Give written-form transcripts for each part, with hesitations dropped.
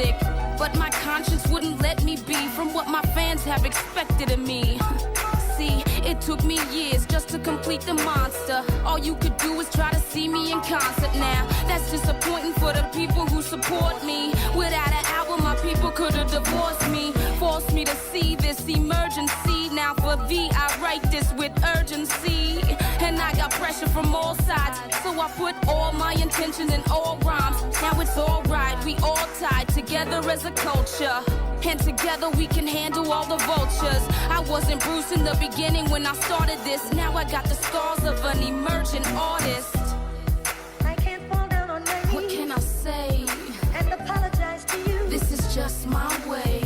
music, but my conscience wouldn't let me be from what my fans have expected of me. See, it took me years just to complete the monster. All you could do is try to see me in concert now. That's disappointing for the people who support me. Without an album, my people could have divorced me. Forced me to see this emergency. Now for thee, I write this with urgency. And I got pressure from all sides, so I put all my intentions in all rhymes. Now it's alright, we all tied together as a culture. And together we can handle all the vultures. I wasn't Bruce in the beginning when I started this. Now I got the scars of an emerging artist. I can't fall down on my knees. What can I say? And apologize to you. This is just my way.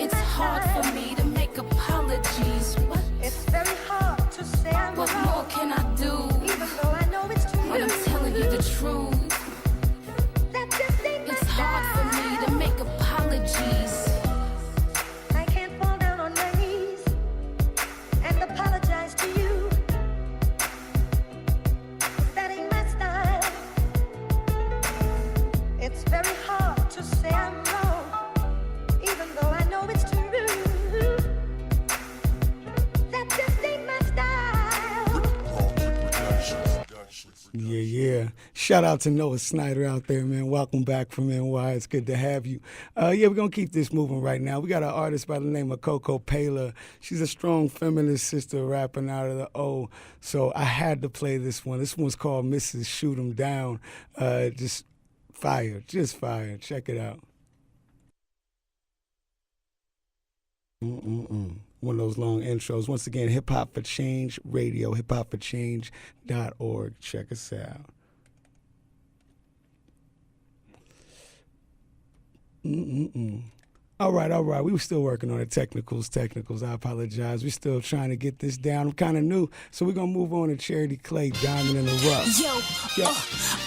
It's hard for me to make apologies. What? It's very hard to say I'm What wrong. more can I do? Even though I know it's true. When I'm telling you the truth. That just ain't my It's hard for me to make apologies. I can't fall down on my knees and apologize to you. That ain't my style. It's very hard to say I'm wrong, even though I know it's true. That just ain't my style. Yeah. Shout out to Noah Snyder out there, man. Welcome back from NY. It's good to have you. We're going to keep this moving right now. We got an artist by the name of Coco Paler. She's a strong feminist sister rapping out of the O. So I had to play this one. This one's called Mrs. Shoot 'Em Down. Just fire. Check it out. One of those long intros. Once again, Hip Hop for Change Radio, HIpHopForChange.org. Check us out. All right. We were still working on the technicals. I apologize. We're still trying to get this down. I'm kind of new, so we're going to move on to Charity Clay, Diamond in the Rough. Yo.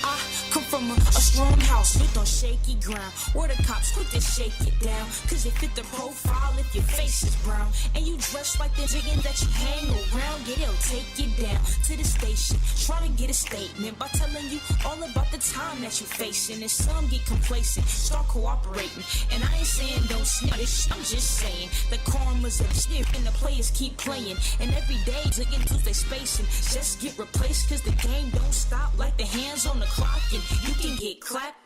I come from a strong house built on shaky ground. Where the cops quick to shake it down, cause you fit the profile if your face is brown. And you dress like the jiggin' that you hang around. Yeah, they'll take you down to the station, try to get a statement by telling you all about the time that you're facing. And some get complacent, start cooperating. And I ain't saying don't snitch, I'm just saying the karma's a snip and the players keep playing. And every day jiggin' Tuesday spacing, just get replaced cause the game don't stop like the hands on the clock. And you can get clapped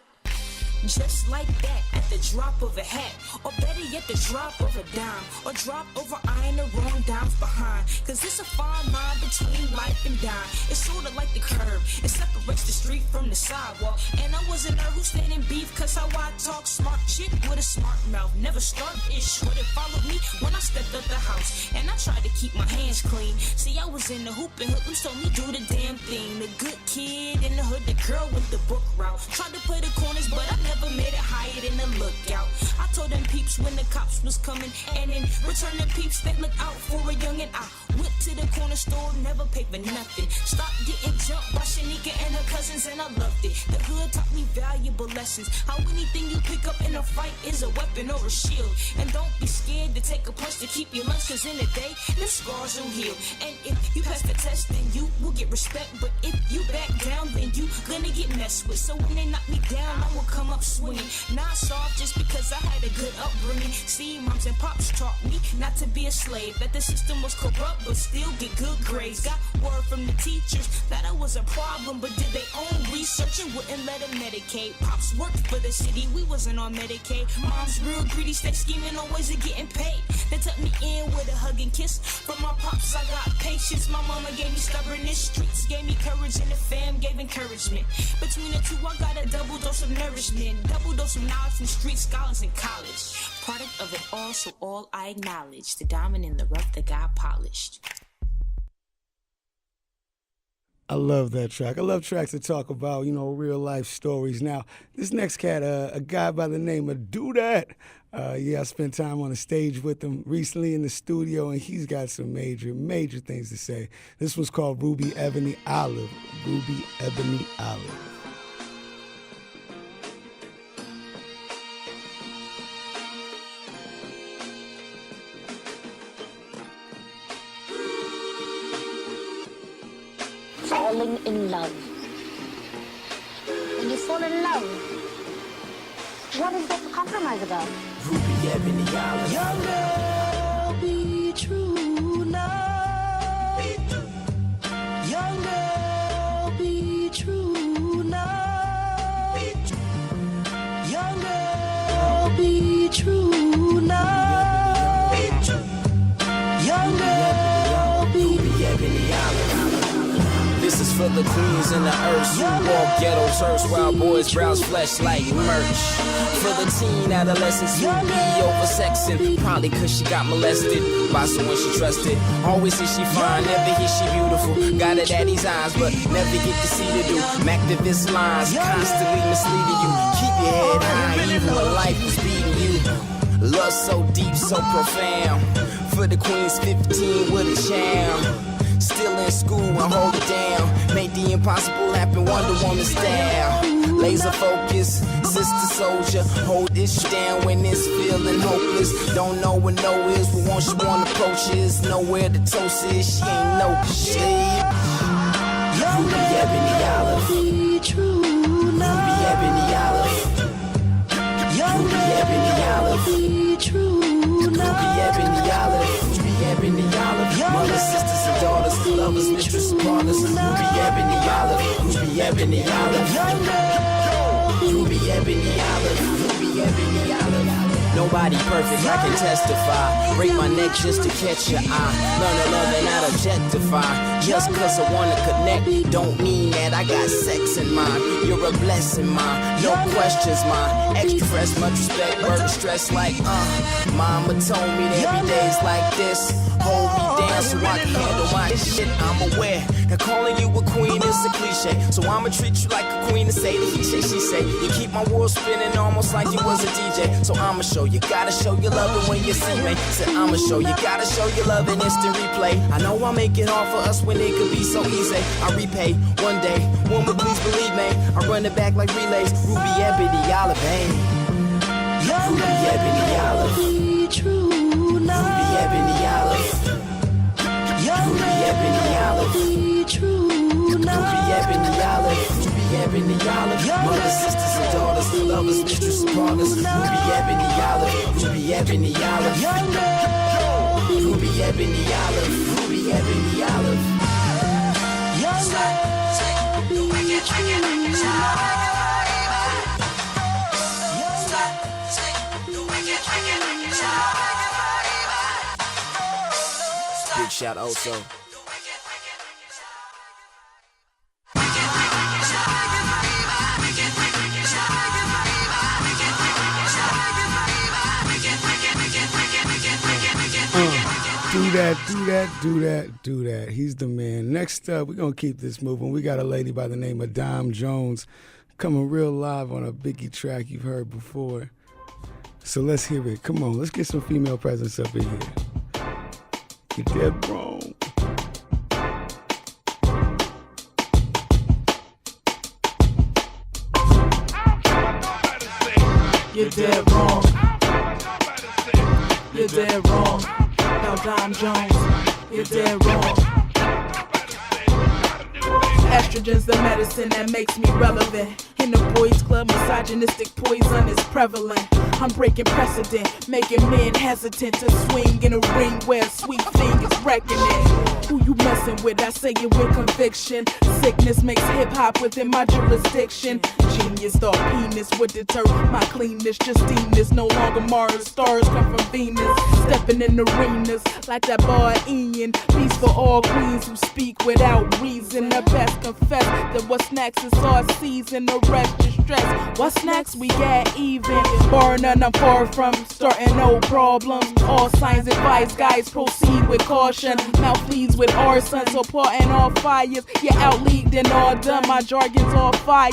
just like that at the drop of a hat, or better yet the drop of a dime, or drop over iron the wrong dimes behind. Cause it's a fine line between life and dying. It's sorta like the curb, it separates the street from the sidewalk. And I wasn't there who stayed in beef, cause how I talk. Smart chick with a smart mouth, never start ish. Would it followed me when I stepped up the house, and I tried to keep my hands clean. See, I was in the hoop and hoodlums told me do the damn thing. The good kid in the hood, the girl with the book route. Tried to play the corners, but I never made it higher than the lookout. I told them peeps when the cops was coming, and in return the peeps they look out for a youngin'. I went to the corner store, never paid for nothing. Stopped getting jumped by Shanika and her cousins, and I loved it. The hood taught me valuable lessons. How anything you pick up in a fight is a weapon or a shield. And don't be scared to take a punch to keep your lunch, cause in the day, them scars will heal. And if you pass the test, then you will get respect. But if you back down, then you gonna get messed with. So when they knock me down, I will come up swinging. Not soft just because I had a good upbringing. See, moms and pops taught me not to be a slave, that the system was corrupt but still get good grades. Got word from the teachers that I was a problem, but did they own research and wouldn't let them medicate. Pops worked for the city, we wasn't on Medicaid. Mom's real greedy, stay scheming on ways of getting paid. They tucked me in with a hug and kiss. From my pops I got patience. My mama gave me stubbornness. Streets gave me courage and the fam gave encouragement. Between the two I got a double dose of nourishment, double dose of knowledge from street scholars in college. Product of it all, so all I acknowledge. The diamond in the rough that got polished. I love that track. I love tracks that talk about, real life stories. Now, this next cat, a guy by the name of Do That. I spent time on the stage with him recently in the studio, and he's got some major things to say. This one's called Ruby Ebony Olive. Ruby Ebony Olive. Falling in love. When you fall in love, What is there to compromise about? Ruby Ebony Olive. Young girl, be true now. Young girl, be true now. Young girl, be true now. Young girl, be Ebony Olive. This is for the queens and the earths who walk ghetto turfs while boys browse flesh like merch. For the teen adolescents who be oversexing, probably cause she got molested by someone she trusted. Always is she fine, never is she beautiful. Got her daddy's eyes, but never get to see the do. Activist lines constantly misleading you. Keep your head high even when life is beating you. Love so deep, so profound. For the queens 15 with a charm. Still in school and hold it down. Make the impossible happen, Wonder Woman style. Laser focus, sister soldier. Hold this down when it's feeling hopeless. Don't know what no is, but once you wanna approach is nowhere to toast is. She ain't no shit. Ruby Ebony Olive. Ruby Ebony Olive. Ruby Ebony Olive. Ruby Ebony Olive. Ruby Ebony Olive. Mothers, sisters, and daughters, lovers, mistress, and partners. Ruby Ebony Olive. Ruby Ebony Olive. Ruby Ebony Olive. Ruby Ebony Olive. Nobody perfect, I can testify. Break my neck just to catch your eye. Learn to love and not objectify. Just cause I wanna connect, don't mean that I got sex in mind. You're a blessing, mine, no questions, mine. Extra fresh, much respect, burden stress like, Mama told me that every day's like this. Hold me down so I can handle my shit. I'm aware that calling you a queen is a cliche. So I'ma treat you like a queen and say that he say, she say. You keep my world spinning almost like you was a DJ. So I'ma show you, gotta show you love it when you see me. Said I'ma show you, gotta show you love in instant replay. I know I make it hard for us when it could be so easy. I repay one day, woman please believe me. I run it back like relays. Ruby Ebony Olive, hey. Ruby Ebony Olive. Ruby Ebony Olive. Ruby Ebony Olive. Ruby Ebony Olive. Ruby Ebony Olive. Mothers, sisters, and daughters, lovers, mistress, and partners. Ruby Ebony Olive. Ruby Ebony Olive. Ruby Ebony Olive. Ruby Ebony Olive. Big shout also. Do that, do that, do that, do that. He's the man. Next up, we're going to keep this moving. We got a lady by the name of Dime Jones coming real live on a Biggie track you've heard before. So let's hear it. Come on, let's get some female presence up in here. You're dead wrong. You're dead wrong. You're dead wrong. Now Dime Jones, you're dead wrong. Estrogen's the medicine that makes me relevant. In the boys club, misogynistic poison is prevalent. I'm breaking precedent, making men hesitant to swing in a ring where a sweet thing is wrecking it. Who you messing with? I say it with conviction. Sickness makes hip-hop within my jurisdiction. Genius thought penis would deter my cleanness. Justineness, no longer Mars. Stars come from Venus. Stepping in arenas like that boy Ian. Peace for all queens who speak without reason. The best confess that what's next is our season. The rest is stress. What's next? We get even. Bar none, I'm far from starting no problems. All signs advise guys proceed with caution. Mouth leads with arson, so parting all fires. You're outleagued and all done. My jargon's all fire.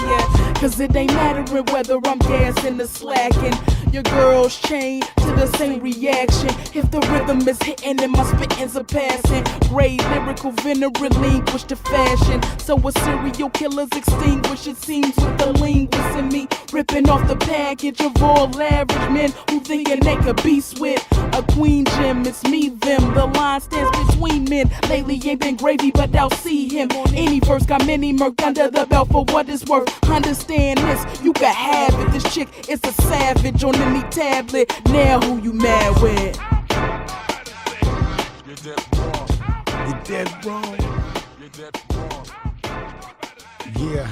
Cause it ain't mattering whether I'm dancing or slacking. Your girls chain to the same reaction. If the rhythm is hitting and my spittings are passing. Grade lyrical venom relinquished to fashion. So a serial killer's extinguished, it seems, with the linguist in me. Ripping off the package of all average men who thinking they could be with a queen gem. It's me, them. The line stands between men. Lately ain't been gravy, but I'll see him. Any verse got many murked under the belt for what it's worth. Understand understand this, you can have it. This chick is a savage on any tablet. Now who you mad with? You're dead wrong. Yeah.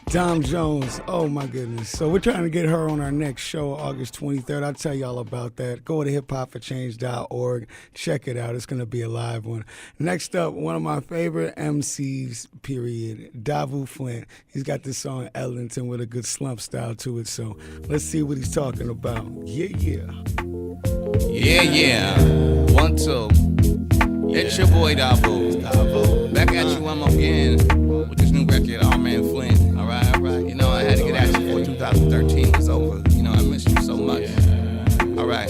Dom Jones, oh my goodness. So we're trying to get her on our next show, August 23rd. I'll tell y'all about that. Go to HIpHopForChange.org. Check it out. It's going to be a live one. Next up, one of my favorite MCs, period, Davu Flint. He's got this song, Ellington, with a good slump style to it. So let's see what he's talking about. Yeah, yeah. Yeah, yeah. 1, 2. It's your boy Kpoo. Back at you one more again with this new record, All Man Flint. Alright. You know, I had to get at you before 2013 was over. You know, I miss you so much. Alright,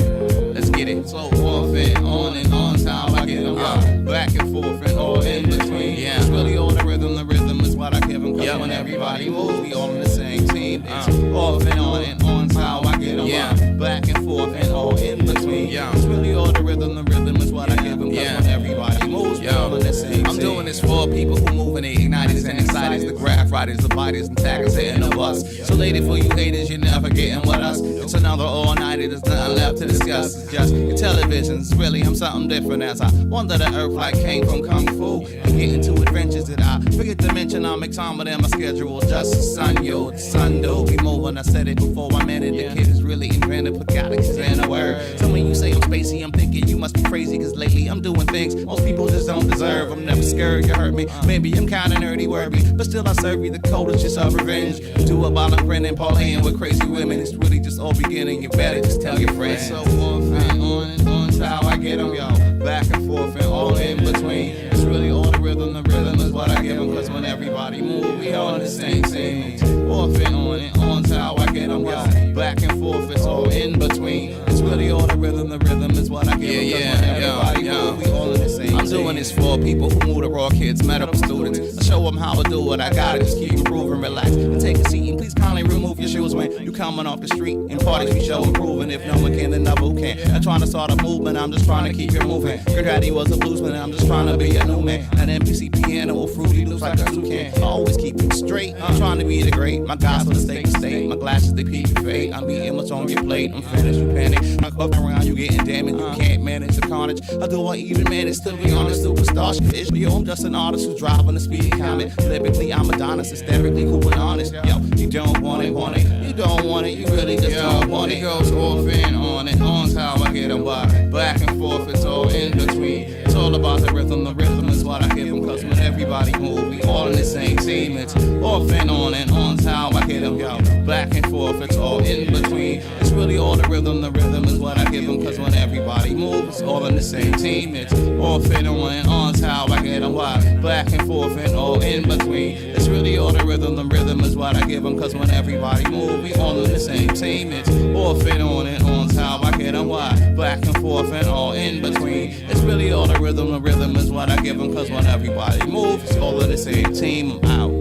let's get it. So off and on's how I get them. Back and forth and all in between. Yeah. It's really all the rhythm is what I give them. Cause when everybody moves, we all in the same team. It's off and on's how I get them. Yeah. Back and forth and all in between. Yeah. It's really all the rhythm is what I give them. Cause when everybody moves, we all in the same team. I'm doing this for people who move in the igniters and exciters, the graph writers, the biters, and taggers hitting the bus. So lady, for you haters, you're never getting with us. It's another all-nighter, there's nothing left to discuss. It's just your televisions. Really, I'm something different as I wander the earth like came from Kung Fu. And get into adventures that I forget to mention. I'll make time with them. My schedule just the sun, yo, the sun do. Be moving, I said it before I meant it. The kid is really invented, put galaxies in a word. So when you say I'm spacey, I'm thinking you must be crazy. Cause lately I'm doing things most people just don't deserve. I'm never scared, you hurt me. Maybe I'm kinda nerdy, worthy, but still I serve you the coldest just of revenge. Do a bottom print and parlaying with crazy women. It's really just all beginning. You better just tell your friends. So off and on's how I get them, yo. Back and forth and all in between. It's really all the rhythm is what I give them. Cause when everybody move, we all in the same scene. Off and on's how I get them, yo. Back and forth, it's all in between. It's really all the rhythm is what I give them. Cause when everybody move, we all in the same scene. I'm doing this for people who move the raw kids, medical students. I show them how I do what I gotta. Just keep improving, relax, and take a seat. And please kindly remove your shoes when you coming off the street. In parties we show improving. If no one can, then never who can. I'm trying to start a movement, I'm just trying to keep it moving. Good Daddy was a bluesman, I'm just trying to be a new man. An NPC piano, fruity looks like a toucan. I always keep it straight, I'm trying to be the great. My guys for the state, my glasses they peak your fade. I'm eating what's on your plate, I'm finished, you panic. I'm up around you getting damaged, you can't manage the carnage. I do I even manage to be on the superstar shit. Yo, I'm just an artist who's driving the speedy comet. Lyrically, I'm Adonis, hysterically cool and honest. Yo, you don't want it, you don't want it, you really just don't want it. It goes off and on's how I get them by. Back and forth, it's all in between. It's all about the rhythm is what I give them. Cause when everybody move, we all in the same team. It's off and on's how I get them, yo. Back and forth, it's all in between. It's really all the rhythm is what I give them. Cause when everybody moves, it's all in the same team. It's off and on's how I get them, why? Back and forth and all in between. It's really all the rhythm is what I give them. Cause when everybody moves, we all in the same team. It's off and on's how I get them, why? Back and forth and all in between. It's really all the rhythm is what I give them. Cause when everybody moves, it's all in the same team. I'm out.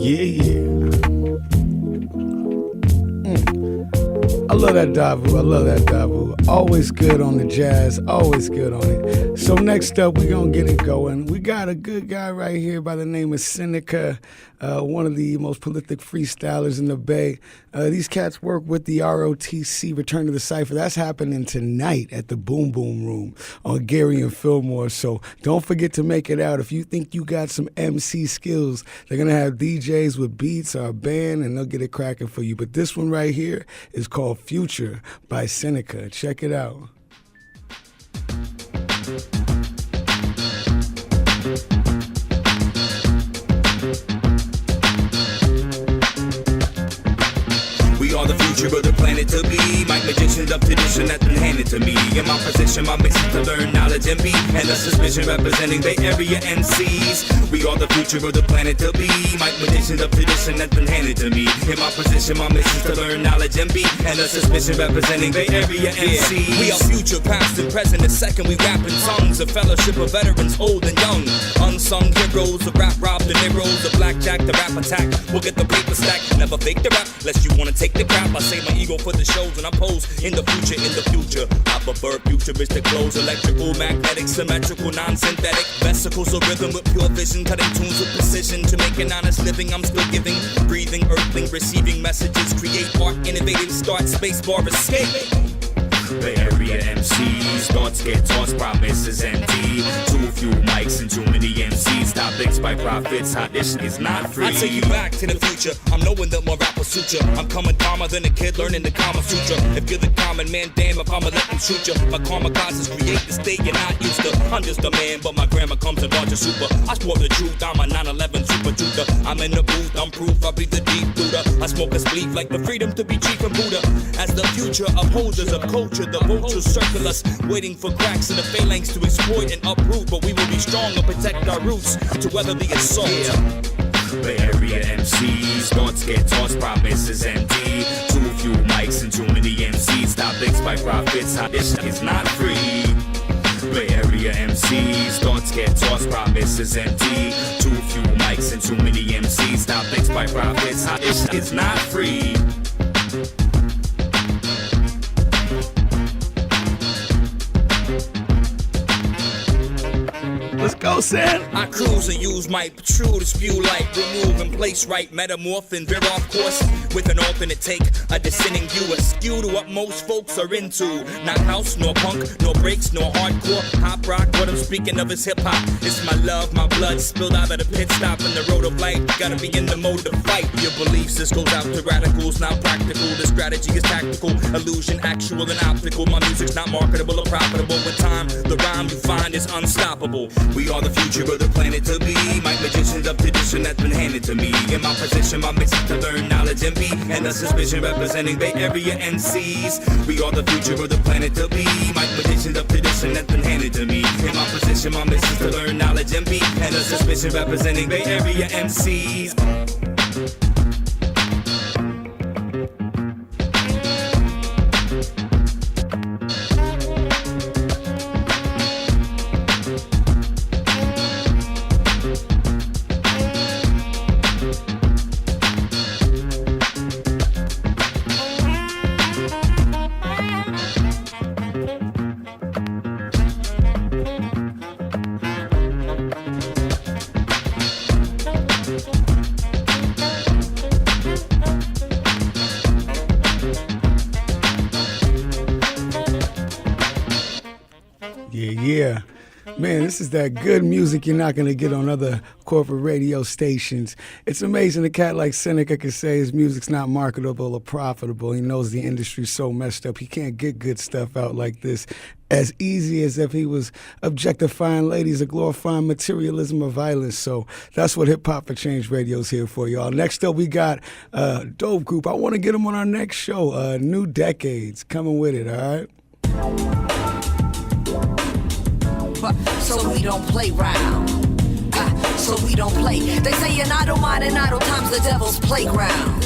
Yeah. I love that Davu. Always good on the jazz, always good on it. So next up, we're going to get it going. We got a good guy right here by the name of Seneca, one of the most prolific freestylers in the Bay. These cats work with the ROTC, Return to the Cypher. That's happening tonight at the Boom Boom Room on Gary and Fillmore. So don't forget to make it out. If you think you got some MC skills, they're going to have DJs with beats or a band, and they'll get it cracking for you. But this one right here is called Future by Seneca. Check it out. We are the future of the planet to be. My magicians of tradition that's been handed to me. In my position, my mission to learn knowledge and be. And the suspicion representing Bay Area MCs. We are the future of the planet to be. My magicians of tradition that's been handed to me. In my position, my mission to learn knowledge and be. And the suspicion representing Bay Area MCs. We are future, past and present. The second we rap in tongues. A fellowship of veterans, old and young. Unsung heroes, the rap rob the Neros, the blackjack, the rap attack. We'll get the paper stack. Never fake the rap, unless you wanna take the crap. I save my ego for the shows and I pose In the future, I prefer futuristic clothes, electrical, magnetic, symmetrical, non-synthetic vesicles of rhythm with pure vision, cutting tunes with precision to make an honest living. I'm still giving, breathing, earthling, receiving messages, create art, innovative, start, space bar, escape. Bay Area MCs, thoughts get tossed, promises empty. Too few mics and too many MCs. Topics by profits, hot this is not free. I take you back to the future. I'm knowing that more rap will suit you. I'm coming calmer than a kid learning the Kama Sutra. If you're the common man, damn if I'ma let them shoot you. My karma causes create the state you're not used to. I'm just a man, but my grandma comes in larger super. I sport the truth, I'm a 9/11 super truther. I'm in the booth, I'm proof, I breathe the deep Buddha. I smoke a spleef like the freedom to be chief and Buddha. As the future upholders of culture, the vultures circle us, waiting for cracks in the phalanx to exploit and uproot. But we will be strong and protect our roots to weather the assault. Bay Area MCs, thoughts get tossed, promises empty. Too few mics and too many MCs. Topics by profits, how this is not free. Bay Area MCs, thoughts get tossed, promises empty. Too few mics and too many MCs. Topics by profits, how this is not free. Let's go, Sam. I cruise and use my protrude to spew light, remove and place right, metamorph and veer off course with an alternate take, a descending view, askew to what most folks are into. Not house, nor punk, nor breaks, nor hardcore, hop rock. What I'm speaking of is hip hop. It's my love, my blood spilled out at a pit stop in the road of life. Gotta be in the mode to fight your beliefs. This goes out to radicals, not practical. The strategy is tactical, illusion, actual and optical. My music's not marketable or profitable. With time, the rhyme you find is unstoppable. We are the future of the planet to be. My magicians of tradition that's been handed to me. In my position, my mission to learn knowledge and be. And the suspicion representing Bay Area MCs. We are the future of the planet to be. My magicians of tradition that's been handed to me. In my position, my mission to learn knowledge and be. And the suspicion representing Bay Area MCs. Yeah. Man, this is that good music you're not going to get on other corporate radio stations. It's amazing a cat like Seneca can say his music's not marketable or profitable. He knows the industry's so messed up. He can't get good stuff out like this as easy as if he was objectifying ladies or glorifying materialism or violence. So that's what Hip Hop for Change Radio's here for, y'all. Next up, we got a dope group. I want to get them on our next show, New Decades. Coming with it, all right? So we don't play round. So we don't play. They say in idle mind and idle times the devil's playground.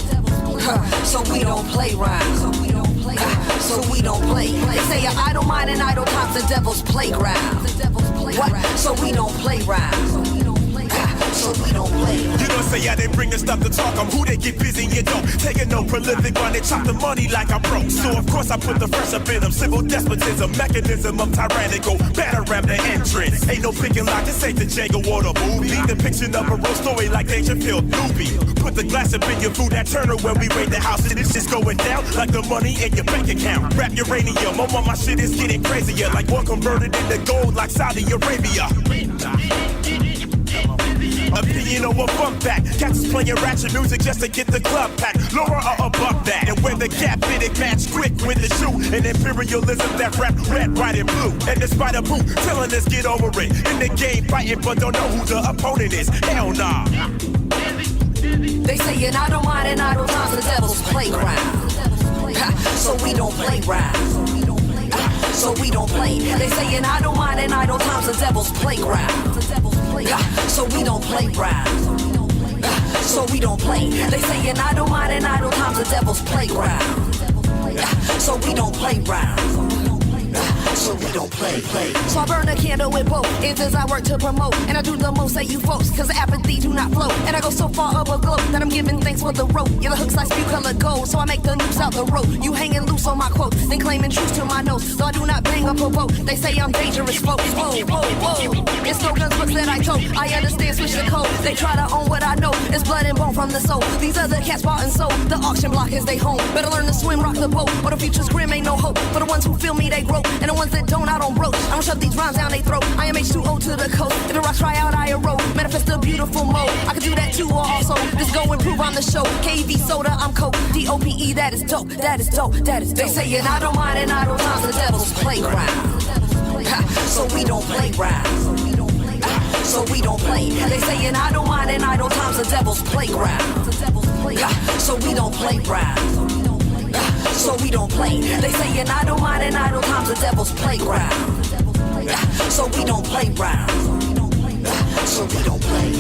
So we don't play round. So we don't play. So we don't play. They say in idle mind and idle times the devil's playground. What? So we don't play round. So we don't play. You don't say I didn't bring the stuff to talk. I'm who they get busy and you don't. Taking no prolific while they chop the money like I'm broke. So of course I put the fresh up in them. Civil despotism, mechanism of tyrannical. Batter ram the entrance. Ain't no picking lock, this ain't the Django or the movie. Depiction of a real story like Dangerfield Newbie. Put the glass up in your food at Turner when we raid the house. And it's just going down like the money in your bank account. Rap uranium, my shit is getting crazier. Like one converted into gold like Saudi Arabia. Opinion over bump back. Cats is playing ratchet music just to get the club packed. Lower or above that. And when the gap fitted match quick with the shoe. And imperialism that rap red, white, and blue. And despite a boo telling us get over it. In the game fighting but don't know who the opponent is. Hell nah. They say in idle mind and idle times the devil's playground. So we don't play round. So we don't play. They say in idle mind and idle times the devil's playground. So we don't play round. So we don't play. They say in idle mind and idle times the devil's playground. So we don't play round. so we don't play. So I burn a candle with both ends as I work to promote, and I do the most at you folks, cause apathy do not flow. And I go so far up a globe that I'm giving thanks for the rope. Yeah, the hooks like spew color gold, so I make the noose out the rope. You hanging loose on my quote, then claiming truth to my notes. So I do not bang up a boat. They say I'm dangerous, folks. Whoa, whoa, whoa. It's slogans, books that I told. I understand, switch the code. They try to own what I know. It's blood and bone from the soul. These other cats bought and sold. The auction block is they home. Better learn to swim, rock the boat, or the future's grim, ain't no hope. For the ones who feel me, they grow. And the ones that don't, I don't broach. I don't shove these rhymes down they throat. I am H2O to the coast. If the rocks try out, I erode. Manifest a beautiful mode. I can do that too, or also just go and prove on the show. KV soda, I'm coke. DOPE, that is dope. That is dope. That is dope. They say in idle mind and idle times the devil's playground. So we don't play round. So we don't play. They say in idle mind and idle times the devil's playground. So we don't play round. So we don't play. They say in idle mind and idle times the devil's playground. So we don't play round. So we don't play.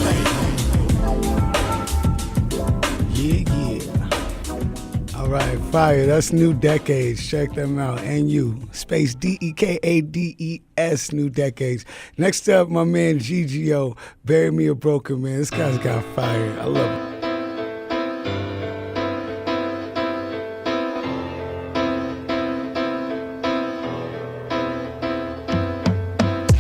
Yeah. All right, fire. That's New Decades. Check them out. And you. Space DEKADES, New Decades. Next up, my man GGO. Bury Me a Broken Man. This guy's got fire. I love it.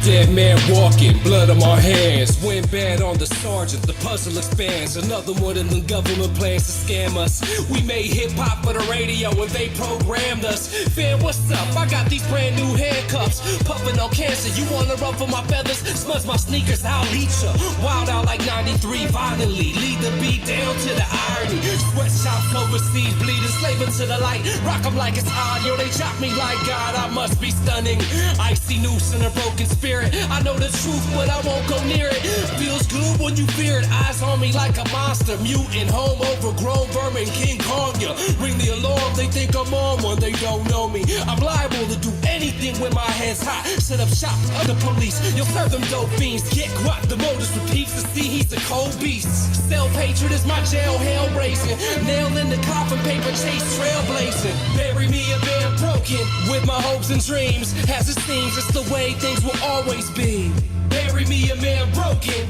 Dead man walking, blood on my hands. Went bad on the sergeant, the puzzle expands. Another one in the government plans to scam us. We made hip-hop for the radio and they programmed us. Fam, what's up? I got these brand new handcuffs. Puffin' on cancer, you wanna ruffle my feathers? Smudge my sneakers, I'll eat ya. Wild out like 93 violently. Lead the beat down to the irony. Sweatshops overseas, bleeding, slaving to the light. Rock 'em like it's odd, yo, they chop me like God. I must be stunning. Icy noose and a broken spirit. I know the truth, but I won't go near it. Feels good when you fear it. Eyes on me like a monster. Mutant, home, overgrown, vermin, King Kong ya. Ring the alarm, they think I'm on one. They don't know me. I'm liable to do anything when my head's hot. Set up shop, other police. You'll serve them dope fiends. Get guap, the motors repeats to see he's a cold beast. Self-hatred is my jail, hell raising. Nail in the coffin, paper chase, trailblazing. Bury me a man broken with my hopes and dreams. As it seems, it's the way things will always be. Bury me a man broken.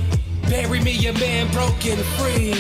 Bury me a man broken free.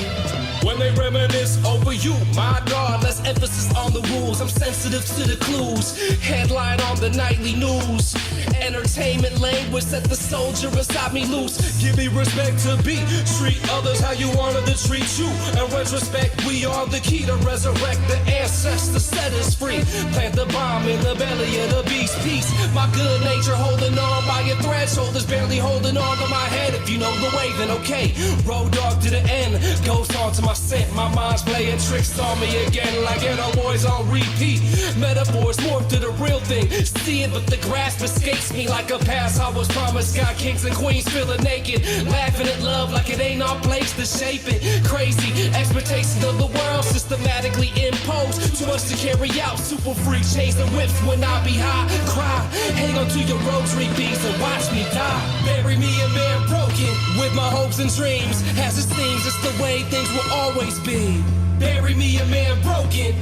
When they reminisce over you, my God, less emphasis on the rules. I'm sensitive to the clues. Headline on the nightly news. Entertainment language set the soldier inside me loose. Give me respect to be. Treat others how you wanted to treat you. In retrospect, we are the key to resurrect the ancestors, set us free. Plant the bomb in the belly of the beast. Peace. My good nature holding on by your thread. Shoulders barely holding on to my head. If you know the way, then okay. Road dog to the end. Goes on to my scent. My mind's playing tricks on me again like ghetto boys on repeat. Metaphors morph to the real thing. See it, but the grasp escapes me like a pass I was promised. Got kings and queens feeling naked. Laughing at love like it ain't our place to shape it. Crazy expectations of the world systematically imposed. Too much to carry out. Super freak chains and whips when I be high. Cry. Hang on to your rosary beads and watch me die. Bury me a man broken with my hopes and dreams. As it seems, it's the way things will always be. Bury me a man broken.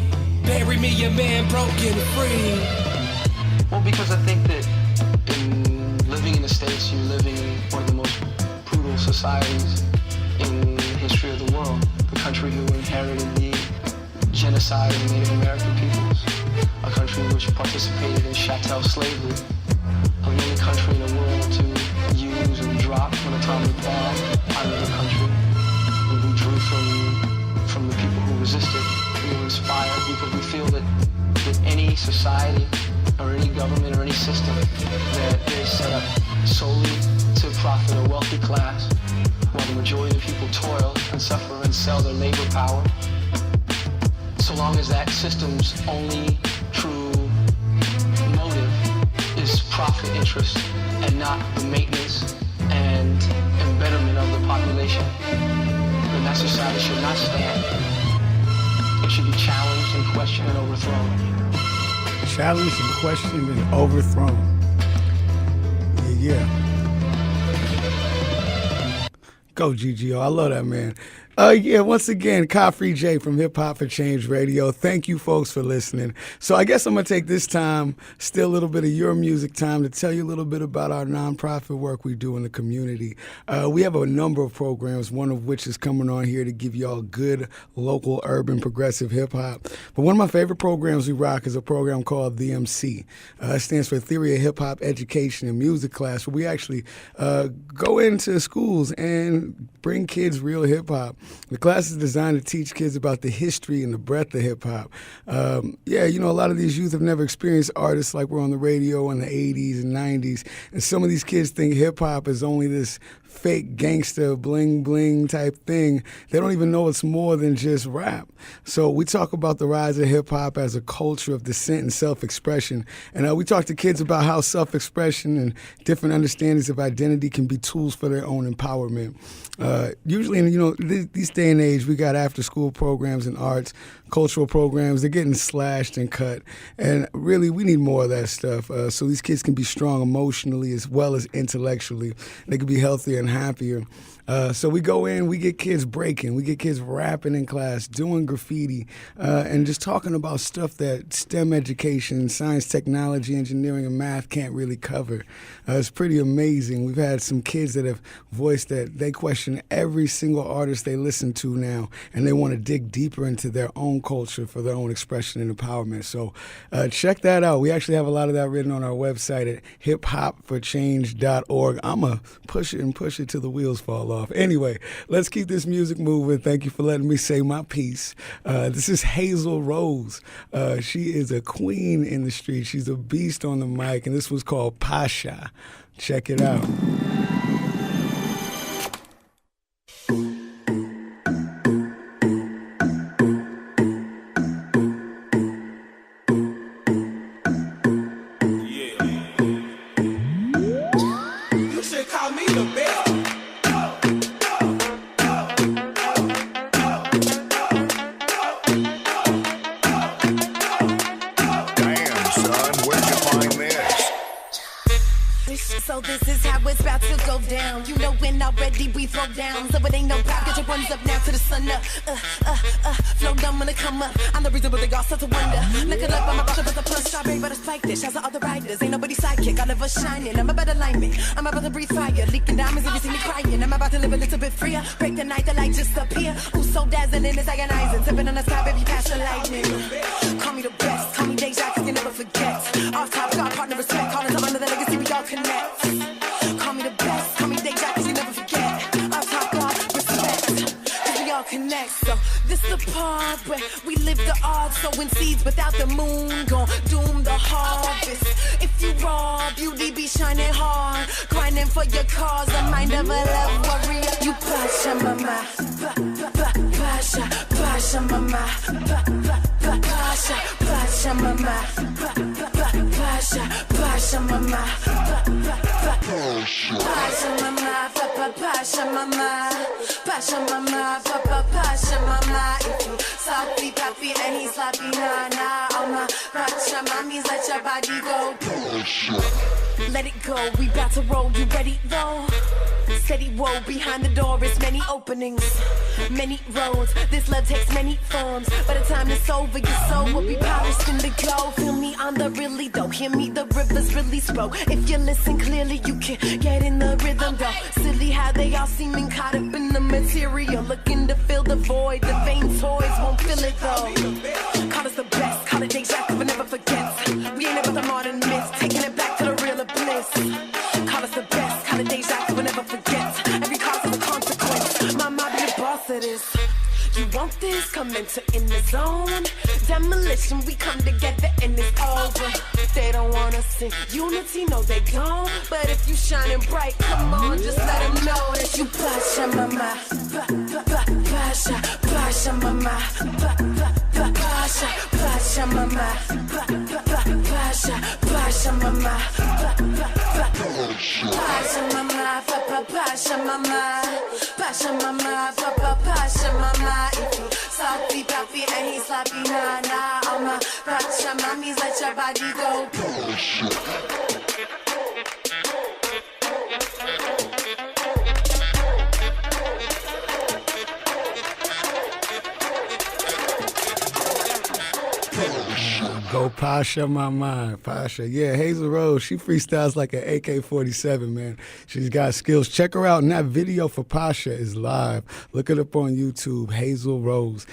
Bury me a man broken free. Well, because I think that in living in the States, you're living in one of the most brutal societies in the history of the world. The country who inherited the genocide of Native American peoples. A country which participated in chattel slavery. The only country in the world to use and drop an atomic bomb out of the country. And we drew from the people who resisted. We were inspired because we feel that any society or any government or any system that is set up solely to profit a wealthy class while the majority of people toil and suffer and sell their labor power, so long as that system's only true motive is profit interest and not the maintenance and embetterment of the population, then that society should not stand. It should be challenged and questioned and overthrown. Challenged and questioned and overthrown. Yeah. Go GGO. I love that, man. Yeah, once again, Kpoo J from Hip Hop for Change Radio. Thank you folks for listening. So I guess I'm going to take this time, still a little bit of your music time, to tell you a little bit about our nonprofit work we do in the community. We have a number of programs, one of which is coming on here to give y'all good local urban progressive hip hop. But one of my favorite programs we rock is a program called The MC. It stands for Theory of Hip Hop Education and Music Class, where we actually go into schools and bring kids real hip hop. The class is designed to teach kids about the history and the breadth of hip hop. Yeah, you know, a lot of these youth have never experienced artists like we're on the radio in the 80s and 90s. And some of these kids think hip hop is only this fake gangster bling bling type thing. They don't even know it's more than just rap. So we talk about the rise of hip hop as a culture of dissent and self-expression. And we talk to kids about how self-expression and different understandings of identity can be tools for their own empowerment. Usually, in this day and age, we got after-school programs and arts, cultural programs. They're getting slashed and cut. And really, we need more of that stuff so these kids can be strong emotionally as well as intellectually. They can be healthier and happier. So we go in, we get kids breaking, we get kids rapping in class, doing graffiti, and just talking about stuff that STEM education, science, technology, engineering, and math can't really cover. It's pretty amazing. We've had some kids that have voiced that they question every single artist they listen to now, and they want to dig deeper into their own culture for their own expression and empowerment. So check that out. We actually have a lot of that written on our website at HIpHopForChange.org. I'm going to push it till the wheels fall off. Anyway, let's keep this music moving. Thank you for letting me say my piece. This is Hazel Rose. She is a queen in the street. She's a beast on the mic, and this was called Pasha. Check it out. You should call me the best. So this is how it's about to go down. You know when already we throw down. So it ain't no doubt, get your ones up now to the sun up. Flow dumb when it come up. I'm the reason why they all start to wonder. Look it up, I'm about to put the plus strawberry, but it's like this. Shouts to all the riders, ain't nobody sidekick. I live a shining, I'm about alignment. I'm about to breathe fire, leaking diamonds if you see me crying. I'm about to live a little bit freer. Break the night, the light just appear. Who's so dazzling, it's agonizing. Tipping on the sky, baby, past the lightning. Call me the best, call me Deja, cause you never forget. Off top, God, partner, respect. Calling some under the legacy, we all connect. Call me the best, call me Deja, cause you never forget. Off top, God, respect, cause we all connect. So this the part where we live the odds. Sowing seeds without the moon, gon' doom the harvest. If you raw, beauty be shining hard. Grinding for your cause, the mind of a love warrior. You Pasha mama, Pasha, Pasha mama, Pasha, Pasha mama, Pasha, Pasha mama, Pasha mama, Pasha mama, Pasha mama, Pasha mama. If you softly pappy and he's sloppy, nah, oh my Pasha mommies, let your body go. Let it go, we bout to roll, you ready though? Steady woe, behind the door is many openings, many roads. This love takes many forms. By the time it's over, your soul will be polished in the glow. Feel me on the really though, hear me, the rivers release flow. If you listen clearly, you can get in the rhythm though. Silly how they all seeming caught up in the material, looking to fill the void. The vain toys won't fill it though. Call us the best, call it Deja, but never forget. We ain't about the modern myths, taking it back to the real bliss. Call us the best, call it Deja, but never forget. Every cause has a consequence. My mind be the boss of this. You want this? Come into in the zone. Demolition, we come together and it's over. They don't wanna sing unity, no they don't. But if you shining bright, come on, just let them know that you Pasha mama, Pasha, Pasha mama, Pasha, Pasha mama, Pasha, Pasha mama, Pasha mama, Pasha mama, Pasha mama, Pasha mama. If you softly pappy and he's sloppy, nah, oh my Pasha mommies, let your body go. Go Pasha, my mind. Pasha. Yeah, Hazel Rose, she freestyles like an AK-47, man. She's got skills. Check her out. And that video for Pasha is live. Look it up on YouTube, Hazel Rose.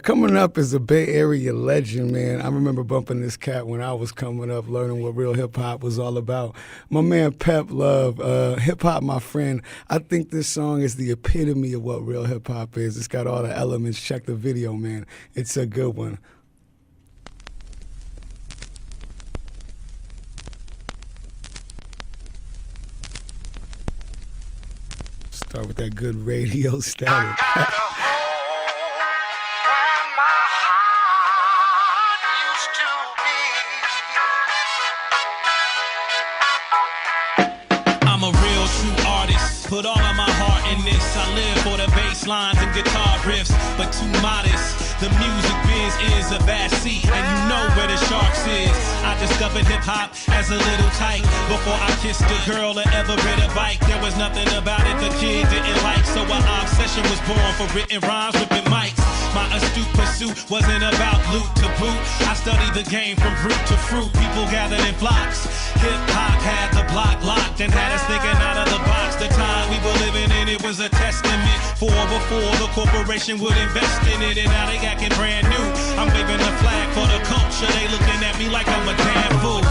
Coming up is a Bay Area legend, man. I remember bumping this cat when I was coming up, learning what real hip-hop was all about. My man Pep Love, Hip-Hop My Friend. I think this song is the epitome of what real hip-hop is. It's got all the elements. Check the video, man. It's a good one. Start with that good radio static. I'm a real true artist, put all of my heart in this. I live for the bass lines and guitar riffs, but too modest. The music biz is a bad seat, and you know where the sharks is. I discovered hip-hop as a little tyke. Before I kissed a girl or ever rid a bike, there was nothing about it the kid didn't like. So an obsession was born for written rhymes, ripping mics. My astute pursuit wasn't about loot to boot. I studied the game from root to fruit. People gathered in flocks. Hip-hop had the block locked and had us thinking out of the box. The time we were living in, it was a testament. For before the corporation would invest in it, and now they acting brand new. I'm waving the flag for the culture. They looking at me like I'm a damn fool.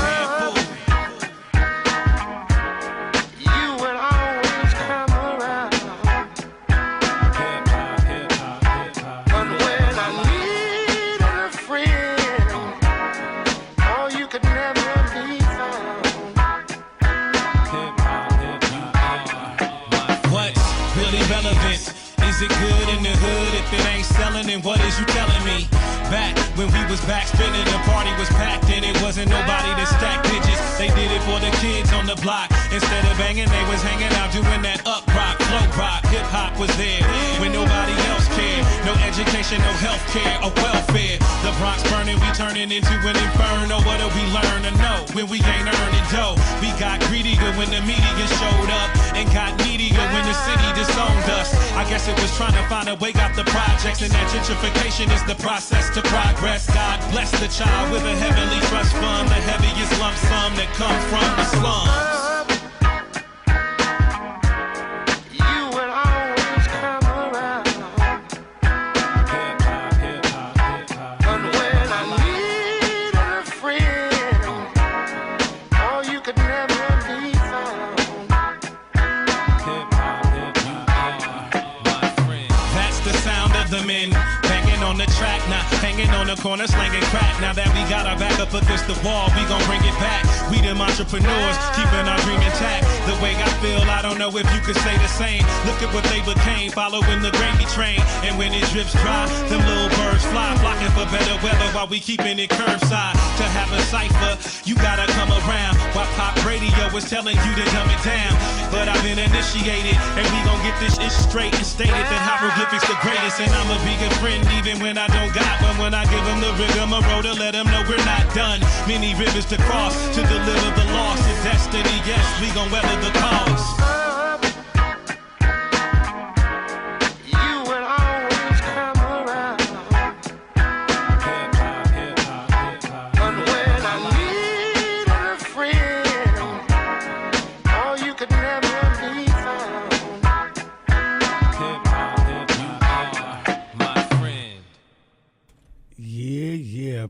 Is it good in the hood if it ain't selling? And what is you telling me? Back when we was back spinning, the party was packed and it wasn't nobody to stack digits. They did it for the kids on the block. Instead of banging, they was hanging out doing that up rock, flow rock. Hip hop was there when nobody else cared. No education, no health care or welfare. The Bronx burning, we turning into an inferno. What do we learn to know when we ain't earning dough? We got greedier when the media showed up and got needier when the city disowned us. I guess it was trying to find a way out the projects, and that gentrification is the process to progress. God bless the child with a heavenly trust fund, the heaviest lump sum that comes from the slums. On the corner slanging crack. Now that we got our back up against the wall, we gon' bring it back. We them entrepreneurs, keeping our dream intact. The way I feel, I don't know if you could say the same. Look at what they became, following the gravy train. And when it drips dry, them little birds fly, flocking for better weather while we keeping it curbside. To have a cipher, you gotta come around. While pop radio is telling you to dumb it down. But I've been initiated, and we gon' get this ish straight and stated that hieroglyphics the greatest. And I'ma be a friend even when I don't got one. When I give them the rigmarole to let them know we're not done. Many rivers to cross to deliver the lost to destiny. Yes, we gon' weather the cause.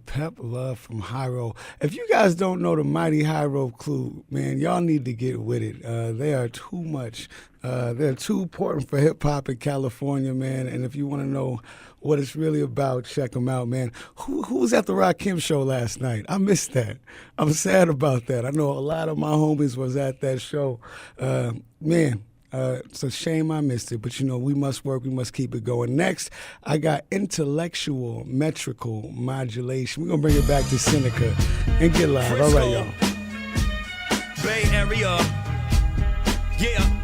Pep Love from Hyro. If you guys don't know the mighty Hyro crew, man, y'all need to get with it. They are too much. They're too important for hip-hop in California, man. And if you want to know what it's really about, check them out, man. Who was at the Rakim show last night? I missed that. I'm sad about that. I know a lot of my homies was at that show. Man, it's a shame I missed it, but you know, we must work, we must keep it going. Next, I got intellectual metrical modulation. We're gonna bring it back to Seneca and get live. All right, y'all. Bay Area, yeah.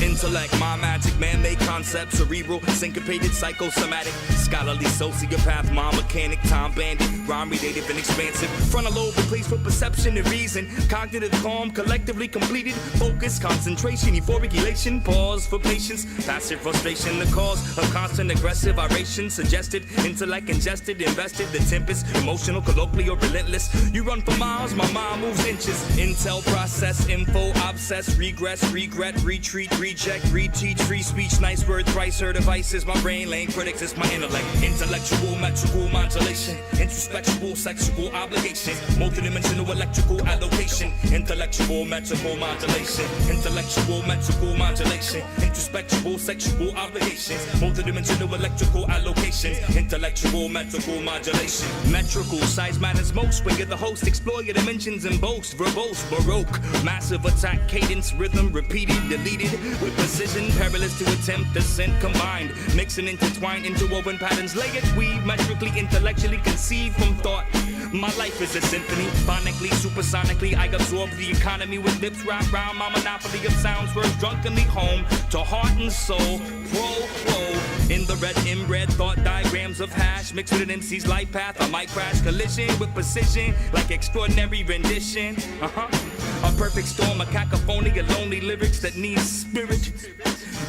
Intellect, my magic, man-made concept, cerebral, syncopated, psychosomatic, scholarly, sociopath, mind mechanic, time bandit, rhyme related and expansive. Frontal lobe, the place for perception and reason. Cognitive calm, collectively completed. Focus, concentration, euphoric elation. Pause for patience, passive frustration. The cause of constant aggressive iration. Suggested, intellect ingested, invested. The tempest, emotional, colloquial, relentless. You run for miles, my mind moves inches. Intel, process, info, obsess, regress, regret, retreat, reject, reteach, free speech, nice word, thrice heard devices. My brain, lane critics, it's my intellect. Intellectual, metrical modulation. Introspectual, sexual obligation. Multidimensional electrical allocation. Intellectual, metrical modulation. Intellectual, metrical modulation. Introspectual, sexual obligations. Multidimensional electrical allocations. Intellectual, metrical modulation. Metrical, size matters most. When you're the host, explore your dimensions and boast. Verbose, baroque. Massive attack, cadence, rhythm, repeated, deleted. With precision, perilous to attempt, descent combined. Mix and intertwine, interwoven patterns. Lay it, weave, metrically, intellectually conceived from thought. My life is a symphony, phonically, supersonically. I absorb the economy with lips wrapped round my monopoly of sounds. Words drunkenly home to heart and soul. Pro, in the red inbred thought diagrams of hash. Mixed with an MC's life path, I might crash collision with precision, like extraordinary rendition. A perfect storm, a cacophony of lonely lyrics that need spirit.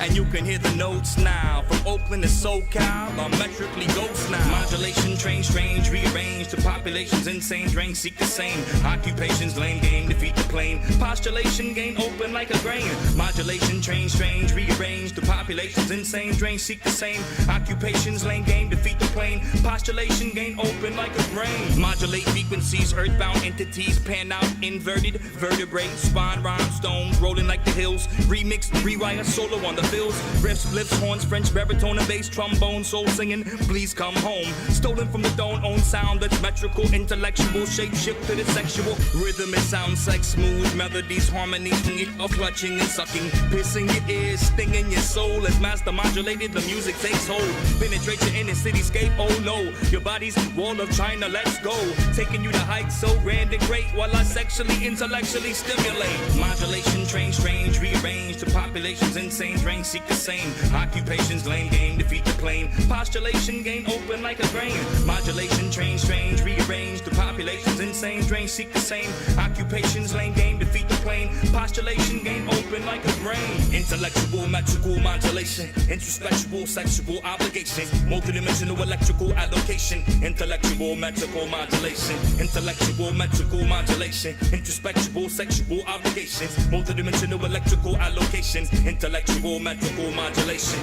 And you can hear the notes now. From Oakland to SoCal, I'm metrically ghost now. Modulation, train strange, rearrange to populations insane, drain, seek the same. Occupations, lame game, defeat the plane. Postulation, gain open like a grain. Modulation, train strange, rearrange to populations insane, drain, seek the same. Occupations, lame game, defeat the plane. Postulation, gain open like a brain. Modulate frequencies, earthbound entities, pan out, inverted, vertebrae, spine, rhinestones, rolling like the hills. Remix, rewire, solo on the fills, riffs, flips, horns, French baritone and bass, trombone, soul singing, please come home. Stolen from the dawn, own sound that's metrical, intellectual, shape shift to the sexual. Rhythm and sound, sex, smooth melodies, harmonies, of clutching and sucking, piercing your ears, stinging your soul. As master modulated, the music takes hold. Penetrate your inner cityscape, oh no. Your body's wall of China, let's go. Taking you to heights so grand and great, while I sexually, intellectually stimulate. Modulation, train strange, rearrange to populations insane, drain, seek the same. Occupations, lame game, defeat the plane. Postulation, gain open like a grain. Modulation, train strange, rearrange to populations insane, drain, seek the same. Occupations, lame game, defeat the plane. Postulation, gain open like a brain. Intellectual, metrical modulation. Introspectual, sexual obligation. Multidimensional electrical allocation. Intellectual, metrical modulation. Intellectual, metrical modulation. Introspectual, sexual obligations. Multidimensional electrical allocations. Intellectual, metrical modulation.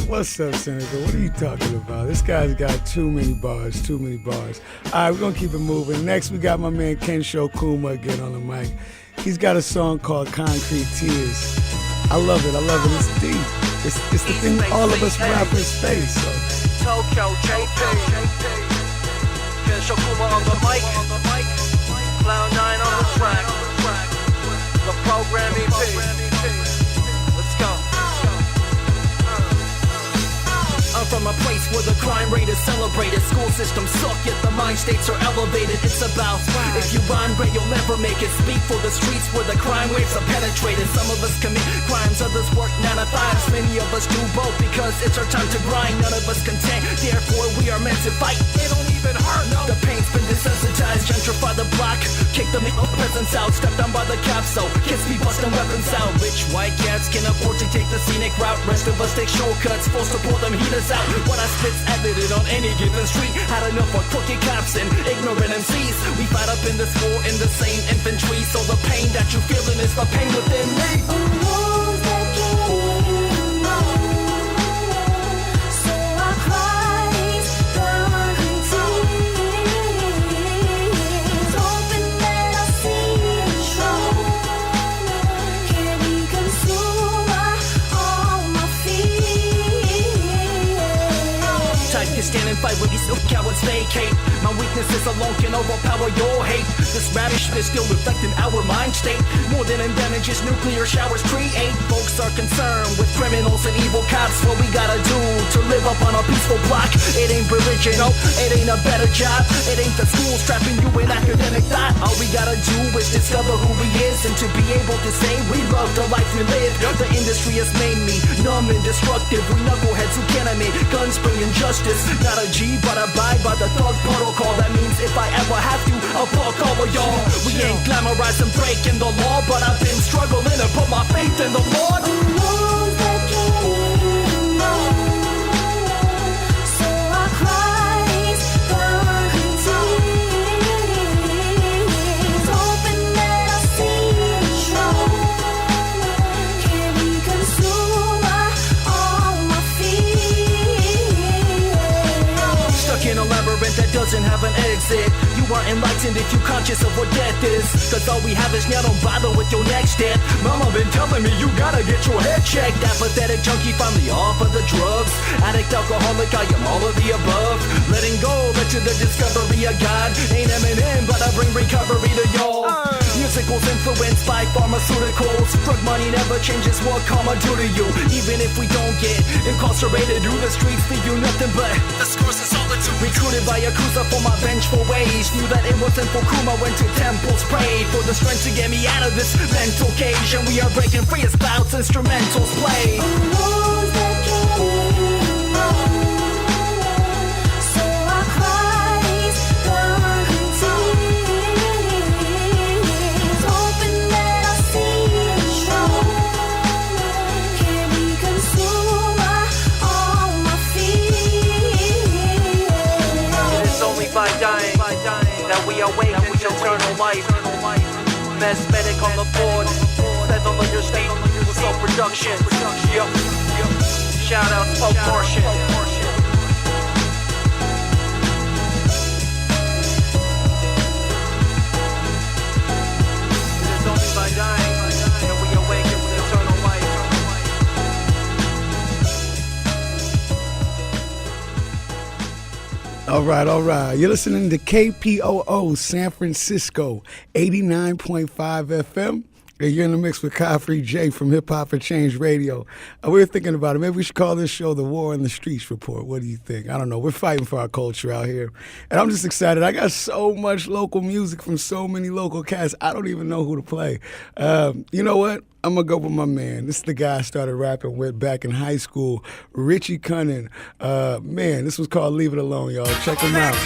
What's up, Seneca? What are you talking about? This guy's got too many bars, too many bars. All right, we're going to keep it moving. Next, we got my man Kensho Kuma again on the mic. He's got a song called Concrete Tears. I love it. It's deep. It's the thing all of us rappers face. So. Tokyo, JP. Kensho Kuma on the mic. Cloud 9 on the track. The program EP. Let's go. I'm from a place where the crime rate is celebrated. School systems suck, yet the mind states are elevated. It's about if you rhyme great, you'll never make it. Speak for the streets where the crime waves are penetrated. Some of us commit crimes, others work 9 to 5s. Many of us do both because it's our time to grind. None of us content, therefore we are meant to fight. It don't even hurt, no. The pain's been desensitized, gentrify the block. Kick the presence out, step down by the cops. So kids be busting weapons out. Rich white cats can afford to take the scenic route. Rest of us take shortcuts, forced to pull them heaters out. What I spit's evident on any given street. Had enough for crooked cops and ignorant MCs. We fight up in this war in the same infantry. So the pain that you feeling is the pain within me. Stand and fight with these cowards vacate. My weaknesses alone can overpower your hate. This ravish is still reflecting our mind state. More than in damages nuclear showers create. Folks are concerned with criminals and evil cops. What we gotta do to live up on a peaceful block. It ain't religion, no, it ain't a better job. It ain't the schools trapping you in academic thought. All we gotta do is discover who we is and to be able to about the life we live. The industry has made me numb and destructive. We knuckleheads who can't admit guns bring injustice. Not a G, but abide by the thug protocol. That means if I ever have to, I'll fuck all of y'all. We ain't glamorizing breaking the law, but I've been struggling to put my faith in the Lord. That doesn't have an exit. You are enlightened if you conscious of what death is. Cause all we have is now, don't bother with your next step. Mama been telling me you gotta get your head checked. That pathetic junkie finally off of the drugs. Addict, alcoholic, I am all of the above. Letting go, led to the discovery of God. Ain't Eminem, but I bring recovery to y'all. Musicals influenced by pharmaceuticals. Drug money never changes what karma do to you. Even if we don't get incarcerated, do the streets leave you nothing but the scores and solitude. Recruited by Yakuza for my vengeful ways. Knew that it wasn't for Kuma, went to temples, prayed for the strength to get me out of this mental cage. And we are breaking free as clouds, instrumentals play. By dying, that we awaken to eternal life. Mesmeric on the board, feather on your state, self-production. Shout out HIpHopForChange. It is only by dying that we awaken to eternal life. All right. You're listening to KPOO San Francisco, 89.5 FM. And you're in the mix with Kpoo J from HIpHopForChange Radio. We were thinking about it. Maybe we should call this show the War in the Streets Report. What do you think? I don't know. We're fighting for our culture out here. And I'm just excited. I got so much local music from so many local cats. I don't even know who to play. You know what? I'm going to go with my man. This is the guy I started rapping with back in high school, Richie Cunnin. Man, this was called Leave It Alone, y'all. Check him out.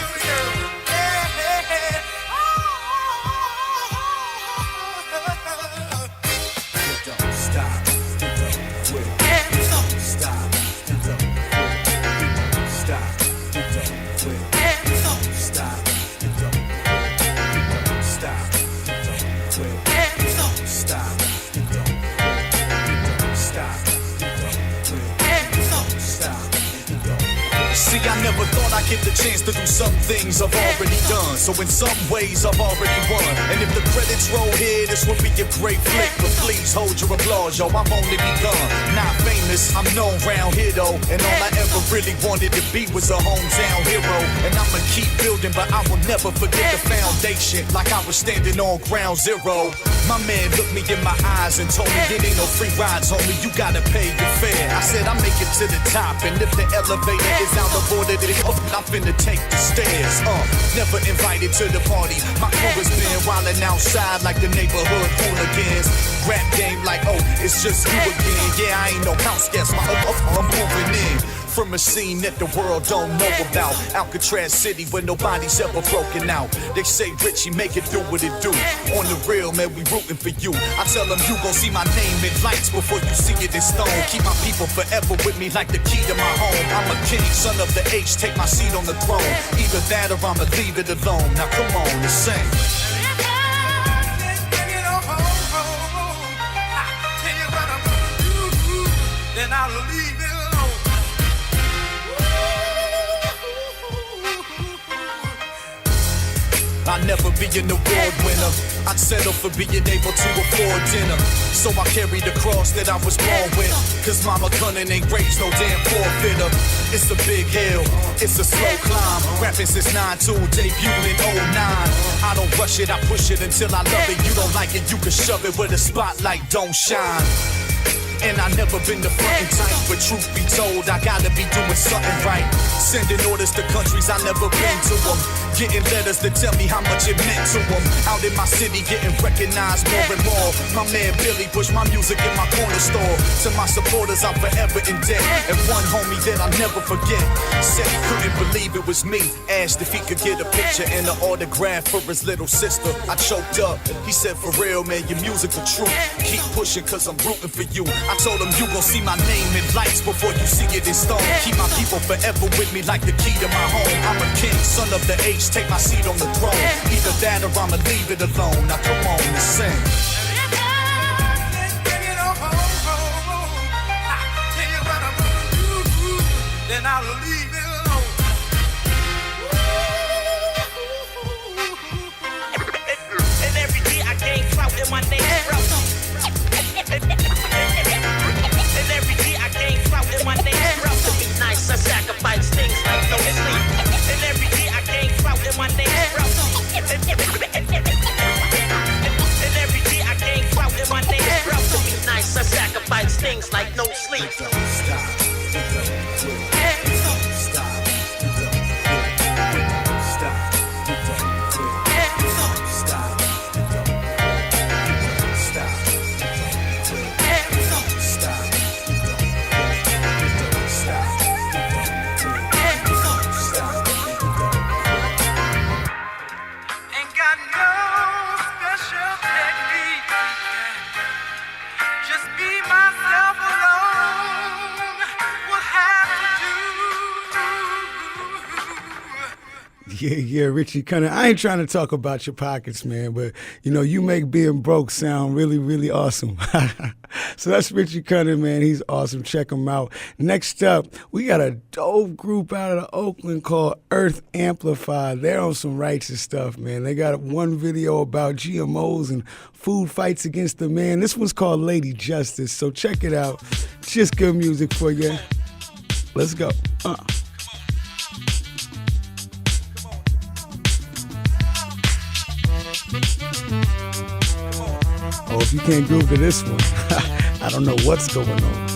See, I never thought I'd get the chance to do some things I've already done. So in some ways, I've already won. And if the credits roll here, this will be a great flick. But please hold your applause, yo, I'm only begun. Not famous, I'm known round here though. And all I ever really wanted to be was a hometown hero. And I'ma keep building, but I will never forget the foundation. Like I was standing on ground zero. My man looked me in my eyes and told me it ain't no free rides, homie, you gotta pay your fare. I said I make it to the top, and if the elevator is out the border, I'm finna take the stairs. Never invited to the party. My crew has been wildin' outside like the neighborhood hooligans. Rap game like, oh, it's just you again. Yeah, I ain't no house guest, I'm moving in. From a scene that the world don't know about. Alcatraz City where nobody's ever broken out. They say Richie make it do what it do. On the real, man, we rooting for you. I tell them you gon' see my name in lights before you see it in stone. Keep my people forever with me like the key to my home. I'm a king, son of the H, take my seat on the throne. Either that or I'ma leave it alone. Now come on, the same. Then I'll leave it alone. I'll never be an award winner. I'd settle for being able to afford dinner. So I carry the cross that I was born with. Cause Mama Cunnin ain't raised no damn forfeiter. It's a big hill, it's a slow climb. Rapping since 9-2, debuted in 09. I don't rush it, I push it until I love it. You don't like it, you can shove it where the spotlight don't shine. And I never been the frontin' type, but truth be told, I gotta be doing something right. Sending orders to countries I never been to them. Getting letters to tell me how much it meant to them. Out in my city, getting recognized more and more. My man Billy pushed my music in my corner store. To my supporters, I'm forever in debt. And one homie that I'll never forget said he couldn't believe it was me. Asked if he could get a picture and an autograph for his little sister. I choked up. He said, for real, man, your music's the truth. Keep pushing, cause I'm rooting for you. I told him you gon' see my name in lights before you see it in stone. Keep my people forever with me like the key to my home. I'm a king, son of the age, take my seat on the throne. Either that or I'ma leave it alone. Now come on and sing. Then I'll leave it alone. And every day I gain clout in my name Sprout. And every day I gain clout in my name Sprout. To be nice, I sacrifice things like no sleep. And every day I gain clout in my name Sprout. And every day I gain clout in my name Sprout. To be nice, I sacrifice things like no sleep. Yeah, Richie Cunningham. I ain't trying to talk about your pockets, man, but, you know, you make being broke sound really, really awesome. So that's Richie Cunningham, man. He's awesome. Check him out. Next up, we got a dope group out of Oakland called Earth Amplified. They're on some righteous stuff, man. They got one video about GMOs and food fights against the man. This one's called Lady Justice, so check it out. Just good music for you. Let's go. Oh, if you can't groove to this one, I don't know what's going on.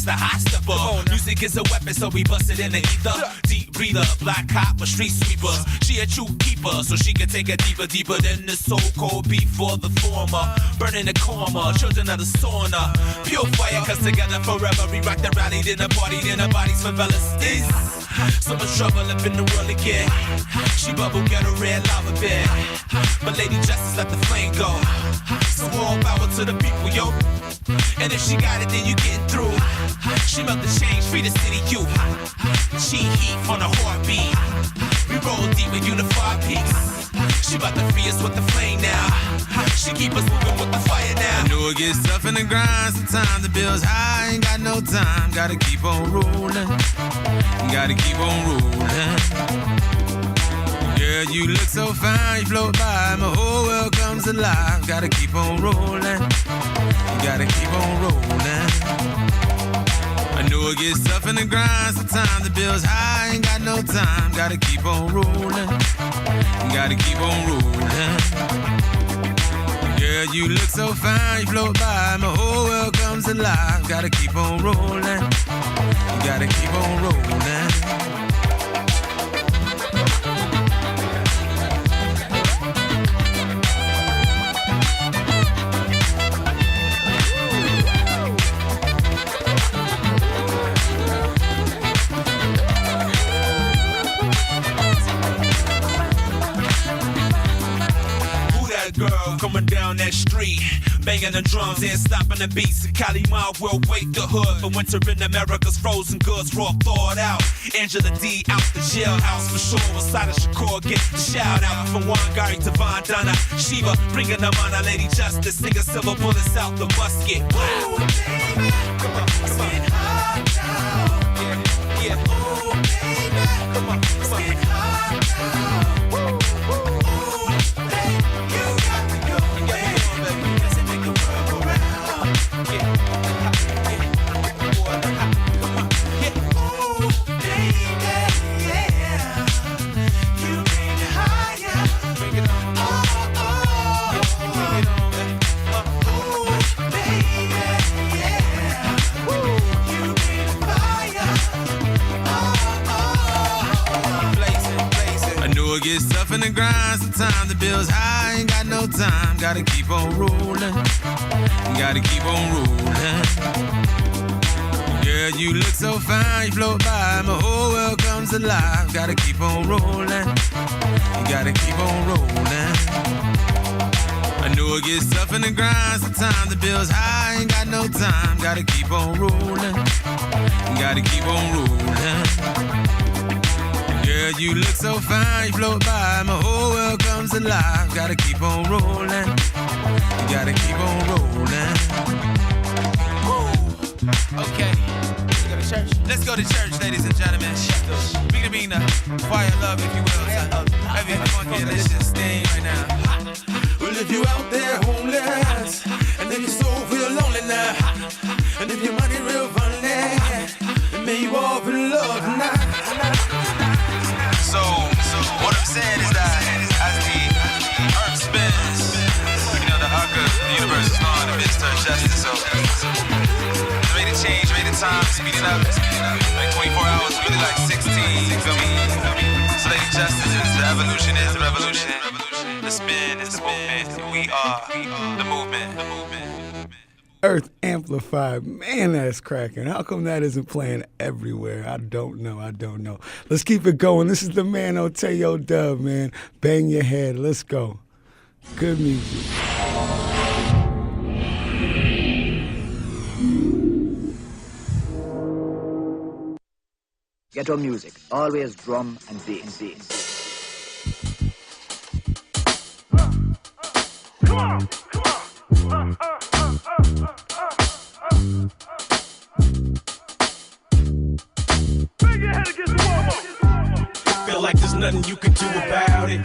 The hostile music is a weapon, so we bust it in the ether. Deep breather, black copper, street sweeper. She a true keeper, so she can take it deeper than the so-called beef for the former. Burning the coma, children of the sauna. Pure fire, cause together forever. We rock the rally, then the party, then the bodies for Velocities. So much trouble up in the world again. She bubble, get a red lava bed. But Lady Justice let the flame go. So all power to the people, yo. And if she got it, then you get through. She melt the change, free the city youth. She heat on a heartbeat. We roll deep with unified peace. She bout to free us with the flame now. She keep us moving with the fire now. I know it gets tough in the grind. Sometimes the bills high, ain't got no time. Gotta keep on rolling. Gotta keep on rolling. Girl, you look so fine, you float by, my whole world comes alive. Gotta keep on rolling. Gotta keep on rolling. I know it gets tough in the grind. Sometimes the bills high, ain't got no time. Gotta keep on rolling. Gotta keep on rolling. Girl, you look so fine, you float by, my whole world comes alive. Gotta keep on rolling. Gotta keep on rolling. Girl coming down that street, banging the drums and stopping the beats. Cali Mile will wake the hood for winter in America's frozen goods, raw thawed out. Angela D out the jailhouse for sure. Asada Shakur get the shout out from Wangari to Von Donna. Shiva bringing them on a Lady Justice, singing silver bullets out the musket. Wow. Come on, come on. tough in the grind. Sometimes the bills high, ain't got no time. Gotta keep on rolling. Gotta keep on rolling. Girl, you look so fine, you float by, my whole world comes alive. Gotta keep on rolling. Gotta keep on rolling. I know it gets tough in the grind. Sometimes the bills high, ain't got no time. Gotta keep on rolling. Gotta keep on rolling. Girl, you look so fine, you float by, my whole world comes alive. Gotta keep on rolling. Gotta keep on rolling. Okay, let's go to church. Let's go to church, ladies and gentlemen. We're gonna be in the quiet love, if you will. Maybe funky, let's just sting right now. Well, if you out there homeless, and if your soul feel lonely now, and if your money real funny, then may you all feel love tonight. So what I'm saying is that as the earth spins, you know, the arc of the universe is going to midterm justice. So the rate of change, rate of time, speeding up. Like 24 hours, really like 16. You feel me? So lady justice is the evolution, is the revolution. The spin is the movement. We are the movement. Earth Amplified. Man, that's cracking. How come that isn't playing everywhere? I don't know. Let's keep it going. This is the man Oteo Dub, man. Bang your head. Let's go. Good music. Ghetto music, always drum and bass. Come on. Bang your head against the wall. Feel like there's nothing you can do about it,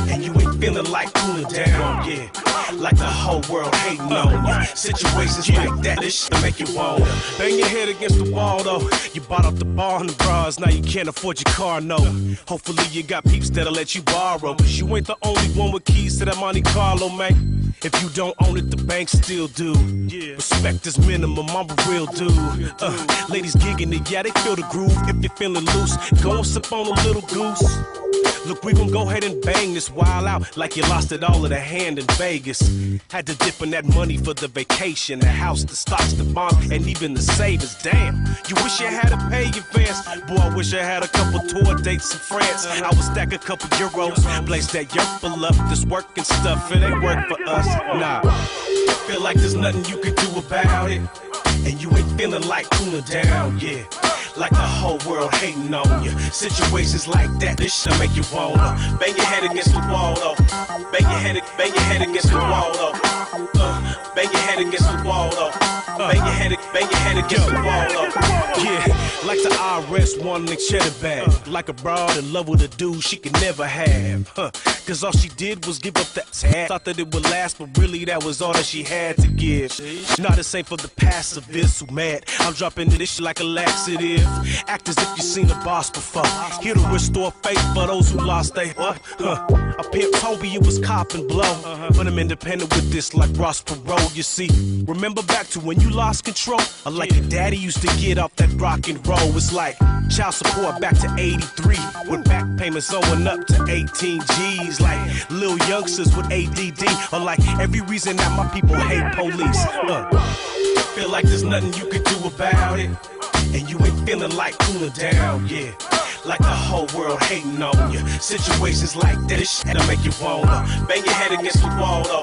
and you ain't feeling like cooling down, yeah. Like the whole world hating on you. Situations like that, this shit make you wanna bang your head against the wall, though. You bought up the bar and the bras, now you can't afford your car, no. Hopefully you got peeps that'll let you borrow, cause you ain't the only one with keys to that Monte Carlo, man. If you don't own it, the bank still do. Respect is minimum, I'm a real dude. Ladies gigging it, yeah, they feel the groove. If you're feeling loose, go and sip on a little goose. Look, we gon' go ahead and bang this while out like you lost it all at a hand in Vegas. Had to dip in that money for the vacation, the house, the stocks, the bonds, and even the savings. Damn, you wish you had to pay your fans. Boy, I wish I had a couple tour dates in France. I would stack a couple euros, place that full up. This work and stuff, it ain't work for us, nah. Feel like there's nothing you can do about it, and you ain't feeling like cooling down, yeah. Like the whole world hating on you. Situations like that, this shit make you wanna bang your head against the wall, though. Bang your head against the wall, though. Bang your head against the wall, though. Bang your head against the wall, though. Yeah, like the IRS wanting a cheddar bag. Like a broad in love with a dude she could never have. Cause all she did was give up that tag. Thought that it would last, but really that was all that she had to give. Not the same for the pacifists who mad. I'm dropping this shit like a laxative. Act as if you seen a boss before. Here to restore faith for those who lost their what? A pimp told me it was cop and blow. But I'm independent with this like Ross Perot, you see. Remember back to when you lost control? Or like your daddy used to get off that rock and roll. It's like child support back to 83. With back payments going up to 18 G's. Like little youngsters with ADD. Or like every reason that my people hate police. Feel like there's nothing you can do about it, and you ain't feeling like cooling down, yeah. Like the whole world hating on you. Situations like that, this shit that'll make you wanna bang your head against the wall, though.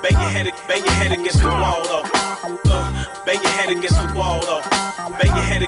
Bang your head against the wall, though. Bang your head against the wall, though. Bang your head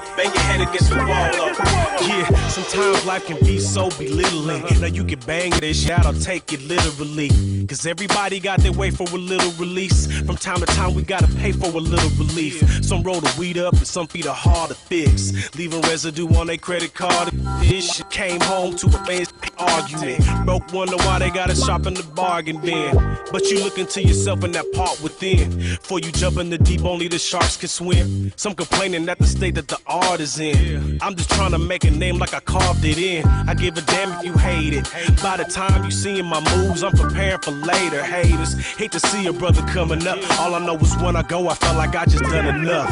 against the wall, though. Yeah, sometimes life can be so belittling. Now you can bang this shit, I'll take it literally. Cause everybody got their way for a little release. From time to time we gotta pay for a little relief. Some roll the weed up and some feet are hard to fix. Leaving residue on their credit card. This shit came home to a man's argument. Broke wonder why they gotta shop in the bargain bin. But you look into yourself in that part within. Before you jump in the deep, only the sharks can swim. Some complaining at the state that the art is in. I'm just trying to make a name like I carved it in. I give a damn if you hate it. By the time you seeing my moves, I'm preparing for later. Haters hate to see a brother coming up. All I know is when I go, I felt like I just done enough.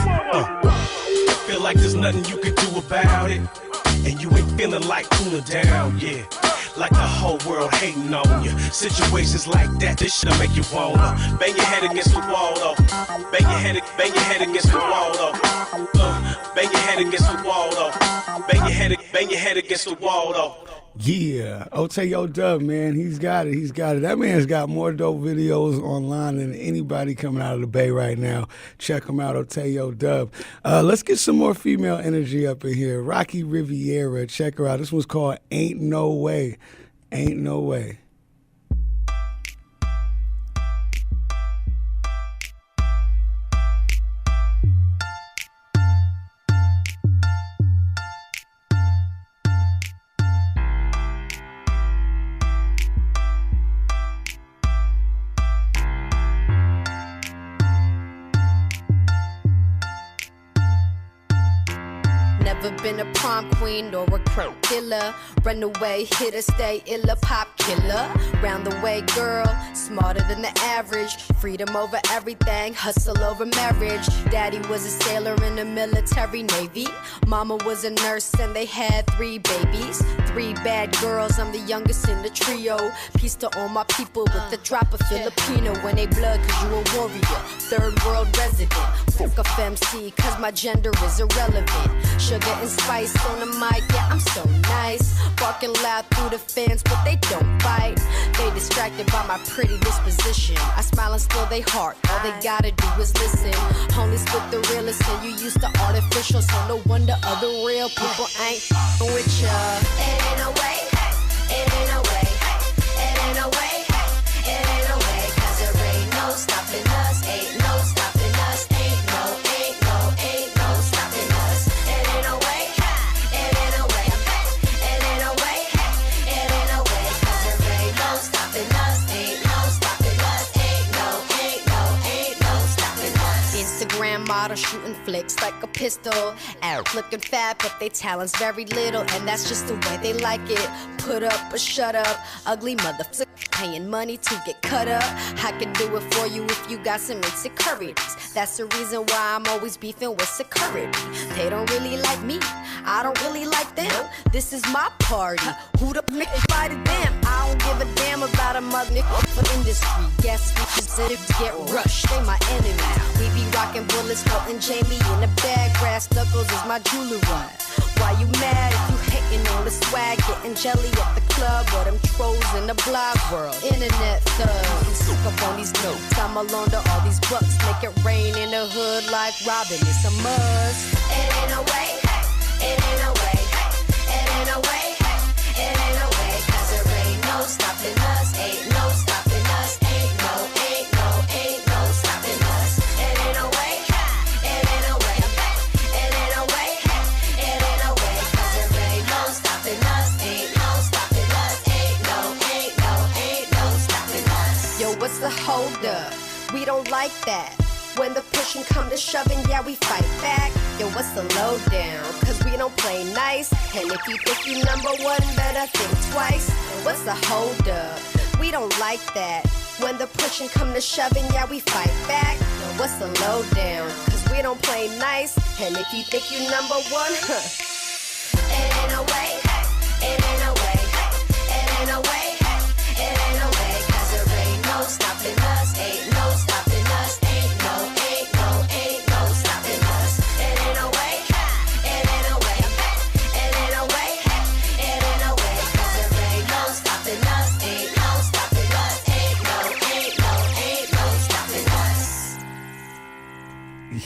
Feel like there's nothing you can do about it, and you ain't feeling like cooling down, yeah. like the whole world hating on you. Situations like that, this shit'll make you wanna bang your head against the wall though. Bang your head against the wall though. Bang your head against the wall though. Bang your head against the wall though. Yeah, Oteo Dub, man, he's got it. That man's got more dope videos online than anybody coming out of the Bay right now. Check him out, Oteo Dub. Let's get some more female energy up in here. Rocky Riviera, check her out. This one's called Ain't No Way. Ain't No Way. Never been a prom queen or a crook killer. Run away, hit or stay illa, pop killer. Round the way, girl, smarter than the average. Freedom over everything, hustle over marriage. Daddy was a sailor in the military navy. Mama was a nurse and they had 3 babies. 3 bad girls, I'm the youngest in the trio. Peace to all my people with a drop of Filipino when they blood, cause you a warrior. 3rd world resident. Fuck FMC, cause my gender is irrelevant. Sugar and spice on the mic, yeah, I'm so nice. Barking loud through the fans, but they don't fight. They distracted by my pretty disposition. I smile and steal their heart, all they gotta do is listen. Only spit the realest and you used to artificial, so no wonder other real people ain't with ya. It ain't no way, it ain't no way, it ain't no way, it ain't no way, cause there ain't no stopping us, ain't no stopping us, ain't no stopping us. It ain't no way, it ain't no way, it ain't no way, it ain't no way, cause there ain't no stopping us, ain't no stopping us, ain't no stopping us. Instagram model shooting flicks like a pistol. Out looking fat, but they talent's very little, and that's just the way they like it. Put up or shut up, ugly motherfucker paying money to get cut up. I can do it for you if you got some insecurities. That's the reason why I'm always beefing with security. They don't really like me, I don't really like them. This is my party, who the f*** invited them? I don't give a damn about a mother for industry. Guess bitches get rushed, they my enemies. We be rocking bullets, putting Jamie in the bag. Brass knuckles is my jewelry. Why you mad if you hating on the swag? Getting jelly at the club or them trolls in the blog world. Internet thugs, sick up on these notes. I'ma launder all these bucks, make it rain in the hood like Robin. It's a must. It ain't no way, it ain't no way, it ain't no way, it ain't no way, cause there ain't no stopping us, ain't no stopping us, ain't no stopping us. It ain't no way, it ain't no way, it ain't no way, it ain't no way, cause there ain't no stopping us, ain't no stopping us, ain't no stopping us. Yo, what's the hold up? We don't like that. When the pushing come to shoving, yeah, we fight back. Yo, what's the lowdown? Cause we don't play nice. And if you think you number one, better think twice. What's the hold up? We don't like that. When the pushing come to shoving, yeah, we fight back. Yo, what's the lowdown? Cause we don't play nice. And if you think you number one, it ain't no way, it ain't no way, it ain't no way, it ain't no way, cause there ain't no stopping us, ain't no stopping us, ain't no stopping us. It ain't no way, it ain't no way, it ain't no way, it ain't no way, cause there ain't no stopping us, ain't no stopping us, ain't no stopping us.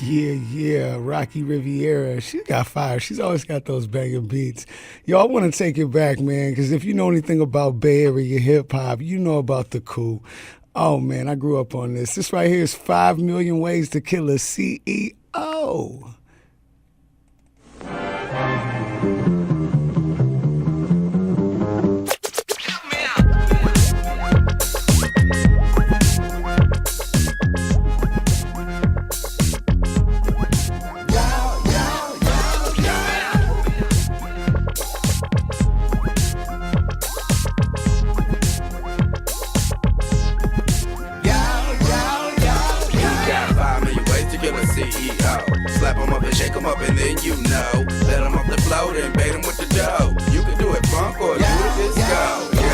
Yeah, Rocky Riviera. She got fire. She's always got those banging beats. Yo, I want to take it back, man, because if you know anything about Bay Area hip-hop, you know about the Kpoo. Oh, man, I grew up on this. This right here is 5 Million Ways to Kill a CEO. Slap them up and shake them up and then you know. Let them off the float and bait them with the dough. You can do it funk or do it disco.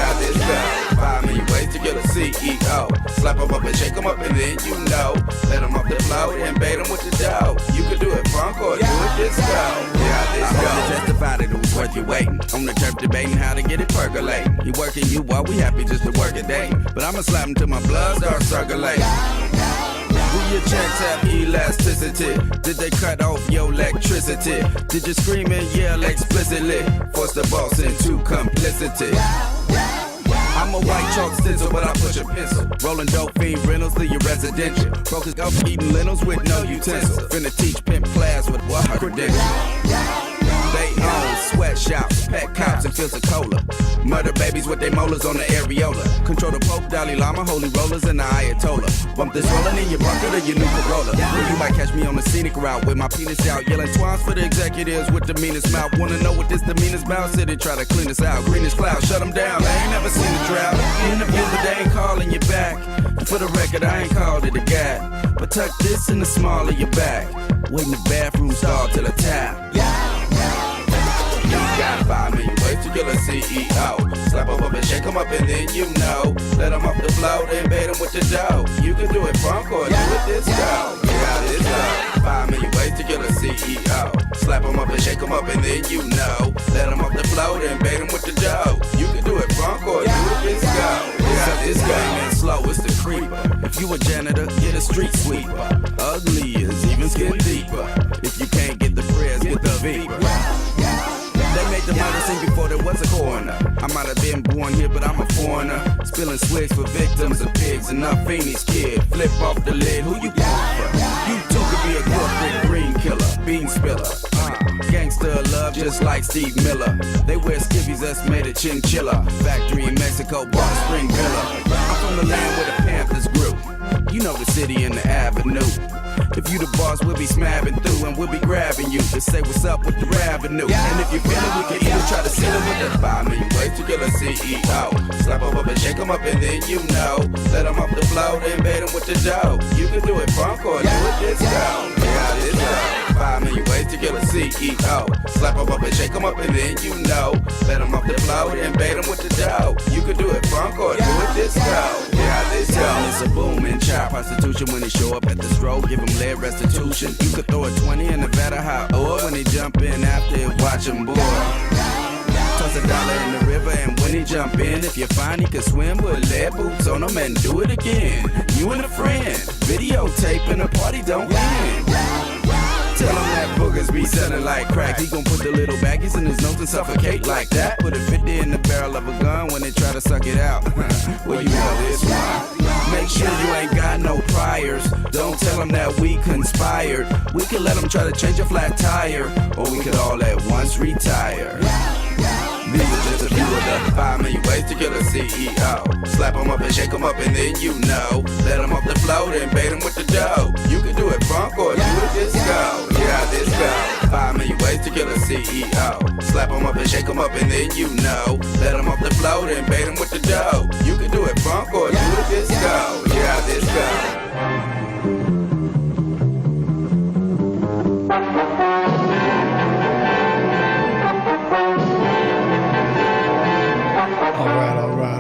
then you know. Let them off the float and bait them with the dough. You could do it funk or do it disco. Yeah, disco. I hope you testified that it was worth your waiting. On the turf debating how to get it percolating. He working you while we happy just to work a day. But I'ma slap him till my blood starts circulating. Do your checks have elasticity? Did they cut off your electricity? Did you scream and yell explicitly? Force the boss into complicity. I'm a white chalk stencil, but I push a pencil. Rolling dope fiend rentals to your residential. Focus up eating lentils with no utensil. Finna teach pimp class with what credentials. They own sweatshops, pet cops, and fields of cola. Murder babies with their molars on the areola. Control the Pope, Dalai Lama, holy rollers, and the Ayatollah. Bump this rolling in your bucket or your new Corolla. Or you might catch me on the scenic route with my penis out, yelling twines for the executives with the meanest mouth. Wanna know what this demeanor's about? City try to clean us out. Green as cloud, shut them down. I ain't never seen a drought. Interview, but they ain't calling you back. For the record, I ain't called it a gap. But tuck this in the small of your back. Wait in the bathroom stall till I tap. You got 5 million ways to kill a CEO. Slap up and shake 'em up and then you know. Let 'em off the float and bait 'em with the dough. You can do it funk or do it disco. Yeah, disco. 5 million ways to kill a CEO. Slap 'em up and shake 'em up and then you know. Let 'em off the float and bait 'em with the dough. You can do it funk or do it disco. Yeah, this game ain't slow, it's the creeper. If you a janitor, get a street sweeper. Ugly is even skin deeper. If you can't get the prayers, get the Viper. They made the murder scene before there was a coroner. I might have been born here, but I'm a foreigner. Spilling swigs for victims of pigs, enough fiendish kid. Flip off the lid, who you going for? You too could be a corporate green killer, bean spiller. Gangster of love, just like Steve Miller. They wear skivvies that's made of chinchilla. Factory in Mexico, bought a spring villa. I'm from the land where the Panthers grew. You know the city and the avenue. If you the boss, we'll be smabbing through and we'll be grabbing you to say what's up with the revenue. And if you feel it, we can either try to seal it with the 5 million ways to kill a CEO. Slap 'em up and shake 'em up and then you know. Let 'em off the float and bait 'em with the dough. You can do it funk or do it disco. Yeah, disco. 5 million ways to kill a CEO. Slap 'em up and shake 'em up and then you know. Let 'em off the float and bait 'em with the dough. You can do it funk or do it disco. Yeah, disco. It's a booming child prostitution when they show up at the stroke. Give 'em lead restitution. You could throw a 20 in the vat of hot oil when they jump in after it, watch 'em boil. Toss $1 in the river and when he jump in, if you find he can swim, put lead boots on him and do it again. You and a friend, videotape and the party don't end. Tell him that boogers be selling like crack. He gon' put the little baggies in his nose and suffocate like that. Put a 50 in the barrel of a gun when they try to suck it out. Well, you know this one. Make sure you ain't got no priors. Don't tell him that we conspired. We could let him try to change a flat tire, or we could all at once retire. These are just a few of the 5 million ways to kill a CEO. Slap 'em up and shake 'em up and then you know. Let 'em off the float and bait 'em with the dough. You can do it funk or do it disco. Yeah, disco. 5 million ways to kill a CEO. Slap 'em up and shake 'em up and then you know. Let 'em off the float and bait 'em with the dough. You can do it funk or do it disco. Yeah, disco.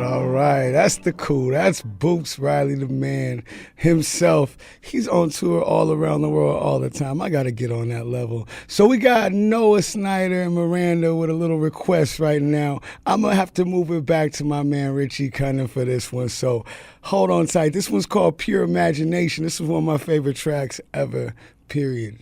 All right. That's the cool. That's Boots Riley, the man himself. He's on tour all around the world all the time. I got to get on that level. So we got Noah Snyder and Miranda with a little request right now. I'm going to have to move it back to my man Richie Cunningham for this one. So hold on tight. This one's called Pure Imagination. This is one of my favorite tracks ever, period.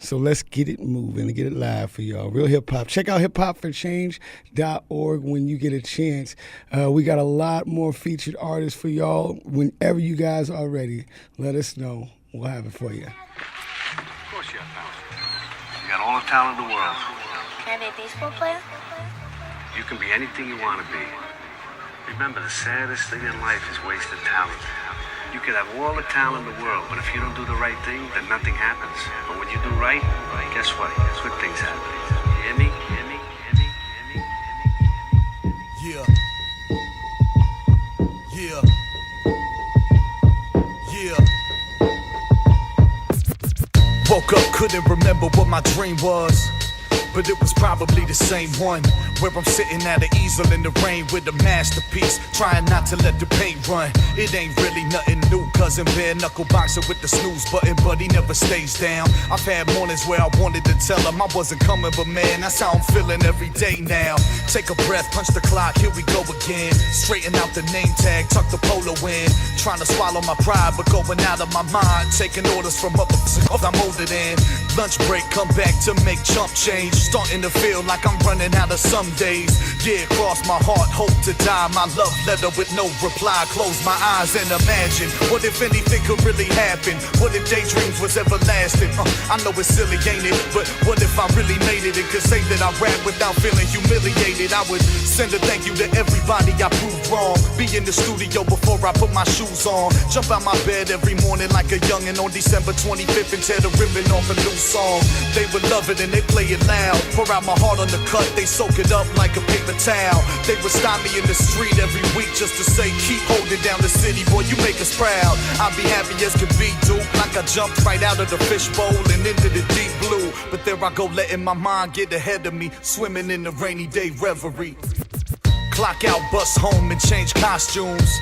So let's get it moving and get it live for y'all. Real hip hop. Check out HIpHopForChange.org when you get a chance. We got a lot more featured artists for y'all. Whenever you guys are ready, let us know. We'll have it for you. Of course you have talent. You got all the talent in the world. Can I be a baseball player? You can be anything you want to be. Remember, the saddest thing in life is wasted talent. You could have all the talent in the world, but if you don't do the right thing, then nothing happens. But when you do right, guess what? Good things happen. You hear me? Hear me? Hear me? Yeah. Woke up, couldn't remember what my dream was. but it was probably the same one. Where I'm sitting at an easel in the rain with a masterpiece, trying not to let the paint run. It ain't really nothing new, cousin bare knuckle boxer with the snooze button, but he never stays down. I've had mornings where I wanted to tell him I wasn't coming, but man, that's how I'm feeling every day now. Take a breath, punch the clock, here we go again. Straighten out the name tag, tuck the polo in. Trying to swallow my pride, but going out of my mind. Taking orders from other I'm older than. Lunch break, come back to make chump change. Starting to feel like I'm running out of some days. Yeah, cross my heart, hope to die. My love letter with no reply. Close my eyes and imagine what if anything could really happen. What if daydreams was everlasting? I know it's silly, ain't it? But what if I really made it and could say that I rap without feeling humiliated? I would send a thank you to everybody I proved wrong. Be in the studio before I put my shoes on. Jump out my bed every morning like a youngin' on December 25th and tear the ribbon off a new song. They would love it and they play it loud. Pour out my heart on the cut, they soak it up like a paper towel. They would stop me in the street every week just to say, keep holding down the city, boy, you make us proud. I'd be happy as could be, dude, like I jumped right out of the fishbowl and into the deep blue. But there I go, letting my mind get ahead of me, swimming in the rainy day reverie. Clock out, bus home and change costumes.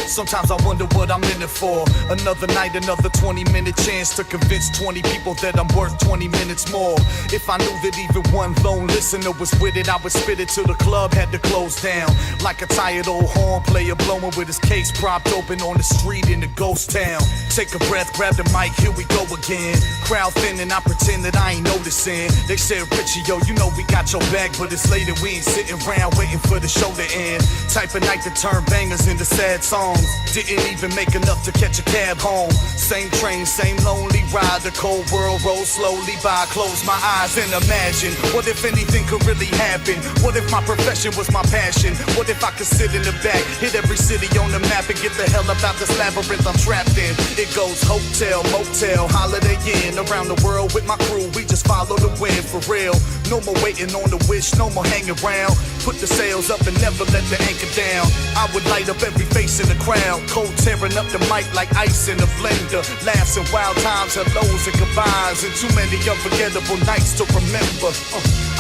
Sometimes I wonder what I'm in it for. Another night, another 20-minute chance to convince 20 people that I'm worth 20 minutes more. If I knew that even one lone listener was with it, I would spit it till the club had to close down. Like a tired old horn player blowing with his case propped open on the street in a ghost town. Take a breath, grab the mic, here we go again. Crowd thinning, I pretend that I ain't noticing. They said, Richie, yo, you know we got your back, but it's late and we ain't sitting around waiting for the show to end. Type of night to turn bangers into sad songs. Didn't even make enough to catch a cab home. Same train, same lonely ride. The cold world rolls slowly by. Close my eyes and imagine what if anything could really happen. What if my profession was my passion? What if I could sit in the back, hit every city on the map and get the hell up out this labyrinth I'm trapped in? It goes hotel, motel, holiday inn. Around the world with my crew, we just follow the wind for real. No more waiting on the wish, no more hanging around. Put the sails up and never let the anchor down. I would light up every face in the crowd. Cold tearing up the mic like ice in a blender. Laughs and wild times, hellos and goodbyes, and too many unforgettable nights to remember.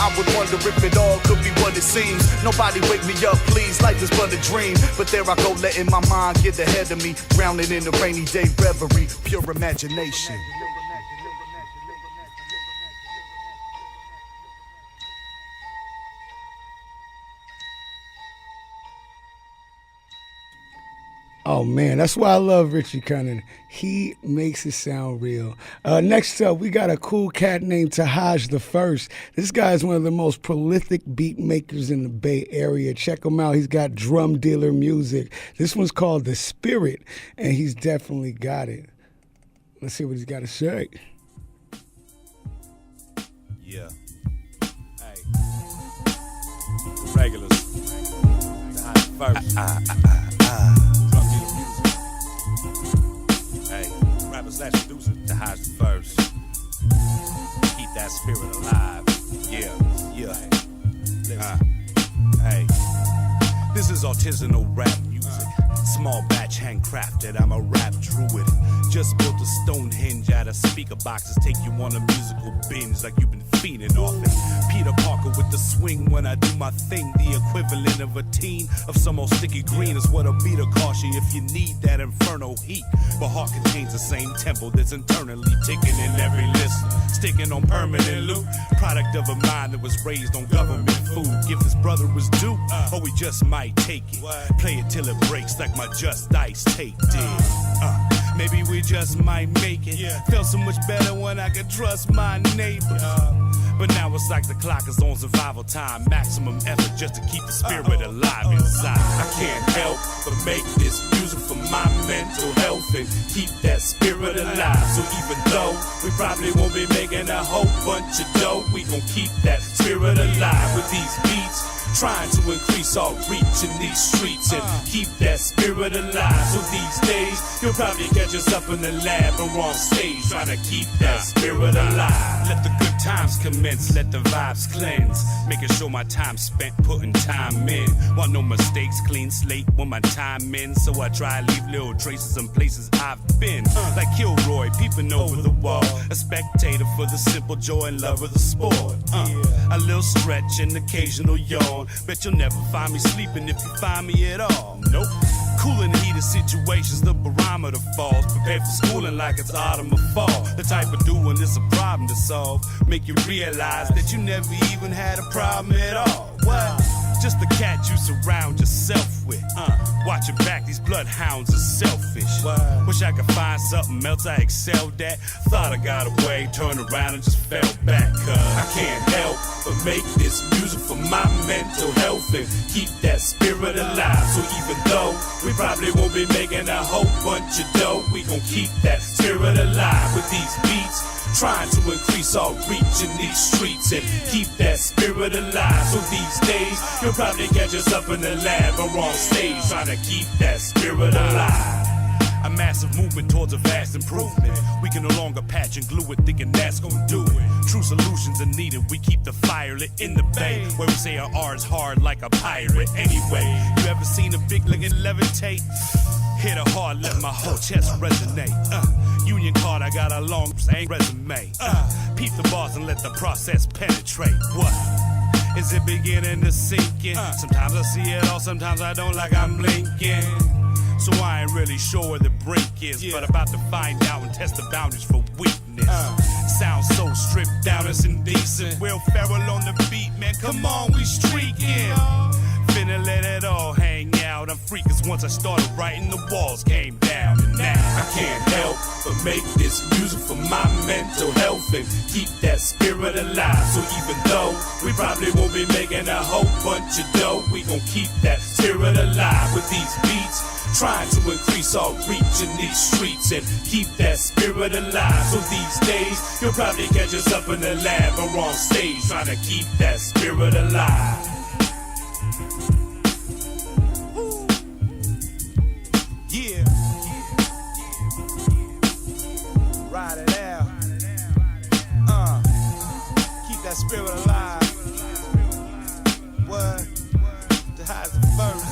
I would wonder if it all could be what it seems. Nobody wake me up, please, life is but a dream. But there I go, letting my mind get ahead of me. Drowning in the rainy day reverie, pure imagination. Oh man, that's why I love Richie Cunningham. He makes it sound real. Next up, we got a cool cat named Tahaj the First. This guy is one of the most prolific beat makers in the Bay Area. Check him out. He's got drum dealer music. This one's called The Spirit, and he's definitely got it. Let's see what he's got to say. Yeah. Hey. Regulars. Tahaj First. Hey, rapper slash producer, Tahaj the First. Keep that spirit alive. Yeah. Hey, this is artisanal rap music. Small batch handcrafted, I'm a rap druid. Just built a Stonehenge out of speaker boxes. Take you on a musical binge like you've been fiending off it. Peter Parker with the swing when I do my thing. The equivalent of a teen of some old sticky green is what a beater costs you if you need that inferno heat. But heart contains the same tempo that's internally ticking in every listener. Sticking on permanent loop. Product of a mind that was raised on government food. Give this brother his due, or we just might take it. Play it till it breaks like my Just Ice tape did. Maybe we just might make it. Felt so much better when I could trust my neighbor. But now it's like the clock is on survival time. Maximum effort just to keep the spirit alive inside. I can't help but make this music for my mental health and keep that spirit alive. So even though we probably won't be making a whole bunch of dough, we gon' keep that spirit alive with these beats. Trying to increase our reach in these streets and keep that spirit alive. So these days, you'll probably catch us up in the lab or on stage, trying to keep that spirit alive. Let the good times commence, let the vibes cleanse. Making sure my time spent putting time in. Want no mistakes, clean slate when my time in. So I try to leave little traces in places I've been. Like Kilroy, peeping over the wall. A spectator for the simple joy and love of the sport. A little stretch, an occasional yawn. Bet you'll never find me sleeping if you find me at all. Nope. Cooling heated situations, the barometer falls. Prepare for schooling like it's autumn or fall. The type of doing is a problem to solve. Make you realize that you never even had a problem at all. What? Just the cat you surround yourself with. Watching back, these bloodhounds are selfish. Wish I could find something else I excelled at. Thought I got away, turned around and just fell back. I can't help but make this music for my mental health and keep that spirit alive. So even though we probably won't be making a whole bunch of dough, we gon' keep that spirit alive with these beats. Trying to increase our reach in these streets and keep that spirit alive. So these days, you'll probably catch us up in the lab or on stage trying to keep that spirit alive. A massive movement towards a vast improvement. We can no longer patch and glue it thinking that's gonna do it. True solutions are needed. We keep the fire lit in the bay where we say our R is hard like a pirate. Anyway, you ever seen a big looking levitate? Hit her hard, let my whole chest resonate. Union card, I got a long resume. Peep the bars and let the process penetrate. What? Is it beginning to sink in? Sometimes I see it all, sometimes I don't, like I'm blinking. So I ain't really sure where the brink is, but about to find out and test the boundaries for weakness. Sounds so stripped down, it's indecent. Will Ferrell on the beat, man, come on, we streaking. Finna let it all hang out. I'm free, cause once I started writing, the walls came down. And now I can't help but make this music for my mental health and keep that spirit alive. So even though we probably won't be making a whole bunch of dough, we gon' keep that spirit alive with these beats. Trying to increase our reach in these streets and keep that spirit alive. So these days, you'll probably catch us up in the lab or on stage trying to keep that spirit alive. Yeah. Ride it out. Keep that spirit alive. What? The highs and first.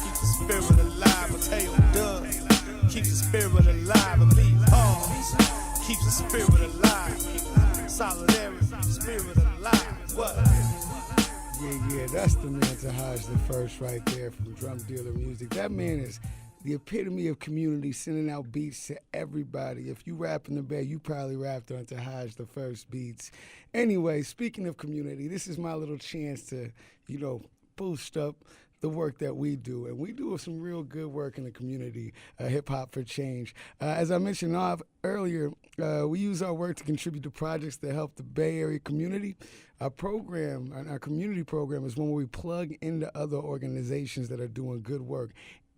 Keep the spirit alive. I tell you what does. Keep the spirit alive. And beat pause. Keep the spirit alive. Solidarity. Spirit alive. What? Yeah, that's the man Tahaj the First right there from Drum Dealer Music. That man is the epitome of community, sending out beats to everybody. If you rap in the Bay, you probably rapped on Tahaj the First beats. Anyway, speaking of community, this is my little chance to, boost up the work that we do. And we do some real good work in the community, Hip Hop for Change. As I mentioned earlier, we use our work to contribute to projects that help the Bay Area community. Our program, our community program, is one where we plug into other organizations that are doing good work.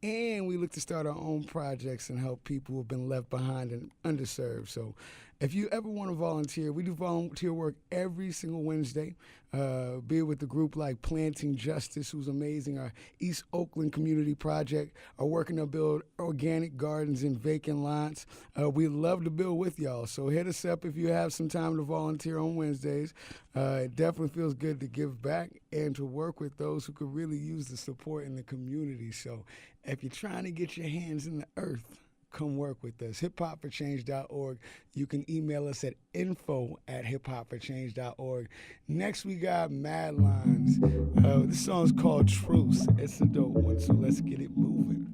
And we look to start our own projects and help people who have been left behind and underserved. So if you ever want to volunteer, we do volunteer work every single Wednesday. Be it with a group like Planting Justice, who's amazing, our East Oakland Community Project, are working to build organic gardens in vacant lots. We'd love to build with y'all. So hit us up if you have some time to volunteer on Wednesdays. It definitely feels good to give back and to work with those who could really use the support in the community. So if you're trying to get your hands in the earth, come work with us. HIpHopForChange.org. You can email us at info@HIpHopForChange.org. Next, we got Mad Lines. This song's called Truce. It's a dope one, so let's get it moving.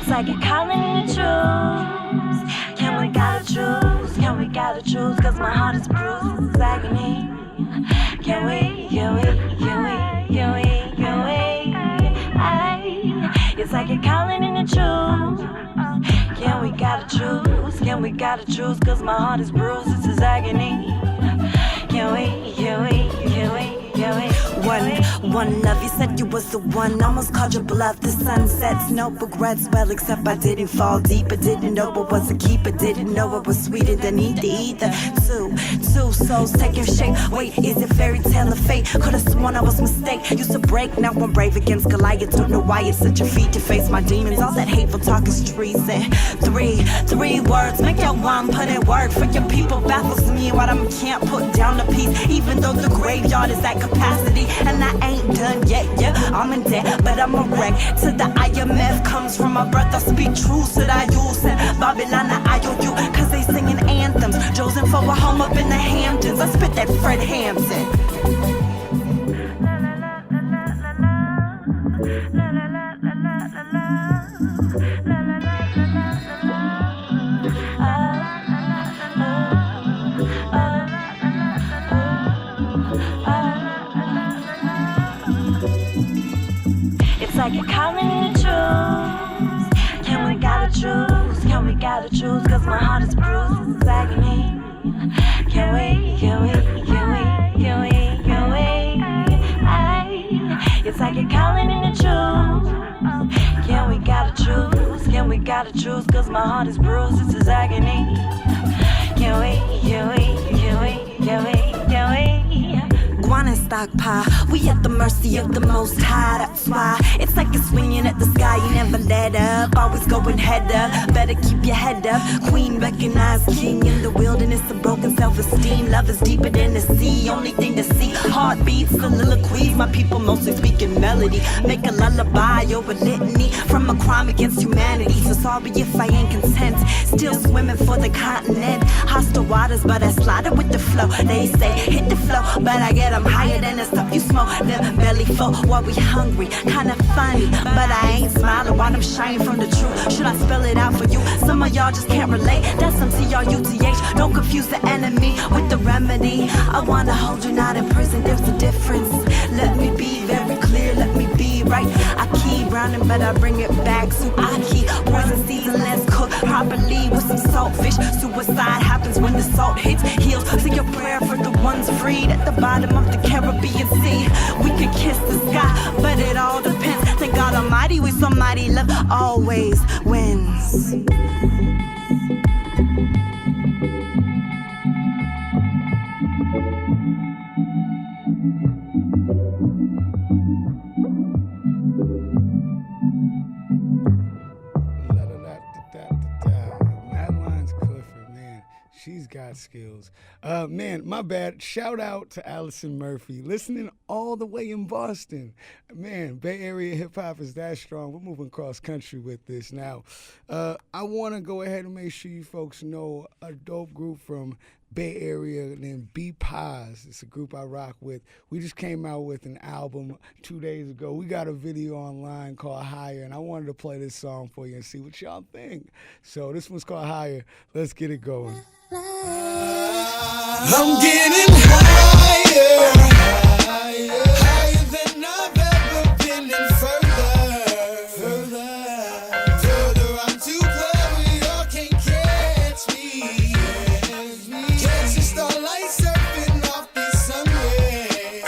Like you're calling in the truth. Can we gotta choose? Can we gotta choose? Cause my heart is bruised, this is agony. Can we? It's like you're calling in the truth. Can we gotta choose? Can we gotta choose? Cause my heart is bruised, this is agony. Can we? One love, you said you was the one. Almost called your bluff. The sun sets, no regrets. Well, except I didn't fall deep. I didn't know it was a keeper. Didn't know it was sweeter than either. Two souls taking shape. Wait, is it fairy tale or fate? Could've sworn I was mistaken. Used to break, now I'm brave against Goliath. Don't know why it's such a feat to face my demons. All that hateful talk is treason. Three words, make your one, put in work for your people. Baffles me what I can't put down the piece. Even though the graveyard is at capacity, and I ain't done yet. Yeah, I'm in debt, but I'm a wreck. To the IMF comes from my breath. I speak truths that I use. And Babylon, I IOU, cause they singing anthems. Chosen for a home up in the Hamptons. I spit that Fred Hampton. It's like you're calling to choose. Can we gotta choose? Can we gotta choose? Cause my heart is bruised, it's agony. Can we? It's like you're calling to choose. Can we gotta choose? Can we gotta choose? Cause my heart is bruised, it's his agony. Can we? Guan and stockpile, we at the mercy of the Most High. That's why it's like you're swinging at the sky. You never let up, always going head up. Better keep your head up. Queen recognized king in the wilderness of broken self-esteem. Love is deeper than the sea. Only thing to see, heartbeats, soliloquies. My people mostly speaking melody. Make a lullaby or a litany from a crime against humanity. So sorry if I ain't content. Still swimming for the continent. Hostile waters, but I slide it with the flow. They say hit the flow, but I get 'em higher than the stuff you smoke. Them belly full while we hungry. Kinda funny, but I ain't smiling while I'm shining from the truth. Should I spell it out for you? Some of y'all just can't relate. That's some TRUTH. Don't confuse the enemy with the remedy. I wanna hold you not in prison. There's a difference. Let me be very clear. Let me be right. I keep running, but I bring it back. So I keep poison season. Let's cook properly with some saltfish. Suicide happens when the salt hits heels. Say your prayer for the ones freed at the bottom of the Caribbean Sea. We could kiss the sky, but it all depends. Thank God Almighty, we somebody love always wins. She's got skills. Man, my bad. Shout out to Allison Murphy, listening all the way in Boston. Man, Bay Area hip-hop is that strong. We're moving cross country with this. Now, I want to go ahead and make sure you folks know a dope group from Bay Area named B-Paz. It's a group I rock with. We just came out with an album 2 days ago. We got a video online called Higher, and I wanted to play this song for you and see what y'all think. So this one's called Higher. Let's get it going. I'm getting higher, higher than I've ever been, and further. I'm too clever, y'all can't catch me. Catching starlight surfing off the sunway.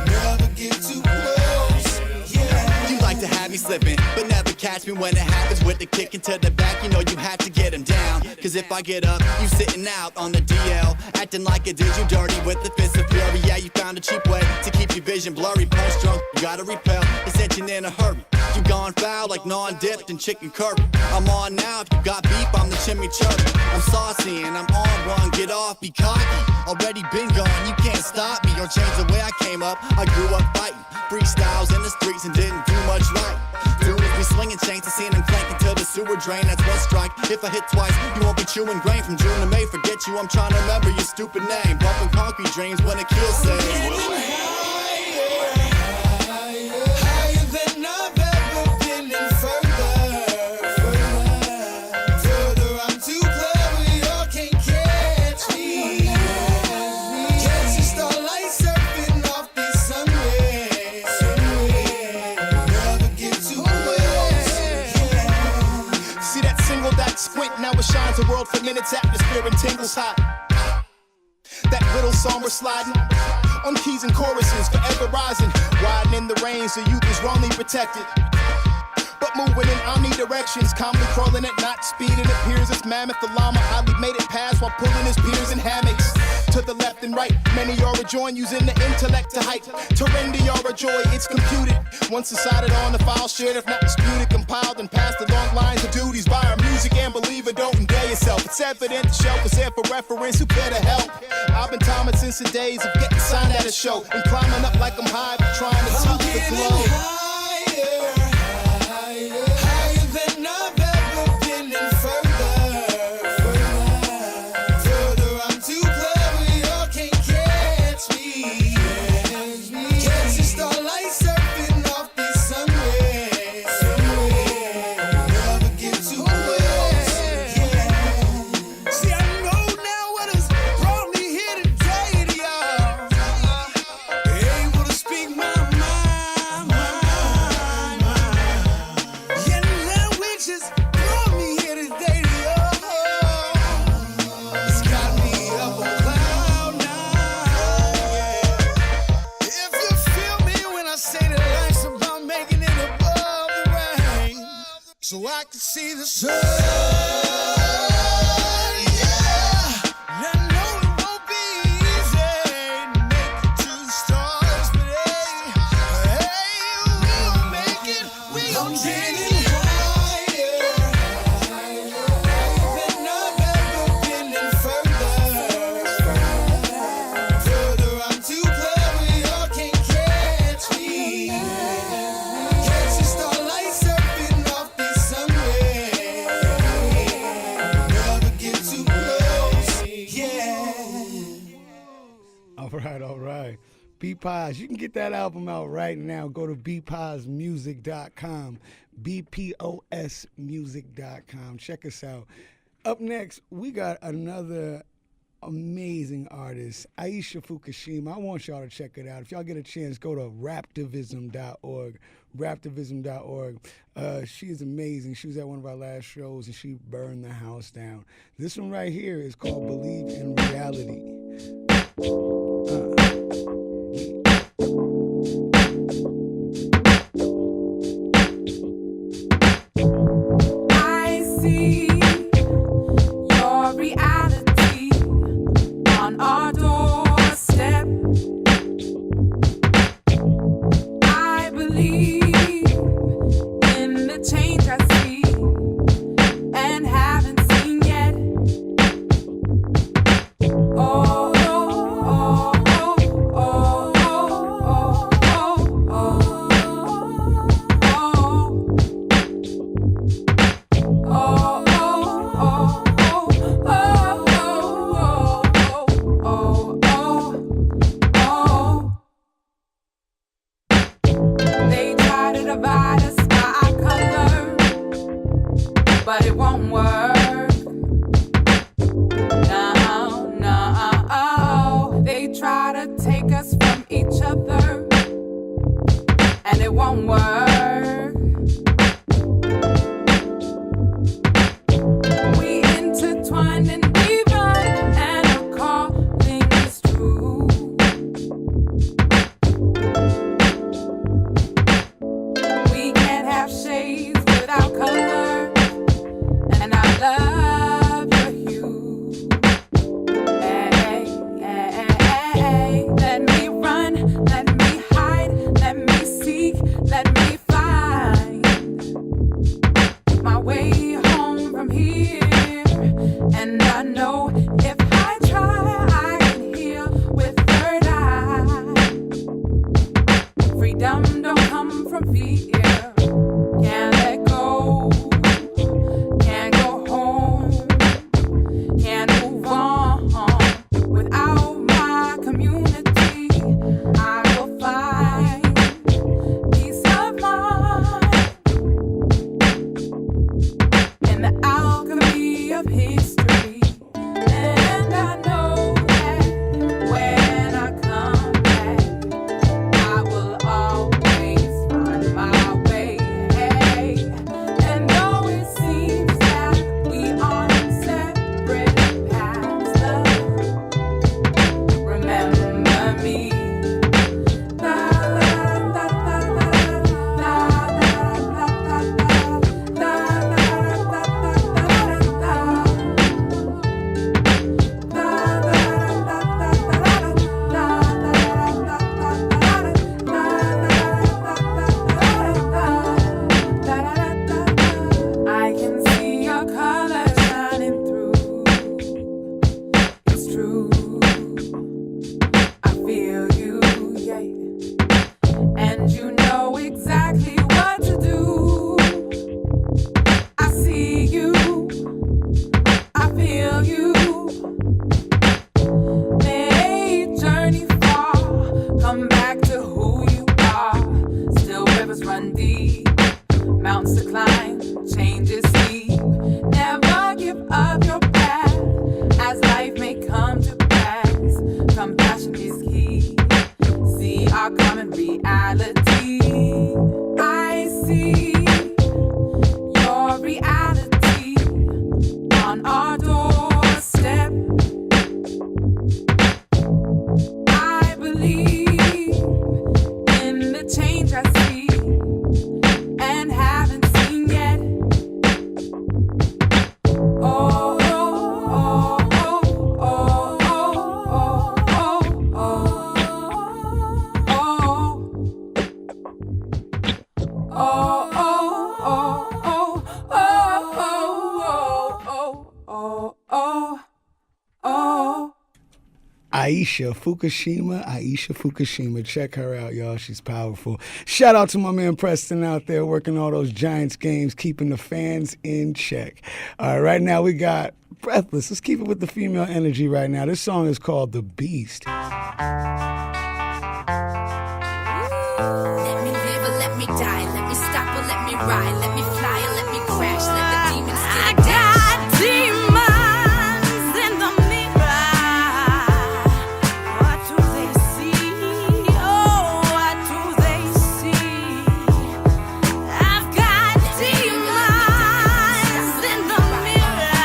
Never get too close. Yeah. You like to have me slipping, but never catch me when it happens. With the kick into the back, you know you have to get him down. Cause if I get up, you sitting out on the DL, acting like it did you dirty with the fist of fury. Yeah, you found a cheap way to keep your vision blurry. Punch drunk, you gotta repel, ascension in a hurry. You gone foul like non-dipped in chicken curry. I'm on now, if you got beef, I'm the chimney chirp. I'm saucy and I'm on one, get off, be cocky. Already been gone, you can't stop me or change the way I came up. I grew up fighting, freestyles in the streets and didn't do much right. Dudes be swinging chains to see them clanking to the sewer drain. That's one strike. If I hit twice, you won't be chewing grain from June to May. Forget you, I'm trying to remember your stupid name. Bumping concrete dreams when it kills say. Now it shines a world for minutes, atmosphere and tingles hot. That little song we're sliding on keys and choruses, forever rising, widening the range so youth is wrongly protected. But moving in omnidirections, calmly crawling at night, speeding appears as mammoth. The llama oddly made it past while pulling his peers in hammocks. To the left and right, many are rejoin using the intellect to hype. To render your joy, it's computed. Once decided on the file, shared if not disputed, compiled and passed along lines of duties by our music. And believe it, don't enday yourself. It's evident the shelf is there for reference. Who care to help? I've been timing since the days of getting signed at a show and climbing up like I'm high, but trying to touch the glow. So I can see the sun, yeah. And I know it won't be easy to make it to the stars, but hey, we'll make it. We'll get it higher than I've ever been and further. I'm too clever, y'all can't catch me. Catch the starlight surfing off the All right. B-Paz, you can get that album out right now. Go to bpazmusic.com, bposmusic.com. Check us out. Up next, we got another amazing artist, HIpHopForChange. I want y'all to check it out. If y'all get a chance, go to raptivism.org, raptivism.org. She is amazing. She was at one of our last shows, and she burned the house down. This one right here is called Believe in Reality. I see your reality on our doorstep. I believe in the change I see and haven't seen yet. Oh, oh, oh. changes see. Never give up your path as life may come to pass. Compassion is key. See our common reality. I see your reality on our doorstep. I believe in the change I see and haven't seen yet. Oh, oh, oh, oh, oh, oh, oh, Aisha Fukushima. Check her out, y'all. She's powerful. Shout out to my man Preston out there working all those Giants games, keeping the fans in check. All right, right now we got Breathless. Let's keep it with the female energy right now. This song is called The Beast. Let me live or let me die. Let me stop or let me ride. Let me fly or let me crash. Let the demons get it down. Demons in the mirror. What do they see? Oh, what do they see? I've got demons in the mirror.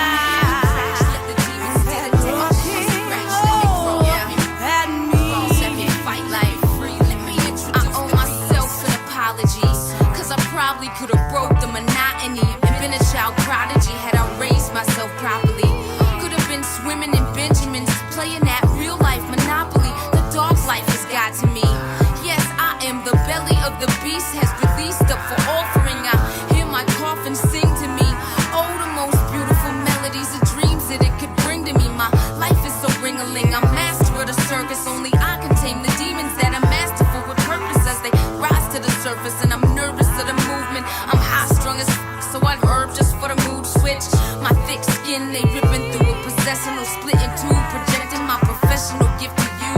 At me. Let me fight life free. Let me introduce. I owe myself an apology. Cause I probably could have broke the monotony and been a child prodigy had I raised myself properly. Could have been swimming in Benjamins, playing that real life Monopoly. The dog life has got to me. Yes, I am the belly of the beast has released up for offering. I hear my coffin sing to me. Oh, the most beautiful melodies and dreams that it could bring to me. My life is so ring-a-ling. I'm master of the circus. Only I can tame the demons that are masterful with purpose as they rise to the surface. And I'm nervous of the movement. I'm high-strung as so I herb just for the mood switch. My thick skin, they ripping through it, possessing or splitting two, projecting my professional gift to you.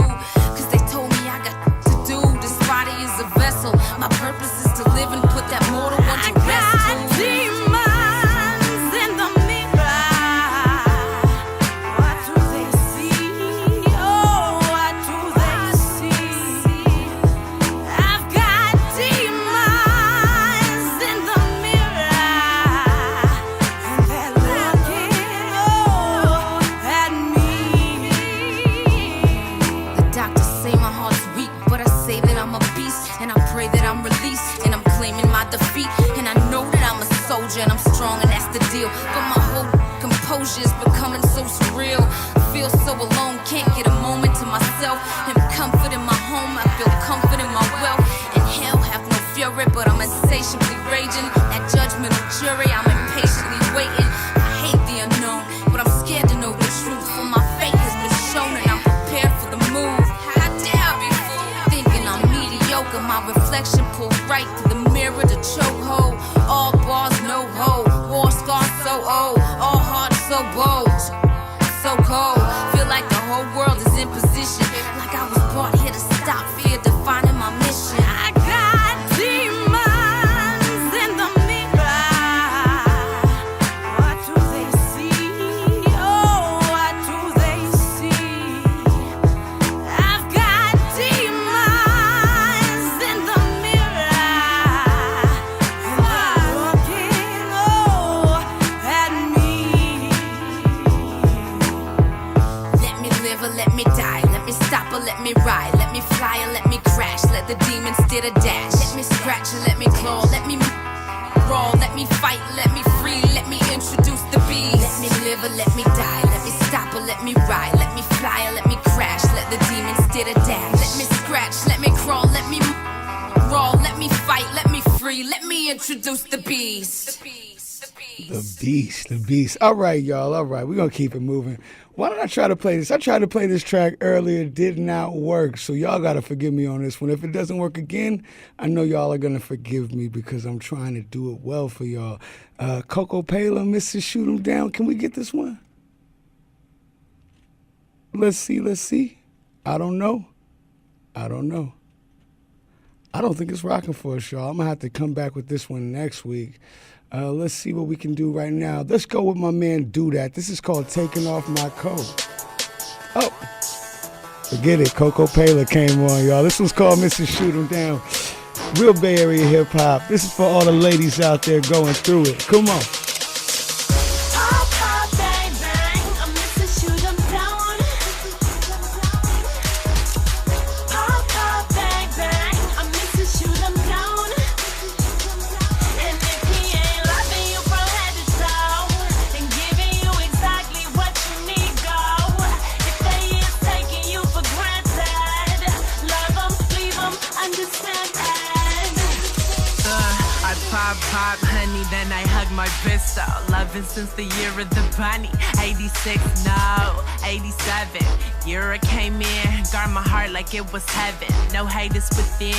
Cause they told me I got to do. This body is a vessel. My purpose is to live and put that mortal one to rest. Demons in the mirror. What do they see? Oh, what do they see? I've got demons in the mirror, and they're looking at me. The doctors say my heart's weak, but I say that I'm a beast. And I pray that I'm released, and I'm claiming my defeat. And I know that I'm a soldier, and I'm strong, and that's the deal. But my whole composure's becoming so surreal. I feel so alone, can't get a moment to myself. And comfort in my home, I feel comfort in my wealth. And hell have no fury, but I'm insatiably raging. That judgmental jury, I'm impatiently waiting. I hate the unknown, but I'm scared to know the truth. For my fate has been shown, and I'm prepared for the move. How dare I be fooled, thinking I'm mediocre. My reflection pulled right through the mirror, the chokehold. All bars, no hold. War scars so old, all hearts so bold. So cold, feel like the whole world is in position. Like I was brought here to stop fear, defining my mission. I got demons in the mirror. What do they see? Oh, what do they see? I've got demons in the mirror, and they're looking at me. Let me live or let me die. Let me stop or let me ride. Let me fly or let me crash. Let the demons steer a dash. Let me scratch or let me claw. Let me raw. Let me fight. Let me free. Let me introduce the beast. Let me live or let me die. Let me stop or let me ride. Let me fly or let me crash. Let the demons steer a dash. Let me scratch. Let me crawl. Let me raw. Let me fight. Let me free. Let me introduce the beast. The Beast. All right, y'all. All right, we're going to keep it moving. Why don't I try to play this? I tried to play this track earlier. Did not work. So y'all got to forgive me on this one. If it doesn't work again, I know y'all are going to forgive me because I'm trying to do it well for y'all. Coco Payla, Mrs. Shoot 'em Down. Can we get this one? Let's see. I don't know. I don't think it's rocking for us, y'all. I'm going to have to come back with this one next week. Let's see what we can do right now. Let's go with my man Do That. This is called Taking Off My Coat. Oh, forget it. Coco Paler came on, y'all. This one's called Mrs. Shoot 'Em Down. Real Bay Area hip hop. This is for all the ladies out there going through it. Come on. Pop, pop, bang, bang. I'm Mrs. Shoot 'Em Down. Pop, pop, bang, bang. I'm Mrs. Shoot 'Em Down. And if he ain't loving you from head to toe and giving you exactly what you need, go. If they is taking you for granted, love 'em, leave 'em, understand that. I pop, honey, then I hug my pistol. Loving since the year of the bunny. 86, no, 87. Year I came in, guard my heart like it was heaven. No haters within,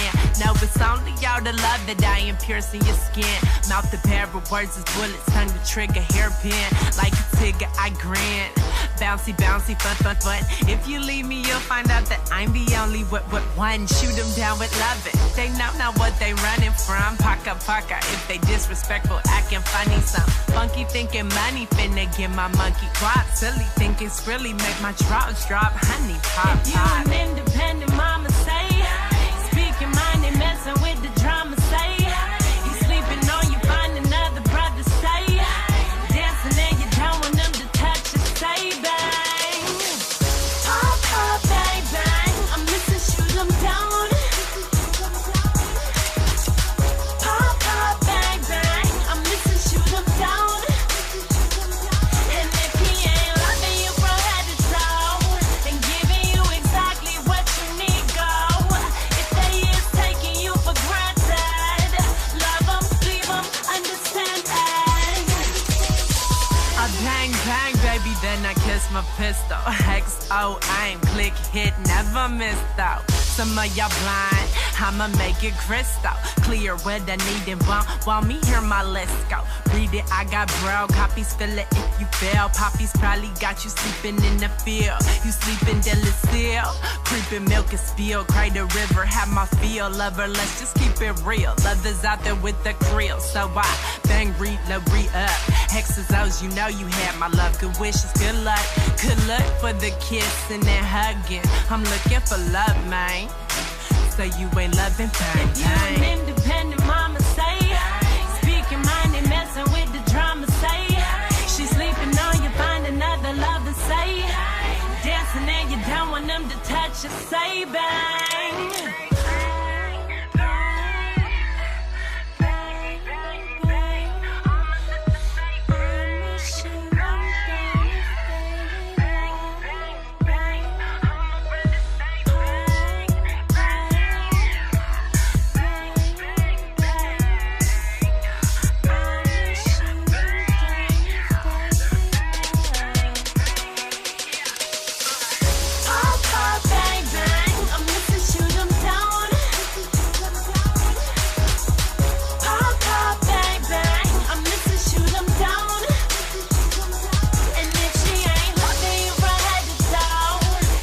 no, it's only y'all the love that I am piercing your skin. Mouth the pair of words is bullets, tongue the trigger, hairpin. Like a tigger, I grin. Bouncy, bouncy, fun. If you leave me, you'll find out that I'm the only one. Shoot 'em down with loving. They know not what they running from. Paka. If they disrespectful, acting funny, some funky thinking money finna get my monkey guap. Silly think it's really make my drawers drop. Honey pop. If you an independent mama, say. Speak your mind and messing with the drama, say. You sleeping on you, find another brother, say. Dancing and you don't want them to touch you, say bang. Pop, pop, bang, bang. I'm Mrs. Shoot 'Em Down. Pop, pop, bang, bang. I'm Mrs. Shoot 'Em Down. And if he ain't loving you from head to toe and giving you exactly what you need, go. If they is taking you for granted, love 'em, leave 'em, understand that. I bang, baby, then I kiss my pistol. XO, aim, click, hit, never miss though. Some of y'all blind, I'ma make it crystal clear what I need and want me, hear my list go. Read it, I got brown copies, fill it if you fail. Poppies probably got you sleeping in the field. You sleeping till it's still. Creeping milk is spilled, cry the river, have my feel. Lover, let's just keep it real. Lovers out there with the krill, so I bang, re up. Hexes, O's, you know you had my love. Good wishes, good luck. Good luck for the kissing and hugging. I'm looking for love, man. So you ain't loving bang, If you an independent mama, say. Speak your mind and messing with the drama, say. She's sleeping on you, find another lover, say. Dancing and you don't want them to touch you, say bang. Pop, pop, bang, bang. I'm Mrs. Shoot 'Em Down. Pop, pop, bang, bang. I'm Mrs. Shoot 'Em Down. And if she ain't loving you from head to toe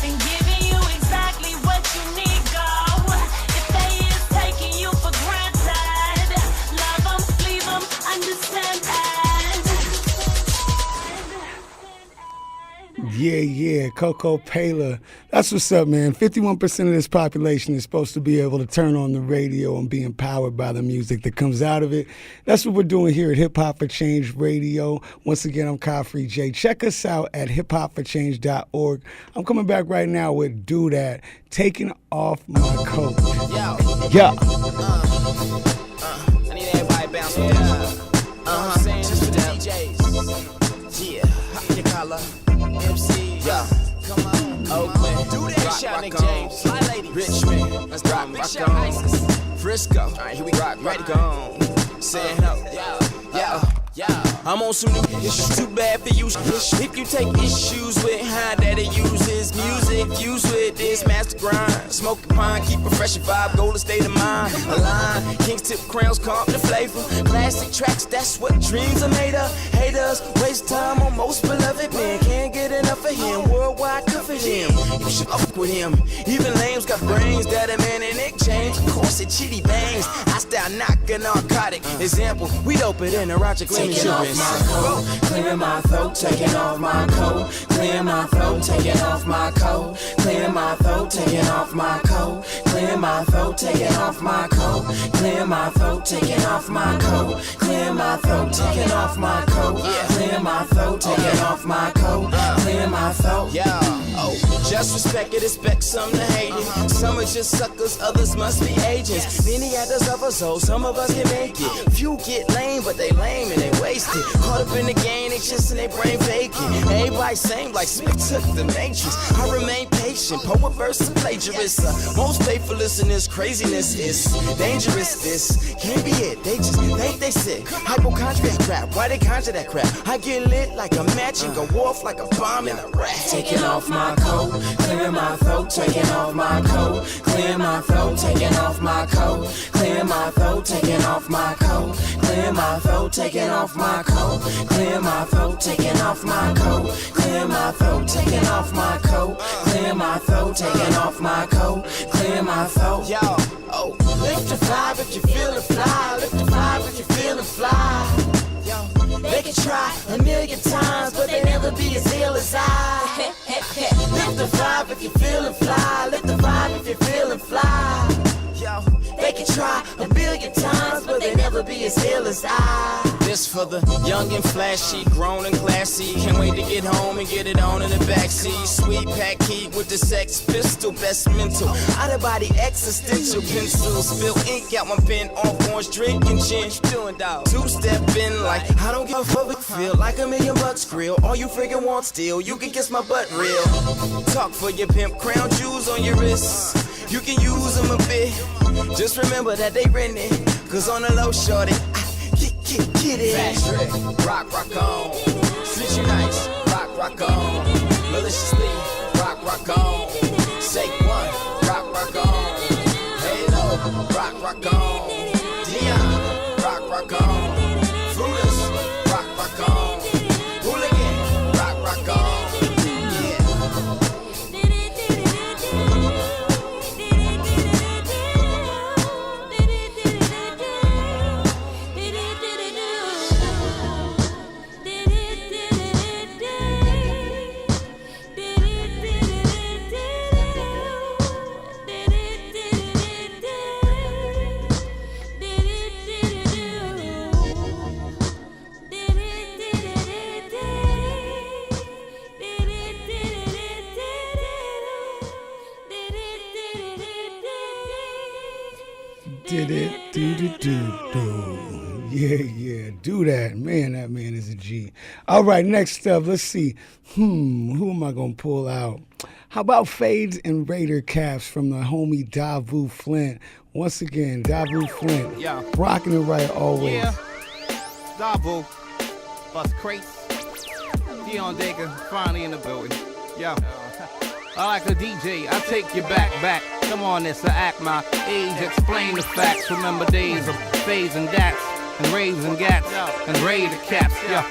and giving you exactly what you need, go. If they is taking you for granted, love 'em, leave 'em, understand that. Yeah, Coco Paler. That's what's up, man. 51% of this population is supposed to be able to turn on the radio and be empowered by the music that comes out of it. That's what we're doing here at Hip Hop for Change Radio. Once again, I'm Kpoo J. Check us out at hiphopforchange.org. I'm coming back right now with Do That, Taking Off My Coat. Yeah. I need everybody bounce with that. Just for the DJs. Yeah, hop in your collar. MC. Yeah. Come on. Oakland. Do that. Shout Nick James. Fly lady. Richmond. Let's rock. Rock on. Frisco. Alright, here we rock. Ready to go. Say no. Yeah. I'm on some new issues. Too bad for you. If you take issues with how that it uses music, fuse with this master grind. Smoke a pine, keep a fresh vibe, goal to state of mind. Align, king's tip crowns, comp the flavor. Classic tracks, that's what dreams are made of. Haters waste time on most beloved men. Can't get enough for him. Worldwide good for him. You should fuck with him. Even lames got brains. That a man and Nick James. Of course it chitty bangs. I style knocking narcotic. Example, we dope it in a Roger Clemens. Taking off my coat, clearing my throat, taking off my coat, clearing my throat, taking off my coat, clearing my throat, taking off my coat, clearing my throat, taking off my coat, clearing my throat, taking off my coat, clearing my throat, taking off my coat, clearing my throat, taking off my coat, clearing my throat. Yeah, oh, just respect it, expect some to hate it. Some are just suckers, others must be agents. Many others of us, so some of us can make it. Few get lame, but they lame and they wasted. Caught up in the game, they just in their brain vacant. Everybody same like Smith took the Matrix. I remain patient, poet versus plagiarist. Most faithfulness in this craziness is dangerous. This can't be it. They just think they sick. Hypochondriac crap, why they conjure that crap? I get lit like a match and go off like a bomb in a rat. Taking off my coat, clearing my throat, taking off my coat, clearing my throat, taking off my coat, clearing my throat, taking off my coat, clearing my throat, taking off my coat, clearing my throat, taking off my coat, clearing my throat, taking off my coat, clearing my throat, taking off my coat, clearing my throat. Yo, oh, lift the vibe if you feelin' fly, lift the vibe if you feelin' fly. Yo, they can try a million times, but they never be as ill as I. Lift the vibe if you feelin' fly, lift the vibe if you feelin' fly. Yo, they can try a billion times, but they never be as ill as I. This for the young and flashy, grown and classy. Can't wait to get home and get it on in the backseat. Sweet pack heat with the sex pistol, best mental. Out of body existential pencil. Spill ink out my pen, off orange drinking gin. Doing dog. Two-step in like I don't give a fuck. Feel like $1 million grill. All you friggin' want still, you can kiss my butt real. Talk for your pimp, crown jewels on your wrists. You can use them a bit. Just remember that they renting. Cause on the low, shorty, get it. Fast trick, rock on. Treat you nice, rock on. Maliciously, rock on. Say one, rock on. Halo, rock on. Dion, rock on. Fruitless, rock on. Hooligan, rock on. Did it, do. Yeah, do that. Man, that man is a G. All right, next up, let's see. Who am I going to pull out? How about Fades and Raider Caps from the homie Davu Flint? Once again, Davu Flint. Yeah. Rocking it right always. Yeah. Davu. Bust crates. Dion Dacre, finally in the building. Yo. I like a DJ, I take you back. Come on, it's a act my age, explain the facts. Remember days of fades and dats, and raves and gats, and Raider Caps, yeah.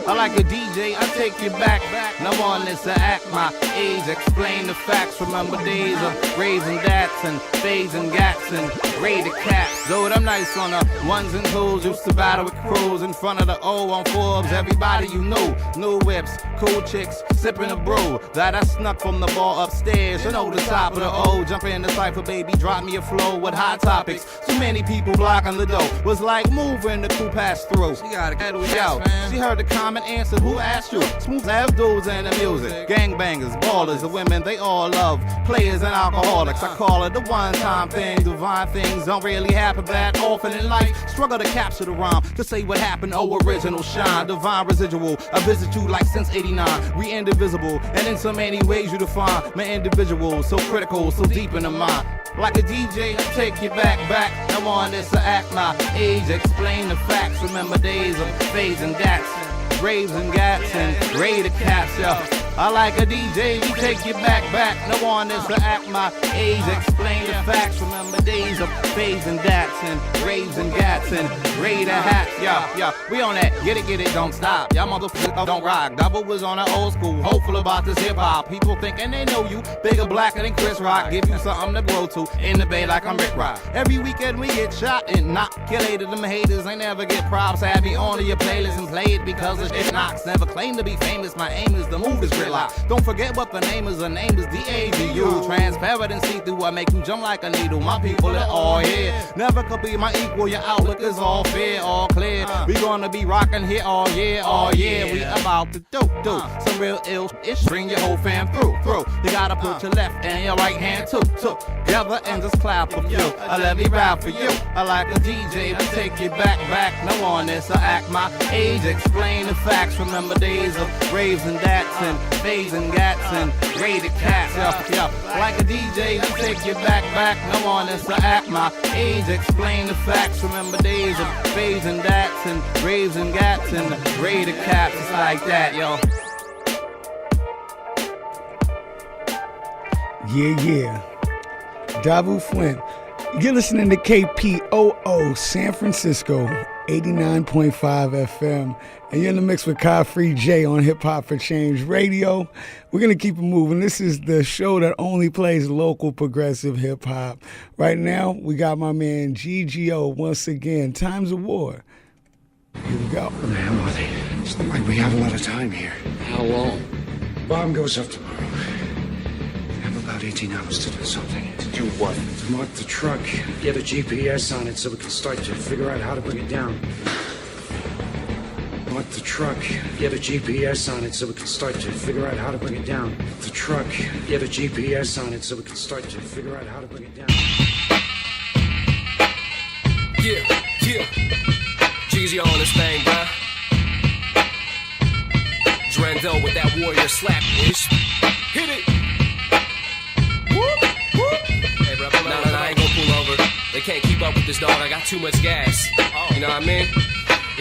I like a DJ, I take you back. Come on, it's a act my age, explain the facts. Remember days of raves and dats, and fades and gats, and Raider Caps. Dude, I'm nice on the ones and twos, used to battle with crews in front of the O on Forbes. Everybody you knew, new whips, cool chicks, sipping a brew that I snuck from the bar upstairs. You know the top of the O, jump in the cypher, baby, drop me a flow with hot topics. Too many people blocking the door, was like moving the crew pass through. She got a yo, she heard the comment, answered, who asked you? Smooth ass dudes and the music, gangbangers, ballers, the women they all love, players and alcoholics. I call it the one-time thing, divine things don't really happen that often in life. Struggle to capture the rhyme, to say what happened, oh original shine, divine residual. I visit you like since '89, we indivisible, and in so many ways you define my individual, so critical, so deep in the mind. Like a DJ, I take you back. Come on, this to act my age, explain the facts. Remember days of fades and dats, raves and gats, and Raider Caps, yo. I like a DJ, we take you back. No one is to act my age, explain the facts. Remember days of phase and dats and raves and gats and Raider hats. Yeah, we on that. Get it, don't stop. Y'all motherfuckers don't rock. Double was on the old school, hopeful about this hip hop. People thinking they know you, bigger, blacker than Chris Rock. Give you something to grow to in the bay like I'm Rick Rock. Every weekend we get shot and inoculated. Them haters ain't never get props. Have me on to your playlist and play it because the shit knocks. Never claim to be famous. My aim is to move this gridlock. Don't forget what the name is. The name is DAGU. Transparent and see through. I make you jump like a needle. My people are all here. Never could be my equal. Your outlook is all fair, all clear. We gonna be rocking here all year. We about to do some real ill ish. Bring your whole fam through. You gotta put your left and your right hand together and just clap for you. Let me rap for you. I like a DJ to take you back. No one is to act my age. Explain the facts. Remember days of raves and dats and phase and gats and rated cats. Yeah. Like a DJ to take you back. No one is to act my age. Explain the facts. Remember days of phase and dats and raves and gats and rated cats. It's like that, yo. Yeah. Davu Flint. You're listening to KPOO San Francisco, 89.5 FM. And you're in the mix with Free J on Hip Hop for Change Radio. We're going to keep it moving. This is the show that only plays local progressive hip hop. Right now, we got my man GGO once again. Times of War. Here we go. Where the hell are they? It's not like we have a lot of time here. How long? Bomb goes up tomorrow. We have about 18 hours to do something. To do what? To mark the truck, get a GPS on it so we can start to figure out how to bring it down. Mark the truck, get a GPS on it so we can start to figure out how to bring it down. The truck, get a GPS on it so we can start to figure out how to bring it down. Yeah. Jeezy on this thing, bruh. Drendo with that warrior slap, bitch. Hit it. Whoop. Hey, bro, nah, I ain't gonna pull over. They can't keep up with this dog. I got too much gas. You know what I mean?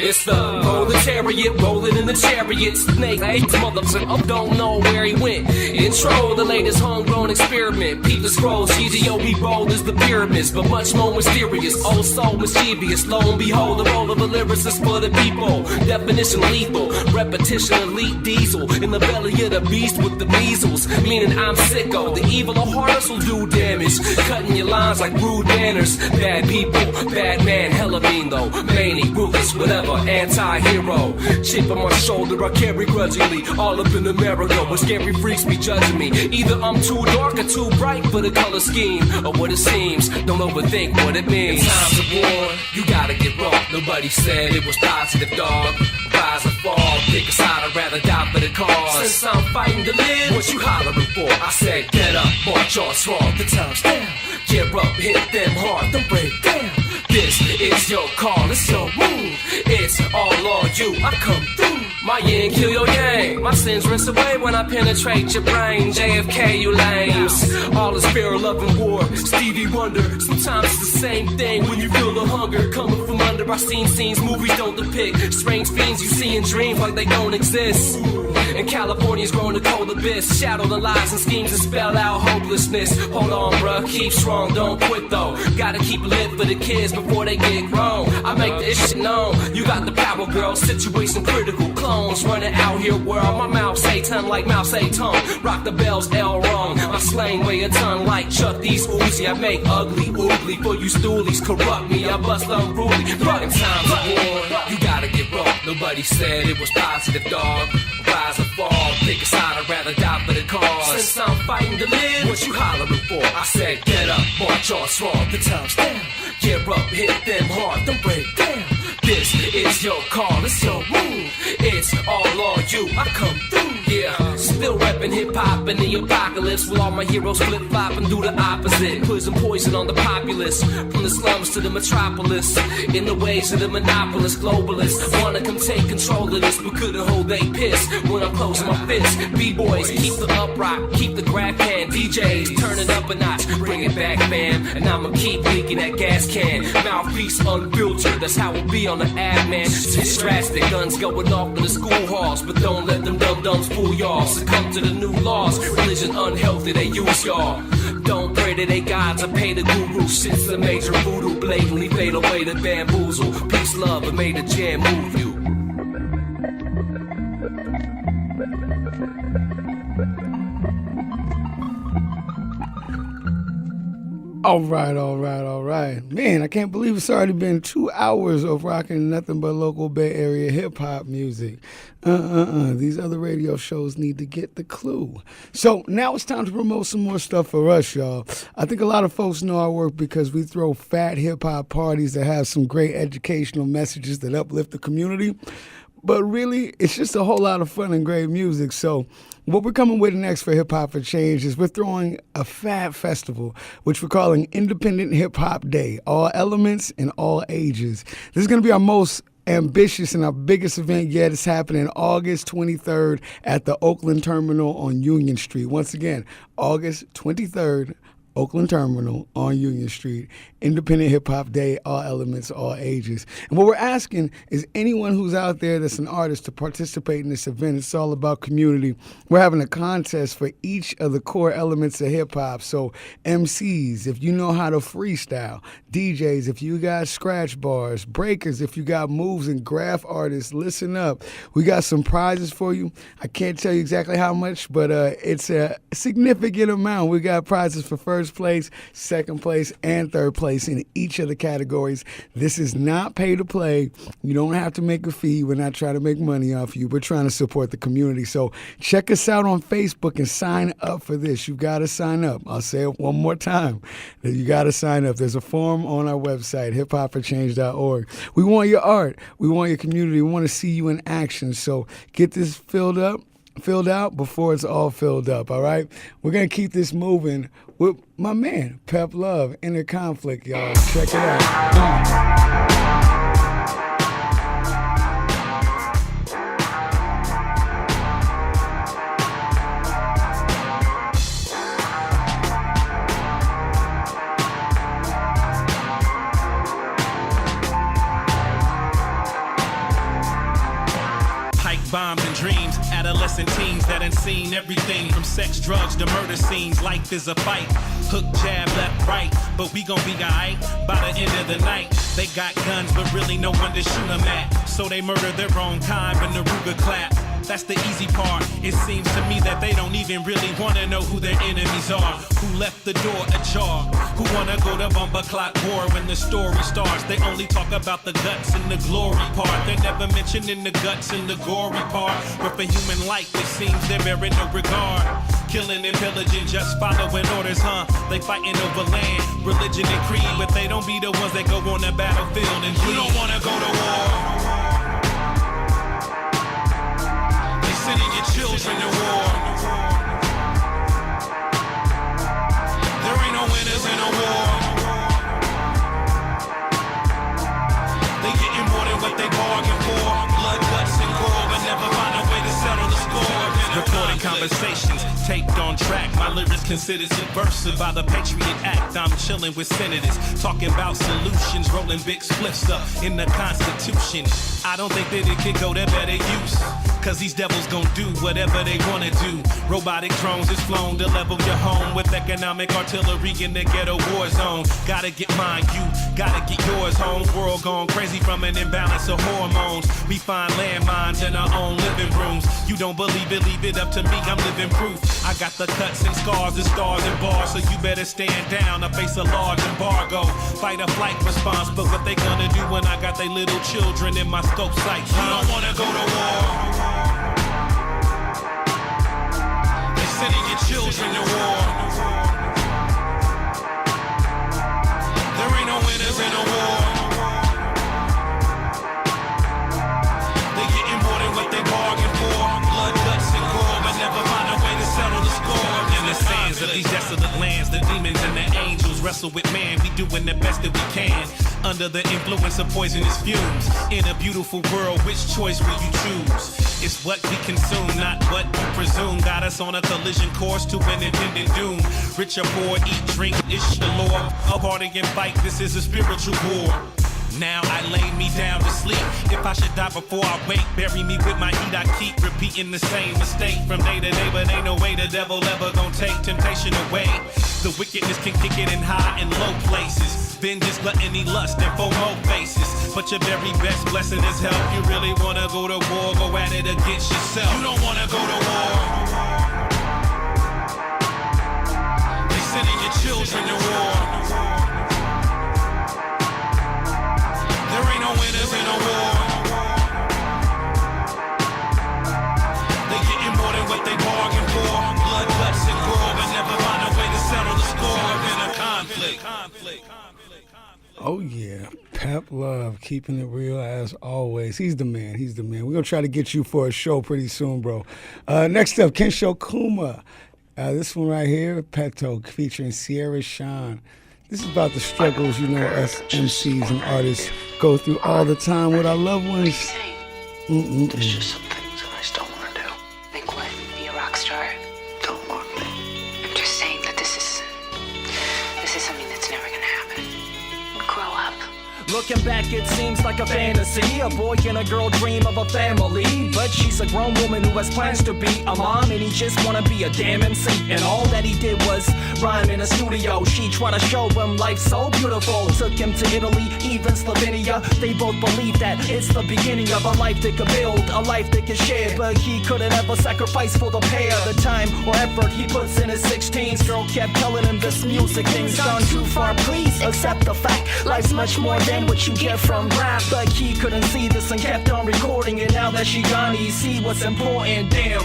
It's the proletariat rolling in the chariot. Snake, motherfucker, don't know where he went. Intro, the latest homegrown experiment. Peep the scrolls, GGO bold as the pyramids, but much more mysterious. Oh, so mischievous. Lo and behold, the role of a lyricist for the people. Definition lethal, repetition elite diesel. In the belly of the beast with the measles. Meaning I'm sicko. The evil of hearts will do damage. Cutting your lines like rude manners. Bad people, bad man, hella mean though. Many, ruthless, whatever. Anti-hero, chip on my shoulder, I carry grudgingly. All up in America, but scary freaks be judging me. Either I'm too dark or too bright for the color scheme, or what it seems. Don't overthink what it means. In times of war, you gotta get raw. Nobody said it was positive, dog. Rise or fall, pick a side, I'd rather die for the cause. Since I'm fighting to live, what you hollering for? I said get up, march on strong, the time's down. Get up, hit them hard, don't break down. This is your call, it's your move. It's all on you, I come through. My yin kill your yang. My sins rinse away when I penetrate your brain. JFK, you lames. All is fear, love, and war. Stevie Wonder. Sometimes it's the same thing when you feel the hunger coming from under. I've seen scenes movies don't depict. Strange fiends you see in dreams like they don't exist. And California's grown a cold abyss. Shadow the lies and schemes that spell out hopelessness. Hold on, bruh, keep strong, don't quit though. Gotta keep it lit for the kids before they get grown. I make this shit known. You got the power, girl. Situation critical. Clones running out here, world. My mouth say ton like Mao Zedong. Rock the bells, L wrong. My slang weigh a ton like Chuck D's Uzi. I make ugly, oogly for you stoolies. Corrupt me, I bust unruly. But in times of war, you gotta get raw. Nobody said it was positive, dog. Rise or fall, pick a side, I'd rather die for the cause. Since I'm fighting to live, what you hollering for? I said get up, march on strong, the time's down. Get up, hit them hard, don't break down. This is your call, it's your move. It's all on you, I come through. Yeah, still reppin' hip-hop in the apocalypse. While all my heroes flip-flop and do the opposite. Putting poison on the populace. From the slums to the metropolis. In the ways of the monopolist, globalists. Wanna come take control of this, but couldn't hold they piss. When I'm closing my fists. B-boys, keep the uprock, keep the grab can. DJs, turn it up a notch, bring it back, man. And I'ma keep leaking that gas can. Mouthpiece unfiltered, that's how it be on the ad, man. It's drastic, guns going off in the school halls. But don't let them dum-dums fool y'all. So succumb to the new laws. Religion unhealthy, they use y'all. Don't pray to they gods or pay the guru. Shit's a major voodoo, blatantly fatal way to bamboozle. Peace, love, and made the jam move you. All right. Man, I can't believe it's already been 2 hours of rocking nothing but local Bay Area hip-hop music. These other radio shows need to get the clue. So now it's time to promote some more stuff for us, y'all. I think a lot of folks know our work because we throw fat hip-hop parties that have some great educational messages that uplift the community. But really, it's just a whole lot of fun and great music. So what we're coming with next for Hip Hop for Change is we're throwing a fab festival, which we're calling Independent Hip Hop Day, all elements and all ages. This is going to be our most ambitious and our biggest event yet. It's happening August 23rd at the Oakland Terminal on Union Street. Once again, August 23rd, Oakland Terminal on Union Street. Independent Hip Hop Day, all elements, all ages. And what we're asking is anyone who's out there that's an artist to participate in this event. It's all about community. We're having a contest for each of the core elements of hip hop. So MCs, if you know how to freestyle, DJs, if you got scratch bars, breakers, if you got moves, and graph artists, listen up. We got some prizes for you. I can't tell you exactly how much, but it's a significant amount. We got prizes for first place, second place, and third place in each of the categories. This is not pay to play. You don't have to make a fee. We're not trying to make money off you. We're trying to support the community. So check us out on Facebook and sign up for this. You got to sign up. I'll say it one more time. You got to sign up. There's a form on our website, HIpHopForChange.org. We want your art. We want your community. We want to see you in action. So get this filled out before it's all filled up, all right? We're going to keep this moving with my man, Pep Love, Inner Conflict, y'all. Check it out. Bombs and dreams, adolescent teens that ain't seen everything from sex, drugs to murder scenes. Life is a fight, hook, jab, left, right, but we gon' be alright by the end of the night. They got guns, but really no one to shoot them at, so they murder their own kind when the Ruger clap. That's the easy part. It seems to me that they don't even really wanna know who their enemies are, who left the door ajar, who wanna go to bumper clock war when the story starts. They only talk about the guts and the glory part. They're never mentioning the guts and the gory part. But for human life, it seems they're bearing no regard. Killing and pillaging, just following orders, huh? They fighting over land, religion and creed, but they don't be the ones that go on the battlefield and bleed. You don't wanna go to war. Sending your children to war. There ain't no winners in a war. They getting more than what they bargained for. Blood, guts, and gore, but never find a way to settle the score. Recording conversations taped on track. My lyrics considered subversive by the Patriot Act. I'm chilling with senators, talking about solutions, rolling big spliffs up in the Constitution. I don't think that it could go to better use, cause these devils gon' do whatever they wanna do. Robotic drones is flown to level your home with economic artillery in the ghetto war zone. Gotta get mine, you gotta get yours home. World gone crazy from an imbalance of hormones. We find landmines in our own living rooms. You don't believe it, leave it up to me, I'm living proof. I got the cuts and scars and stars and bars, so you better stand down or face a large embargo. Fight or flight response, but what they gonna do when I got they little children in my scope sight? You don't wanna go to war. They're sending your children to war. There ain't no winners in a war. They're getting more than what they bargained for. Blood, guts, and gore, but never find a way to settle the score. In the sands of these desolate lands, the demons and the angels wrestle with man. We doing the best that we can, under the influence of poisonous fumes. In a beautiful world, which choice will you choose? It's what we consume, not what we presume. Got us on a collision course to an impending doom. Rich or poor, eat, drink, it's the law. A party and fight, this is a spiritual war. Now I lay me down to sleep. If I should die before I wake, bury me with my heat. I keep repeating the same mistake from day to day, but ain't no way the devil ever gonna take temptation away. The wickedness can kick it in high and low places. Vengeance, gluttony, lust, and four more faces. But your very best blessing is help. You really wanna go to war, go at it against yourself. You don't wanna go to war. They sending your children to war. There ain't no winners in a war. They getting more than what they bargained for. Blood, guts, and gore, but never find a way to settle the score in a conflict. Oh yeah, Pep Love, keeping it real as always. He's the man. He's the man. We're gonna try to get you for a show pretty soon, bro. Next up, Kensho Kuma. This one right here, Petto, featuring Sierra Sean. This is about the struggles, you know, us MCs and artists go through all the time with our loved ones. There's just some things that I still want to do. Like what? Be a rock star? Don't mock me. I'm just saying that this is something that's never gonna happen. Grow up. Looking back, it seems like a fantasy. A boy and a girl dream of a family. But she's a grown woman who has plans to be a mom, and he just wanna be a damn MC. And all that he did was rhyme in a studio. She tried to show him life so beautiful. Took him to Italy, even Slovenia. They both believe that it's the beginning of a life they could build, a life they could share. But he couldn't ever sacrifice for the pair. The time or effort he puts in his 16s. Girl kept telling him this music thing's gone too far. Please accept the fact life's much more than what you get from rap. But he couldn't see this and kept on recording it. Now that she gone, he see what's important. Damn.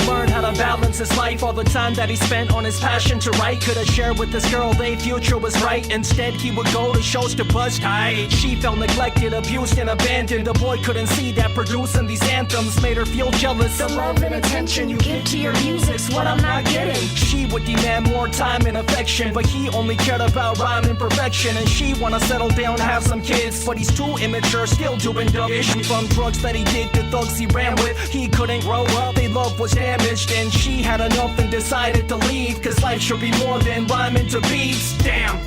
Learned how to balance his life. All the time that he spent on his passion to write, could have shared with this girl their future was right. Instead he would go to shows to buzz tight. She felt neglected, abused, and abandoned. The boy couldn't see that producing these anthems made her feel jealous. The love and attention you give to your music's what I'm not getting. She would demand more time and affection, but he only cared about rhyme and perfection. And she wanna settle down, have some kids, but he's too immature, still doing dumb shit. From drugs that he did to thugs he ran with, he couldn't grow up, they love was damaged. And she had enough and decided to leave, cause life should be more than rhyming to beats. Damn.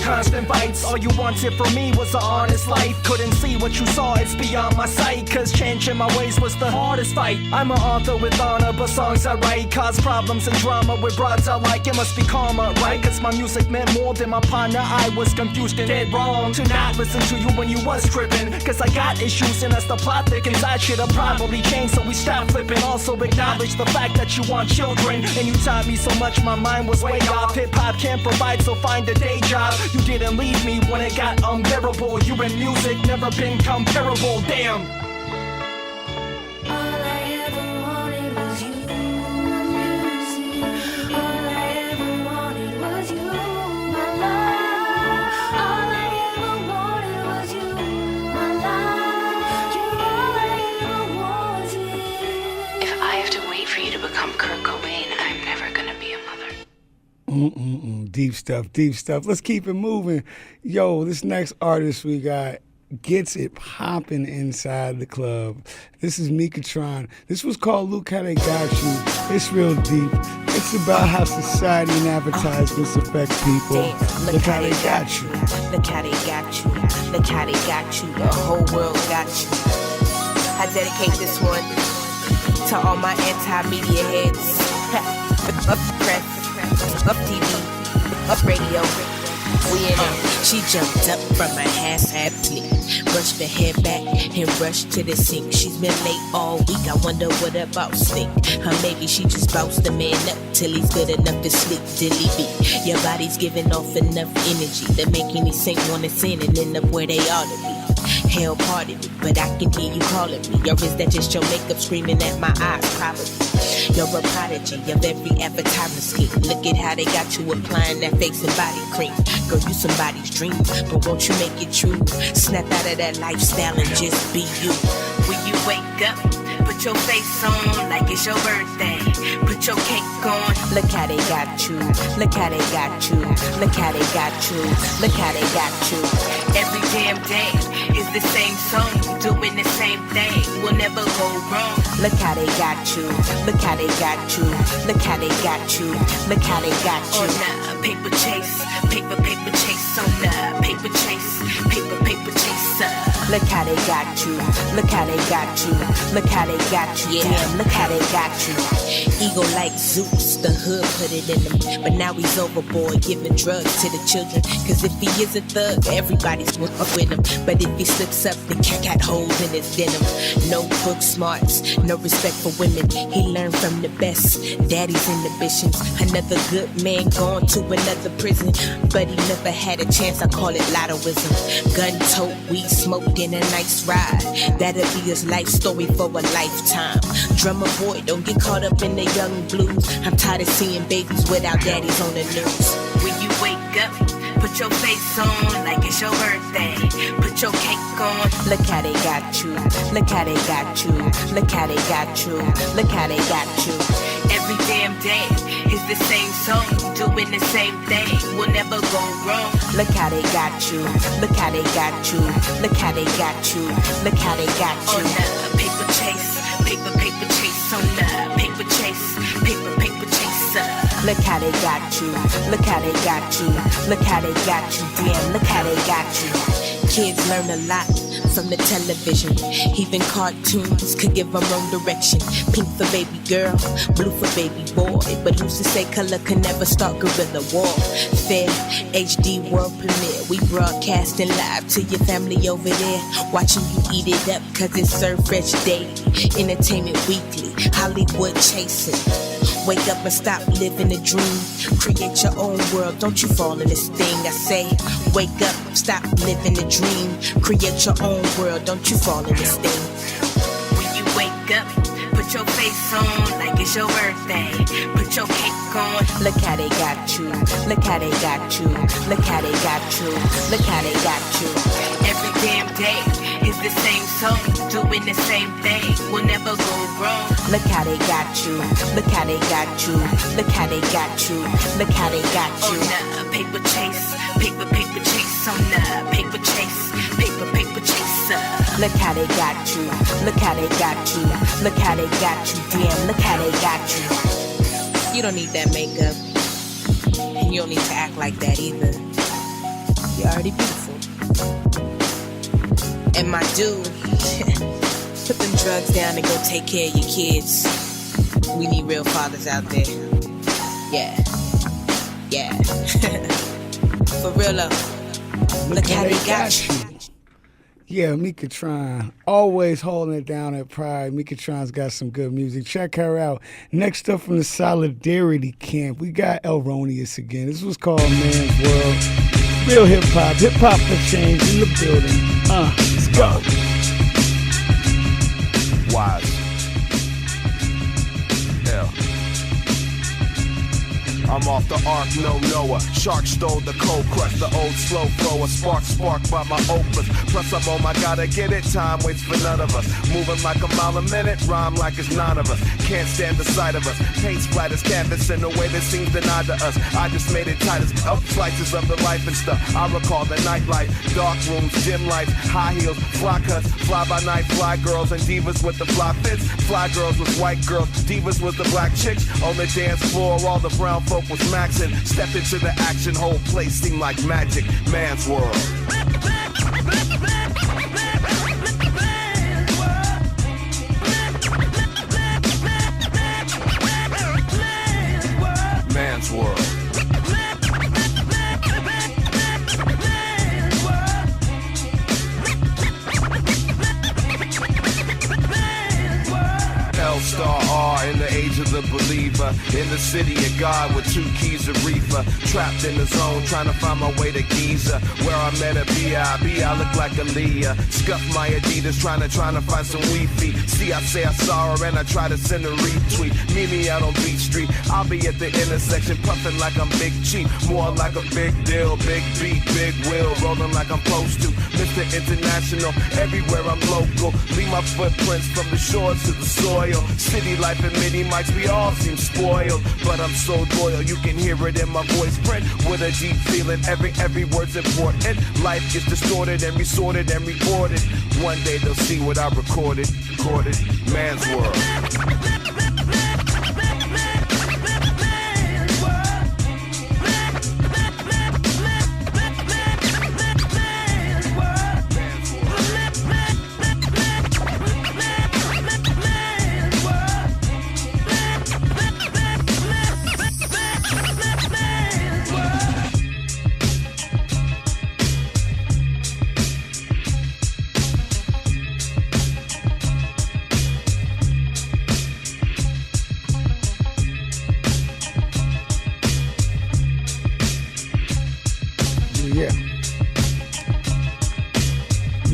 Constant fights, all you wanted from me was an honest life. Couldn't see what you saw, it's beyond my sight. Cause changing my ways was the hardest fight. I'm an author with honor, but songs I write cause problems and drama with broads I like. It must be karma, right? Cause my music meant more than my partner. I was confused and dead wrong to not listen to you when you was tripping. Cause I got issues and that's the plot thickens. I should have probably changed so we stopped flipping. Also acknowledge the fact that you want children. And you taught me so much my mind was way off. Hip-hop can't provide, so find a day job. You didn't leave me when it got unbearable. You and music never been comparable. Damn. If I have to wait for you to become Kurt Cobain, I'm never gonna be a mother. Deep stuff, deep stuff. Let's keep it moving. Yo, this next artist we got gets it popping inside the club. This is Mikatron. This was called Look How They Got You. It's real deep. It's about how society and advertisements affect people. Look how they got you. Look how they got you. Look how they got you. The whole world got you. I dedicate this one to all my anti-media heads. Up press, up TV, up radio. We in it. She jumped up from her half sleep, brushed her hair back and rushed to the sink. She's been late all week. I wonder what her boss think. Or maybe she just bounced the man up till he's good enough to sleep. Dilly be. Your body's giving off enough energy to make any saint wanna sin and end up where they ought to be. Hell, pardon me, but I can hear you calling me. Or is that just your makeup screaming at my eyes? Probably. You're a prodigy of every advertisement scheme. Look at how they got you applying that face and body cream. Girl, you somebody's dream, but won't you make it true? Snap out of that lifestyle and just be you. When you wake up, put your face on like it's your birthday. Put your cake on. Look how they got you. Look how they got you. Look how they got you. Look how they got you. Every damn day is the same song, doing the same thing. Will never go wrong. Look how they got you. Look how they got you. Look how they got you. Look how they got you. On the paper chase, paper chase. On the paper chase, paper chase. Look how they got you. Look how they got you. Look how they got you. Damn, look how they got you. Ego like Zeus, the hood put it in him. But now he's overboard, giving drugs to the children. Cause if he is a thug, everybody's up with him. But if he slips up, the cat got holes in his denim. No book smarts, no respect for women. He learned from the best, daddy's inhibitions. Another good man gone to another prison. But he never had a chance, I call it lottoism. Gun tote, weed smoked in a nice ride. That'll be his life story for a lifetime. Drummer boy, don't get caught up in the young blues. I'm tired of seeing babies without daddies on the news. When you wake up, put your face on like it's your birthday. Put your cake on. Look how they got you. Look how they got you. Look how they got you. Look how they got you. Every damn day is the same song, doing the same thing. Will never go wrong. Look how they got you. Look how they got you. Look how they got you. Look how they got you. On the paper chase, paper chase. On the paper chase, paper chase. Look how they got you. Look how they got you. Look how they got you. Damn, look how they got you. Kids learn a lot from the television. Even cartoons could give them wrong direction. Pink for baby girl, blue for baby boy. But who's to say color can never start guerrilla war? Fair HD world premiere. We broadcasting live to your family over there. Watching you eat it up cause it's served fresh daily. Entertainment Weekly, Hollywood chasing. Wake up and stop living a dream. Create your own world, don't you fall in this thing. I say, wake up, stop living a dream. Create your own world, don't you fall in this thing. When you wake up, put your face on like it's your birthday. Put your cake on. Look how they got you. Look how they got you. Look how they got you. Look how they got you. Every damn day is the same song, doing the same thing. Will never go wrong. Look how they got you. Look how they got you. Look how they got you. Look how they got you. On the paper chase, paper chase. On the paper chase, paper chase. Look how they got you. Look how they got you. Look how they got you. Damn, look how they got you. You don't need that makeup, and you don't need to act like that either. You're already beautiful. And my dude, put them drugs down and go take care of your kids. We need real fathers out there. Yeah. Yeah. For real though. Look how they got you. Yeah, Mika Tron, always holding it down at Pride. Mika Tron's got some good music. Check her out. Next up from the Solidarity Camp, we got Erroneous again. This was called Man's World. Real hip-hop. Hip-hop for change in the building. Let's go. Wise. Yeah. I'm off the ark, no Noah. Shark stole the cold crush, the old slow thrower. Spark by my opus. Plus I'm on my gotta get it. Time waits for none of us. Moving like a mile a minute, rhyme like it's 9 of us. Can't stand the sight of us. Paint splatters, canvas in a way that seems denied to us. I just made it tight as up slices of the life and stuff. I recall the nightlife, dark rooms, dim lights, high heels, fly cuts, fly by night, fly girls and divas with the fly fits. Fly girls with white girls, divas with the black chicks. On the dance floor, all the brown folk was maxing. Step into the action, whole place seemed like magic. Man's world. Man's world. L-Star R in the age of a believer in the city of God with 2 keys of reefer. Trapped in the zone, trying to find my way to Giza, where I met a B.I. look like Aaliyah. Scuff my Adidas, trying to find some Wi-Fi. See, I say I saw her and I try to send a retweet. Meet me out on Beach Street. I'll be at the intersection, puffing like I'm Big Chief. More like a big deal, big beat, big wheel, rolling like I'm supposed to. Mr. International, everywhere I'm local. Leave my footprints from the shores to the soil. City life and mini mics, we all seem spoiled, but I'm so loyal, you can hear it in my voice print. With a deep feeling, every word's important. Life gets distorted and resorted and reported. One day they'll see what I recorded. Man's World.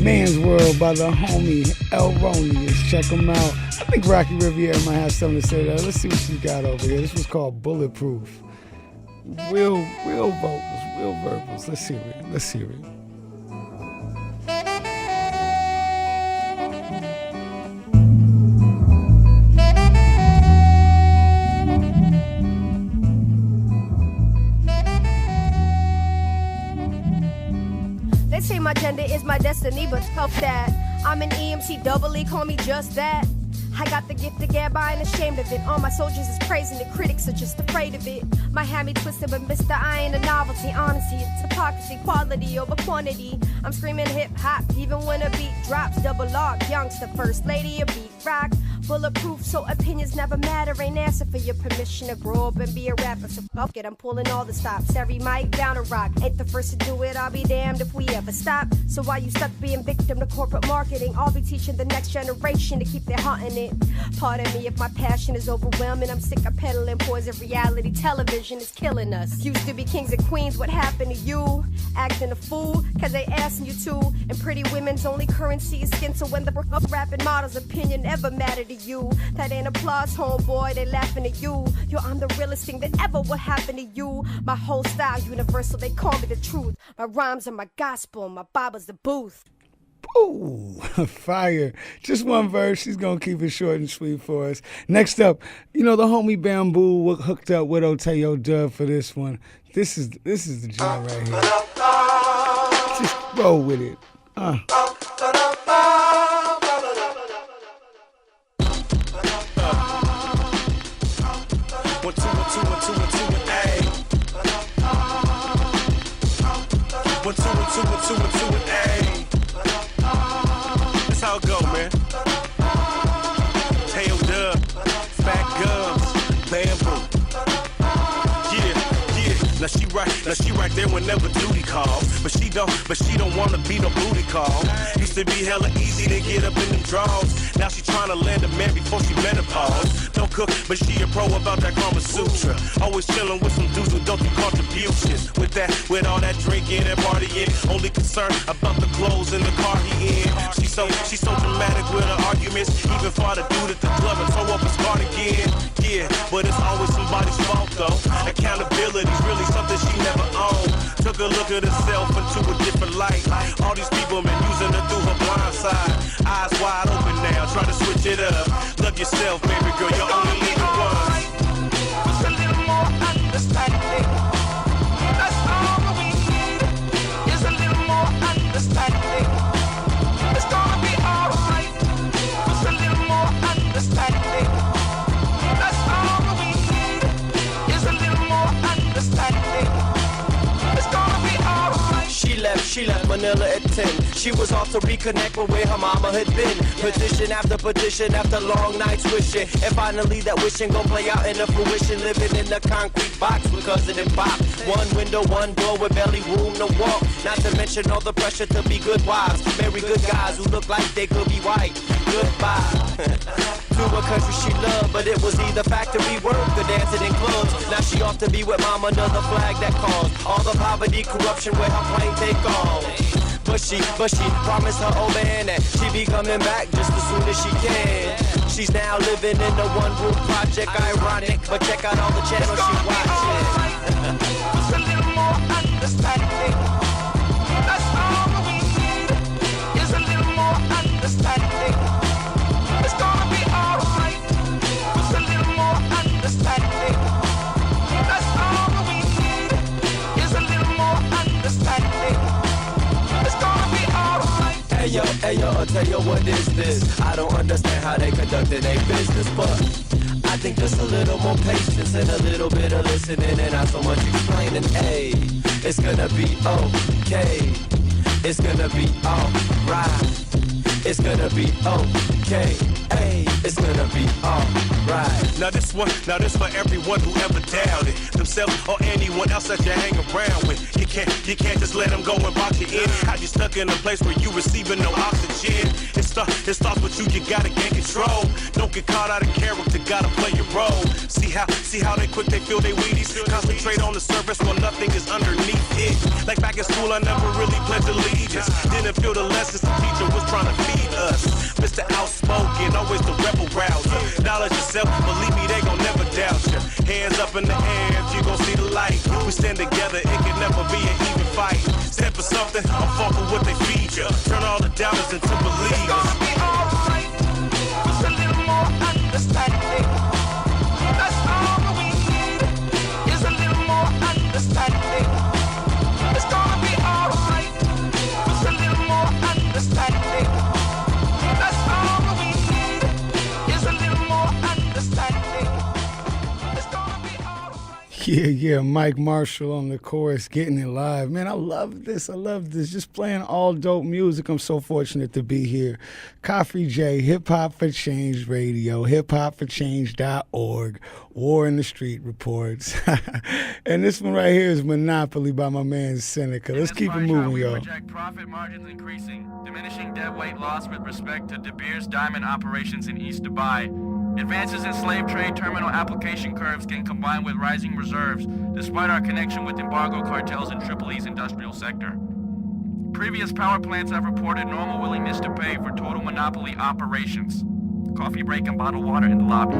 Man's World by the homie Elronius. Check him out. I think Rocky Riviera might have something to say there. Let's see what she got over here. This was called Bulletproof. Real vocals, real verbals. Let's hear it. They say my gender is my destiny, but tough that. I'm an EMC doubly, call me just that. I got the gift of gab, I ain't ashamed of it. All my soldiers is praising it, critics are just afraid of it. My hand me twisted, but Mr. I ain't a novelty. Honesty, it's hypocrisy, quality over quantity. I'm screaming hip hop, even when a beat drops. Double lock, youngster, first lady, a beat rock. Bulletproof, so opinions never matter. Ain't asking for your permission to grow up and be a rapper. So fuck it, I'm pulling all the stops. Every mic down a rock. Ain't the first to do it, I'll be damned if we ever stop. So while you stuck being victim to corporate marketing, I'll be teaching the next generation to keep their heart in it. Pardon me if my passion is overwhelming. I'm sick of peddling poison. Reality television is killing us. Used to be kings and queens, what happened to you? Acting a fool, cause they asking you to. And pretty women's only currency is skin. So when the rapping model's opinion ever mattered to you, that ain't applause, homeboy, they laughing at you. Yo, I'm the realest thing that ever will happen to you. My whole style universal, they call me the truth. My rhymes are my gospel, my Bible's the booth. Ooh, fire. Just one verse. She's going to keep it short and sweet for us. Next up, the homie Bamboo hooked up with Oteo Dub for this one. This is the joint right here. Just roll with it. That's how it go, man. Tail Dub, Fat Gums, Bamboo. Yeah. Now she right there whenever duty calls. But she don't wanna be no booty call. Used to be hella easy to get up in them draws. Now she tryna land a man before she menopause. Don't cook, but she a pro about that Kama Sutra. Always chillin' with some dudes who don't do contributions. With all that drinking and partying, only concerned about the clothes and the car he in. She's so dramatic with her arguments. Even fought a dude at the club and throw up his cardigan. Yeah, but it's always somebody's fault though. Accountability's really something she never owned. Took a look at herself into a different light. All these people been using her through her blind side. Eyes wide open now, try to switch it up. Love yourself, baby girl, you're only living once. Just a little more understanding. That's all we need. Is a little more understanding. It's gonna be alright. Just a little more understanding. That's all we need. Is a little more understanding. It's gonna be alright. She left Manila at 10. She was off to reconnect with where her mama had been. Petition after long nights wishing. And finally that wishing gon' play out into fruition. Living in a concrete box with cousin and pop. One window, one door with barely room to walk. Not to mention all the pressure to be good wives. Marry good guys who look like they could be white. Goodbye. To a country she loved, but it was either factory work or dancing in clubs. Now she off to be with mama under the flag that caused all the poverty, corruption where her plane take off. But she promised her old man that she be coming back just as soon as she can. She's now living in a one-room project, ironic, but check out all the channels she watching. Just a little more understanding. That's all that we need. Is a little more understanding. It's gonna be alright. Just a little more understanding. That's all that we need. Is a little more understanding. It's gonna be alright. Hey yo, I'll tell you what is this. I don't understand how they conducted their business, but I think just a little more patience and a little bit of listening and not so much explaining. Hey, it's gonna be okay. It's gonna be alright. It's gonna be okay. Hey, it's gonna be alright. Now this for everyone who ever doubted themselves or anyone else that you hang around with. You can't just let them go and box you in. How you stuck in a place where you receiving no oxygen. It starts with you gotta gain control. Don't get caught out of character, gotta play your role. See how they quick they feel they Wheaties. Concentrate on the surface while nothing is underneath it. Like back in school I never really pledged allegiance. Didn't feel the lessons the teacher was trying to feed us. Mr. Outspoken, always the rebel rouser. Knowledge yourself, believe me, they gon' never doubt you. Hands up in the air, if you gon' see the light. We stand together, it can never be an even fight. Stand for something, I'm fucking what they feed you. Turn all the doubters into believers. It's gonna be alright. Just a little more understanding. That's all that we need. Is a little more understanding. It's gonna be alright. Just a little more understanding. That's all that we need. Is a little more understanding. It's gonna be alright. Yeah, Mike Marshall on the chorus, getting it live. Man, I love this. Just playing all dope music. I'm so fortunate to be here. Coffee J, Hip Hop for Change Radio, HIpHopForChange.org, War in the Street Reports. And this one right here is Monopoly by my man Seneca. Let's keep it moving, y'all. Project profit margins increasing, diminishing deadweight loss with respect to De Beers diamond operations in East Dubai. Advances in slave trade terminal application curves can combine with rising reserves, despite our connection with embargo cartels in Tripoli's industrial sector. Previous power plants have reported normal willingness to pay for total monopoly operations. Coffee break and bottled water in the lobby.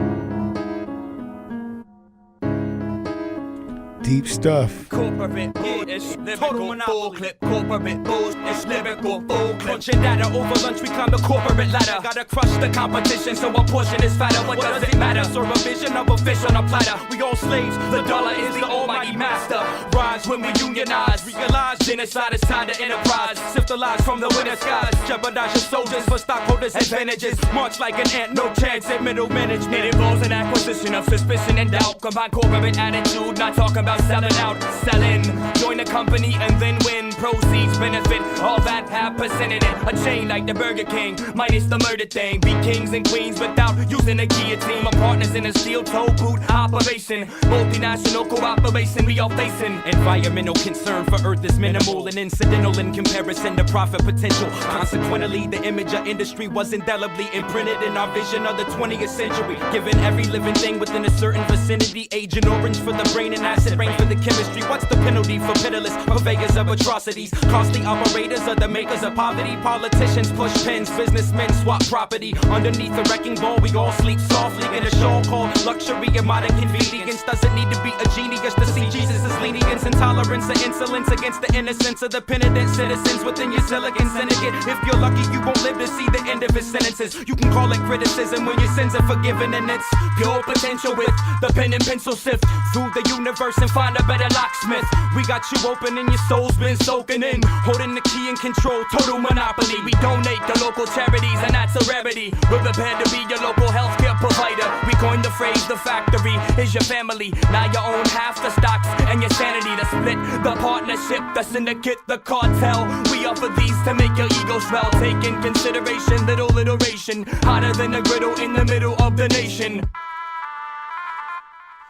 Deep stuff. Corporate bull, it's lyrical full clip. Corporate bulls, it's lyrical full clip. Crunching data over lunch, we climb the corporate ladder. Gotta crush the competition, so our portion is fatter. What does it matter? Serve a vision of a fish on a platter. We all slaves, the dollar is the almighty master. Rise when we unionize, realize genocide is time to enterprise. Sift the lies from the winter skies. Jeopardize your soldiers for stockholders' advantages. March like an ant, no chance at middle management. It involves an acquisition of suspicion and doubt. Combine corporate attitude, not talking about selling out, selling. Join the company and then win. Proceeds, benefit, all that half percent in it. A chain like the Burger King, minus the murder thing. Be kings and queens without using a guillotine. My partners in a steel toe boot operation. Multinational cooperation we all facing. Environmental concern for Earth is minimal and incidental in comparison to profit potential. Consequently, the image of industry was indelibly imprinted in our vision of the 20th century. Given every living thing within a certain vicinity, Agent Orange for the brain and acid rain for the chemistry. What's the penalty for pitiless purveyors of atrocities? Costly operators are the makers of poverty. Politicians push pens, businessmen swap property. Underneath the wrecking ball, we all sleep softly in a show called luxury and modern convenience. Doesn't need to be a genius to see Jesus' lenience, intolerance or insolence against the innocence of the penitent citizens within your silicon syndicate. If you're lucky, you won't live to see the end of his sentences. You can call it criticism when your sins are forgiven, and it's pure potential with the pen and pencil sift through the universe and find a better locksmith. We got you open and your soul's been soaking in, holding the key and control. total monopoly. We donate to local charities, and that's a rarity. We're prepared to be your local healthcare provider. We coined the phrase, the factory is your family. Now you own half the stocks and your sanity. To split the partnership, the syndicate, the cartel. We offer these to make your ego swell. Take in consideration, little iteration. Hotter than a griddle in the middle of the nation.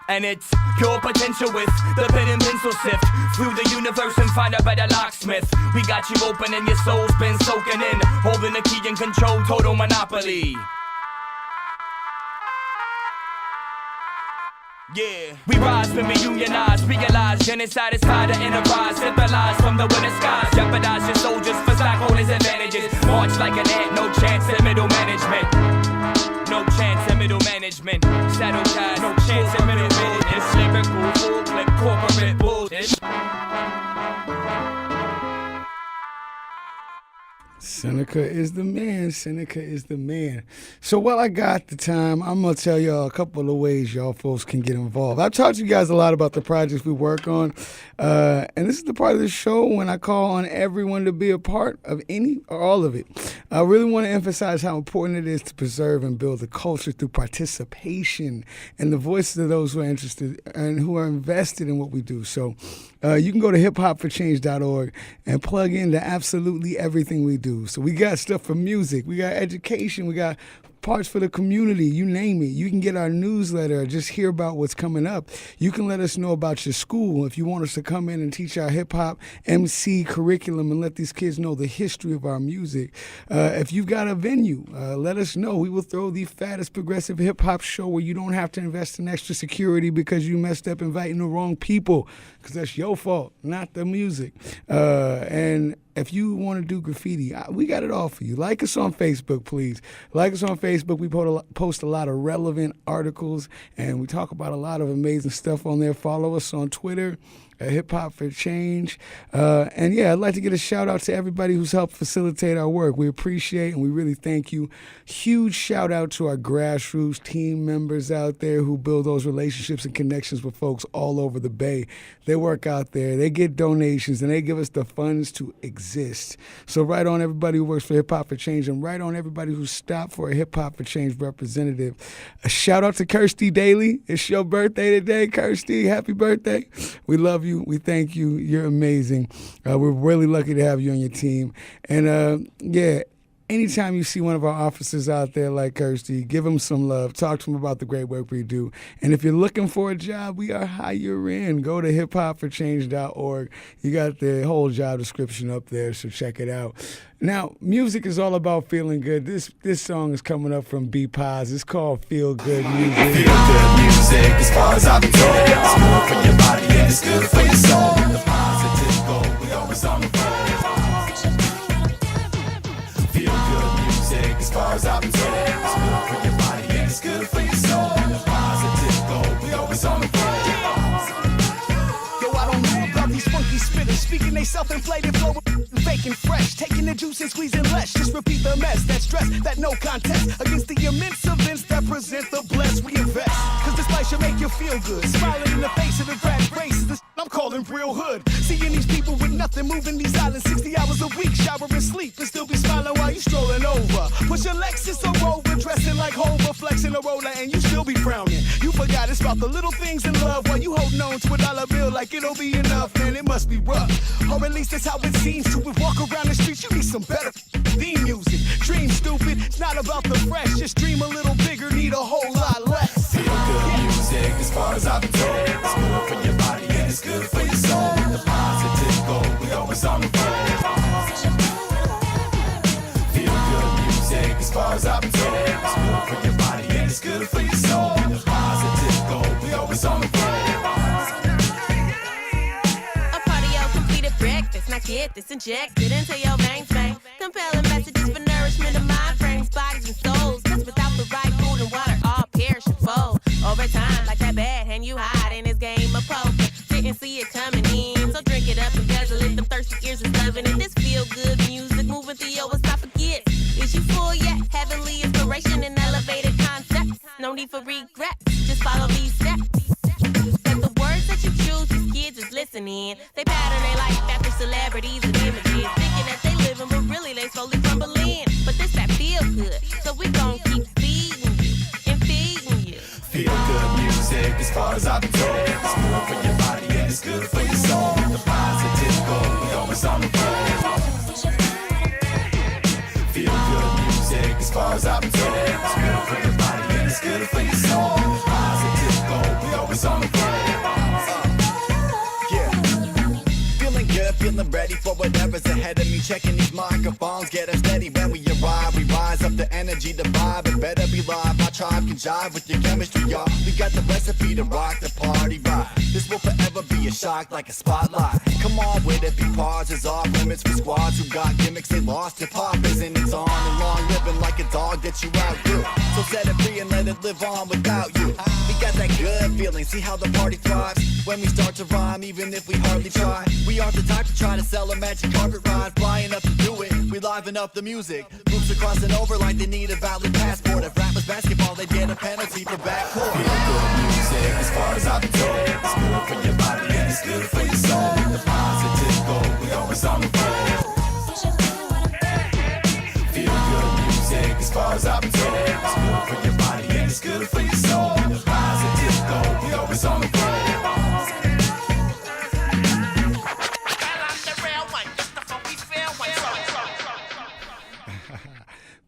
And it's pure potential with the pen and pencil sift through the universe and find a better locksmith. We got you open and your soul's been soaking in, holding the key and control, total monopoly. Yeah, we rise when we unionize, realize genocide is tied to enterprise, symbolize from the winter skies, jeopardize your soldiers for stockholders' advantages. March like an ant, no chance in middle management. No chance in middle management. Shadow guys, no chance in middle management. It's lyrical, full clip, corporate bullshit. Seneca is the man. Seneca is the man. So while I got the time, I'm going to tell y'all a couple of ways y'all folks can get involved. I've talked to you guys a lot about the projects we work on. And this is the part of the show when I call on everyone to be a part of any or all of it. I really want to emphasize how important it is to preserve and build a culture through participation and the voices of those who are interested and who are invested in what we do. So you can go to HIpHopForChange.org and plug into absolutely everything we do. So we got stuff for music, we got education, we got parts for the community, you name it. You can get our newsletter, just hear about what's coming up. You can let us know about your school if you want us to come in and teach our hip-hop MC curriculum and let these kids know the history of our music. If you've got a venue, let us know. We will throw the fattest progressive hip-hop show where you don't have to invest in extra security because you messed up inviting the wrong people, because that's your fault, not the music. And if you want to do graffiti, we got it all for you. Like us on Facebook, please. Like us on Facebook. We post a lot of relevant articles, and we talk about a lot of amazing stuff on there. Follow us on Twitter at HIpHopForChange. And yeah, I'd like to get a shout out to everybody who's helped facilitate our work. We appreciate and we really thank you. Huge shout out to our grassroots team members out there who build those relationships and connections with folks all over the Bay. They work out there, they get donations, and they give us the funds to exist. So right on everybody who works for Hip Hop for Change, and right on everybody who stopped for a Hip Hop for Change representative. A shout out to Kirsty Daly. It's your birthday today, Kirsty. Happy birthday. We love you. We thank you. You're amazing. We're really lucky to have you on your team. And yeah, anytime you see one of our officers out there like Kirsty, give them some love. Talk to them about the great work we do. And if you're looking for a job, we are hiring. Go to hiphopforchange.org. You got the whole job description up there, so check it out. Now, music is all about feeling good. This song is coming up from B-Paz. It's called Feel Good Music. Feel good music, as far as I've been told. It's good for your body and it's good for your soul. The positive goal, we always on the road. Feel good music, as far as I've been told. It's good for your body and it's good for your soul. The positive goal, we always on the road. Yo, I don't know about these funky spitters, speaking they self-inflated flow. Fake and fresh, taking the juice and squeezing less. Just repeat the mess, that stress, that no contest against the immense events that present the blessed. We invest, cause this life should make you feel good. Smiling in the face of the crash races, this I'm calling real hood. Seeing these people with nothing, moving these islands 60 hours a week, shower and sleep, and still be smiling while you strolling over. Push a Lexus or Rover, dressing like Hova, flexing a roller, and you still be frowning. You forgot it's about the little things in love while you holding on to a dollar bill like it'll be enough, man, it must be rough. Or at least that's how it seems to it. Walk around the streets, you need some better theme music. Dream stupid, it's not about the fresh, just dream a little bigger, need a whole lot less. Feel good music, as far as I've been told. It's good for your body and it's good for your soul. The positive goal, we always on the road. Feel good music, as far as I've been told. It's good for your body and it's good for your soul. The positive goal, we always on the road. Now get this injected into your veins, bang. Compelling messages for nourishment of mind frames, bodies and souls. Cause without the right food and water, all perish and fold. Over time, like that bad hand you hide in this game of poker. Didn't see it coming in, so drink it up and guzzle it. Them thirsty ears is loving it. This feel good music moving through your esophagus. Is you full yet? Heavenly inspiration and elevated concepts. No need for regrets, just follow these steps. Cause the words that you choose, these kids is listening. They pattern their life after celebrities and images, thinking that they living, but really far as I've been told. It's good for your body and it's good for your soul. Positive goal, we always on the road. Feeling good, feeling ready for whatever's ahead of me. Checking these microphones, get us steady when we arrive. We rise up the energy, the vibe. It better be live. My tribe can jive with your chemistry, y'all. We got the recipe to rock the party right. This will forever be a shock like a spotlight. Come on with it, be pause is off limits for squads who got gimmicks they lost. Hip hop isn't it's on and long living like a dog that you outdo. So set it free and let it live on without you. We got that good feeling, see how the party thrives when we start to rhyme, even if we hardly try. We aren't the type to try to sell a magic carpet ride, flying up to do it. We liven up the music. Groups are crossing over like they need a valid passport. If rap was basketball, they'd get a penalty for backcourt. Feel good music as far as I've been told. It's good for your body and it's good for your soul. With the positive goal, we always on the road. Feel good music as far as I've been told. It's good for your body and it's good for your soul. With the positive goal, we always on the road.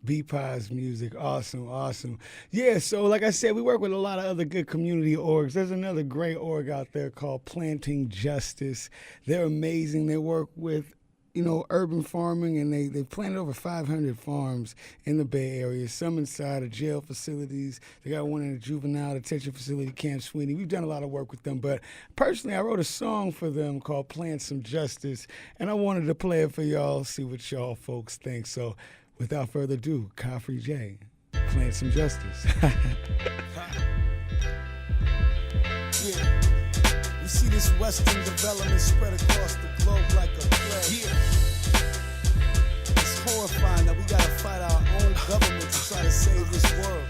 B-Pi's music, awesome. Yeah, so like I said, we work with a lot of other good community orgs. There's another great org out there called Planting Justice. They're amazing. They work with, urban farming, and they planted over 500 farms in the Bay Area, some inside of jail facilities. They got one in a juvenile detention facility, Camp Sweeney. We've done a lot of work with them, but personally, I wrote a song for them called Plant Some Justice, and I wanted to play it for y'all, see what y'all folks think. So without further ado, Kpoo J, Plant Some Justice. Yeah. We see this Western development spread across the globe like a plague. It's horrifying that we gotta fight our own government to try to save this world.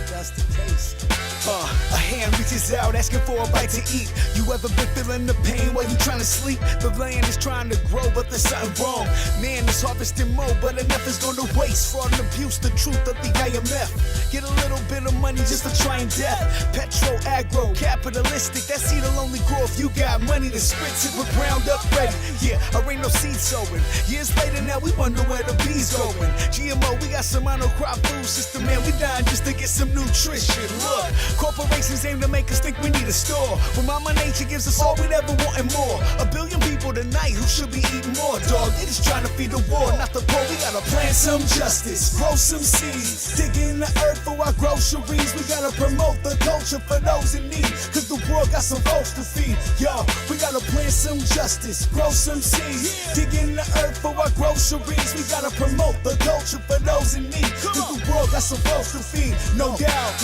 That's the case. A hand reaches out asking for a bite to eat. You ever been feeling the pain while you trying to sleep? The land is trying to grow, but there's something wrong. Man is harvesting more, but enough is going to waste. Fraud and abuse, the truth of the IMF. Get a little bit of money just for trying death. Petro, agro, capitalistic. That seed will only grow if you got money to spritz it with ground up ready. Yeah, there ain't no seed sowing. Years later now we wonder where the bees going. GMO, we got some monocrop food system, man. We dying just to get some nutrition. Look, corporations aim to make us think we need a store. When Mama Nature gives us all we'd ever want and more. 1 billion people tonight who should be eating more, dog. They just trying to feed the war, not the poor. We gotta plant some justice, grow some seeds, dig in the earth for our groceries. We gotta promote the culture for those in need, cause the world got some folks to feed. Yo, we gotta plant some justice, grow some seeds, dig in the earth for our groceries. We gotta promote the culture for those in need, cause the world got some folks to feed, no doubt.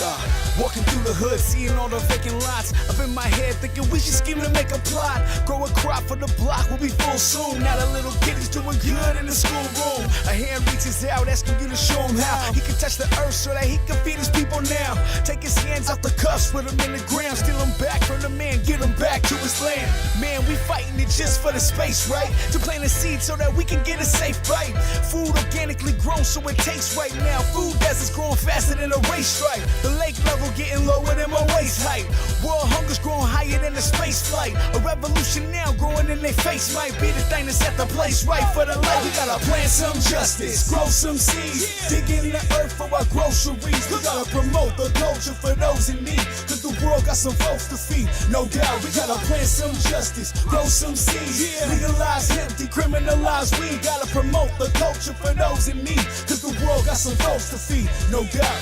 Walking through the hood, seeing all the vacant lots. Up in my head thinking we should scheme to make a plot. Grow a crop for the block, we'll be full soon. Now the little kid is doing good in the schoolroom. A hand reaches out asking you to show him how he can touch the earth so that he can feed his people now. Take his hands off the cuffs, put him in the ground. Steal him back from the man, get him back to his land. Man, we fighting it just for the space, right? To plant a seed so that we can get a safe bite. Food organically grown so it tastes right now. Food deserts growing faster than a race stripe. The lake level getting lower than my waist height. World hunger's growing higher than a space flight. A revolution now growing in their face might be the thing to set the place right for the light. We gotta plant some justice, grow some seeds, dig in the earth for our groceries. We gotta promote the culture for those in need, cause the world got some folks to feed, no doubt. We gotta plant some justice, grow some seeds, legalize hemp, decriminalize weed. Gotta promote the culture for those in need, cause the world got some folks to feed, no doubt.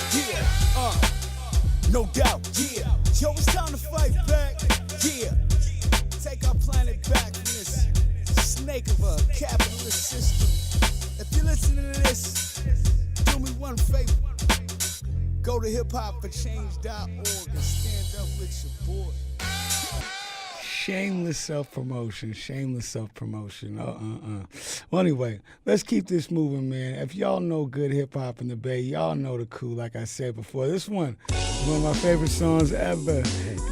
No doubt, yeah. Yo, it's time to fight back, yeah. Take our planet back from this snake of a capitalist system. If you're listening to this, do me one favor. Go to HIpHopForChange.org and stand up with your boy. Shameless self-promotion. Well, anyway, let's keep this moving, man. If y'all know good hip-hop in the Bay, y'all know the Kpoo, like I said before. This one of my favorite songs ever.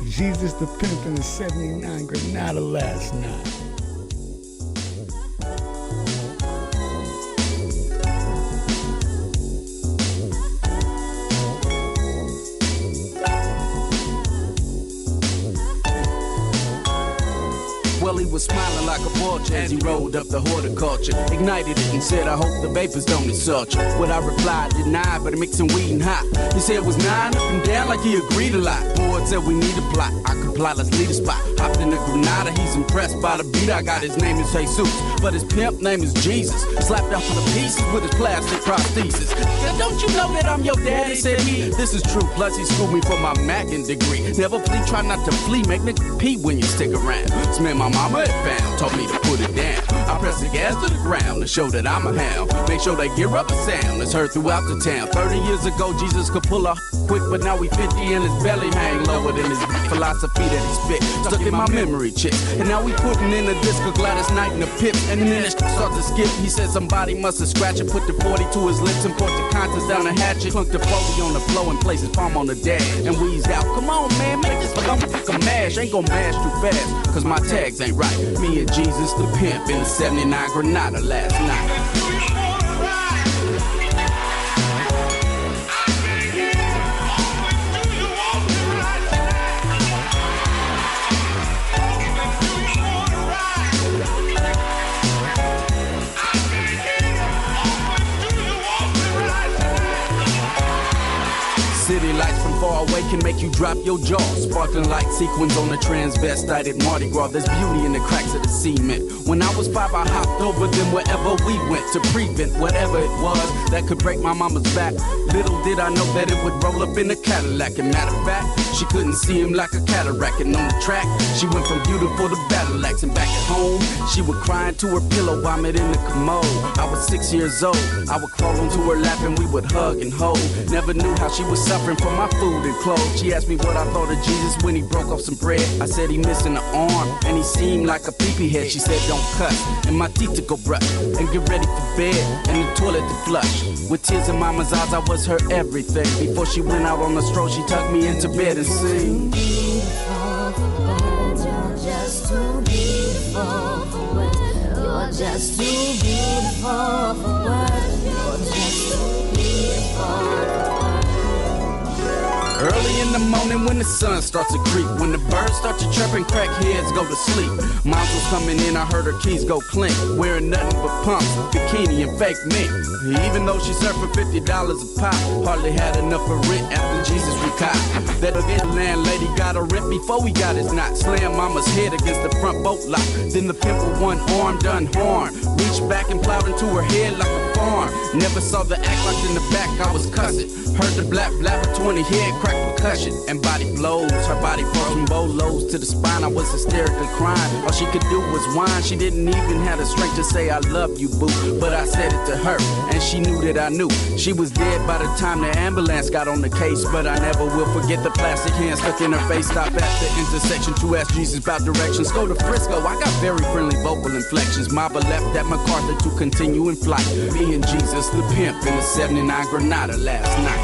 Jesus the Pimp in the 79 Granada last night. Well, he was was smiling like a vulture as he rolled up the horticulture. Ignited it and said, I hope the vapors don't insult you. What I replied, denied, but mixing weed and hot. He said it was 9 up and down like he agreed a lot. Board said we need a plot. I comply, let's lead a spot. Hopped in the Granada, he's impressed by the beat I got. His name is Jesus, but his pimp name is Jesus. Slapped off the pieces with his plastic prosthesis. Don't you know that I'm your daddy, said he. This is true, plus he schooled me for my Mackin degree. Never flee, try not to flee, make nigga pee when you stick around. Smell my mama had found, told me to put it down. I press the gas to the ground to show that I'm a hound. Make sure they gear up a sound that's heard throughout the town. 30 years ago, Jesus could pull a quick, but now we 50 and his belly hang lower than his philosophy that he spit. Stuck in my memory chip. And now we putting in a disc of Gladys Knight in the pip. And then it starts to skip. He said somebody must have scratched it, put the 40 to his lips and poured the contents down the hatchet. Clunk the 40 on the floor and place his palm on the dash. And wheezed out, come on man, make this motherfucker mash. Ain't gon' mash too fast, cause my tags ain't right. Me and Jesus the pimp in the 79 Granada last night. City lights from far away can make you drop your jaw. Sparkling light sequins on the transvestite at Mardi Gras. There's beauty in the cracks of the cement. When I was 5, I hopped over them wherever we went to prevent whatever it was that could break my mama's back. Little did I know that it would roll up in a Cadillac. And matter of fact, she couldn't see him like a cataract. And on the track, she went from beautiful to battle axe. And back at home, she would cry into her pillow, vomit in the commode. I was 6 years old. I would crawl onto her lap and we would hug and hold. Never knew how she was suffering from my food and clothes. She asked me what I thought of Jesus when he broke off some bread. I said he missing an arm and he seemed like a pee-pee head. She said don't cuss and my teeth to go brush and get ready for bed and the toilet to flush. With tears in mama's eyes, I was her everything. Before she went out on the stroll, she tucked me into bed and sang. You're just too beautiful for words. You're just too beautiful for words. You're just too beautiful for words. Early in the morning when the sun starts to creep, when the birds start to chirp and crackheads go to sleep. Moms was coming in, I heard her keys go clink, wearing nothing but pumps, bikini and fake mink. Even though she served for $50 a pop, hardly had enough for rent after Jesus recop. That landlady got a rent before we got his knot. Slam mama's head against the front boat lock. Then the pimp with one arm done harm. Reached back and plowed into her head like a farm. Never saw the act like in the back, I was cussing. Heard the blap blap of 20 head crack percussion and body blows. Her body broke from bolos to the spine. I was hysterically crying. All she could do was whine. She didn't even have the strength to say I love you, boo. But I said it to her, and she knew that I knew. She was dead by the time the ambulance got on the case. But I never will forget the plastic hand stuck in her face. Stop at the intersection to ask Jesus about directions. Go to Frisco, I got very friendly vocal inflections. Mama left at MacArthur to continue in flight. Me and Jesus the pimp in the 79 Granada last night.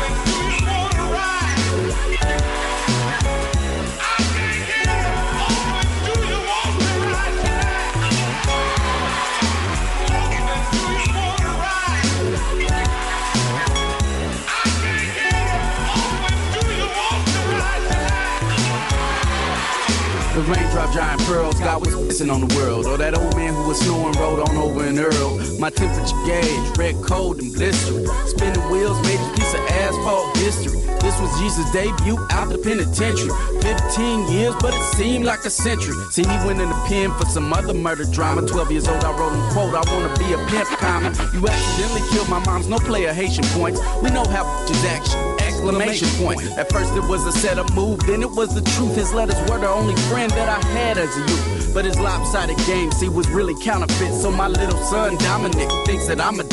The raindrop giant pearls, God was pissing on the world. Or that old man who was snoring rode on over in Earl. My temperature gauge, red, cold, and blistering. Spinning wheels made a piece of asphalt history. This was Jesus' debut out the penitentiary. 15 years, but it seemed like a century. See, he went in the pen for some other murder drama. 12 years old, I wrote him, quote, I wanna be a pimp common. You accidentally killed my mom's, no player Haitian points. We know how is action. Exclamation point. At first it was a setup move, then it was the truth. His letters were the only friend that I had as a youth. But his lopsided game, see, was really counterfeit. So my little son Dominic thinks that I'm a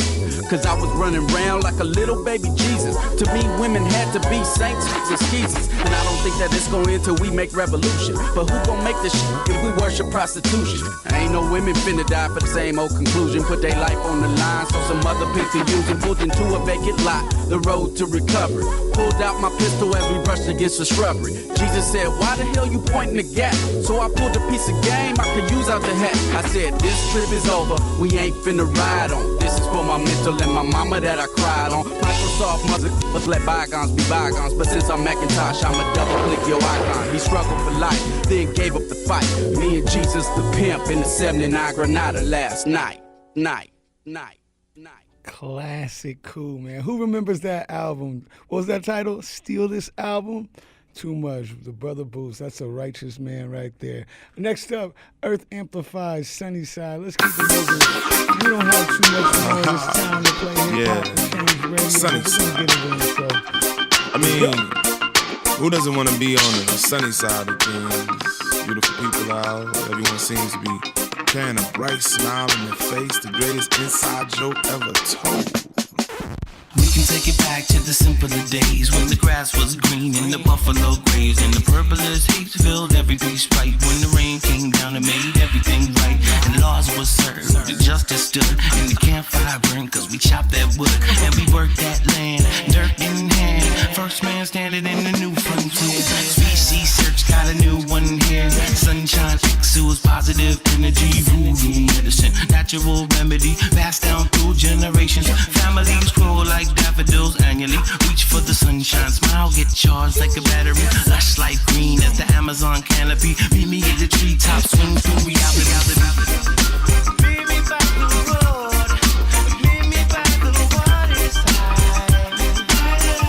cause I was running around like a little baby Jesus. To me, women had to be saints and skeezers. And I don't think that it's gonna end till we make revolution. But who gon' make this shit if we worship prostitution? Ain't no women finna die for the same old conclusion. Put their life on the line so some other pimp can use them. Pulled into a vacant lot, the road to recovery. pulled out my pistol as we brushed against the shrubbery. Jesus said, why the hell you pointing the gap? So I pulled a piece of game I could use out the hat. I said, this trip is over, we ain't finna ride on. This is for my mental and my mama that I cried on. Microsoft mother, let's let bygones be bygones. But since I'm Macintosh, I'ma double click your icon. He struggled for life, then gave up the fight. Me and Jesus the pimp in the 79 Granada last night. Classic Kpoo, man. Who remembers that album? What was that title? Steal This Album? Too much. The Brother Boost. That's a righteous man right there. Next up, Earth Amplifies Sunnyside. Let's keep it moving. We don't have too much more this time to play HIpHopForChange radio. Sunnyside. I mean, who doesn't want to be on the sunny side of things? Beautiful people out. Everyone seems to be carrying a bright smile on their face. The greatest inside joke ever told. We can take it back to the simpler days when the grass was green and the buffalo grazed and the purplest haze filled every piece right. When the rain came down and made everything right and laws were served, the justice stood and the campfire burned cause we chopped that wood and we worked that land, dirt in hand. First man standing in the new frontier. Species search got a new one here. Sunshine exudes positive energy, voodoo medicine, natural remedy passed down through generations. Families grow like daffodils annually. Reach for the sunshine, smile, get charged like a battery. Lush light green as the Amazon canopy. Meet me at the treetops, swing through reality. Bring me back to the road. Bring me back to the water side. I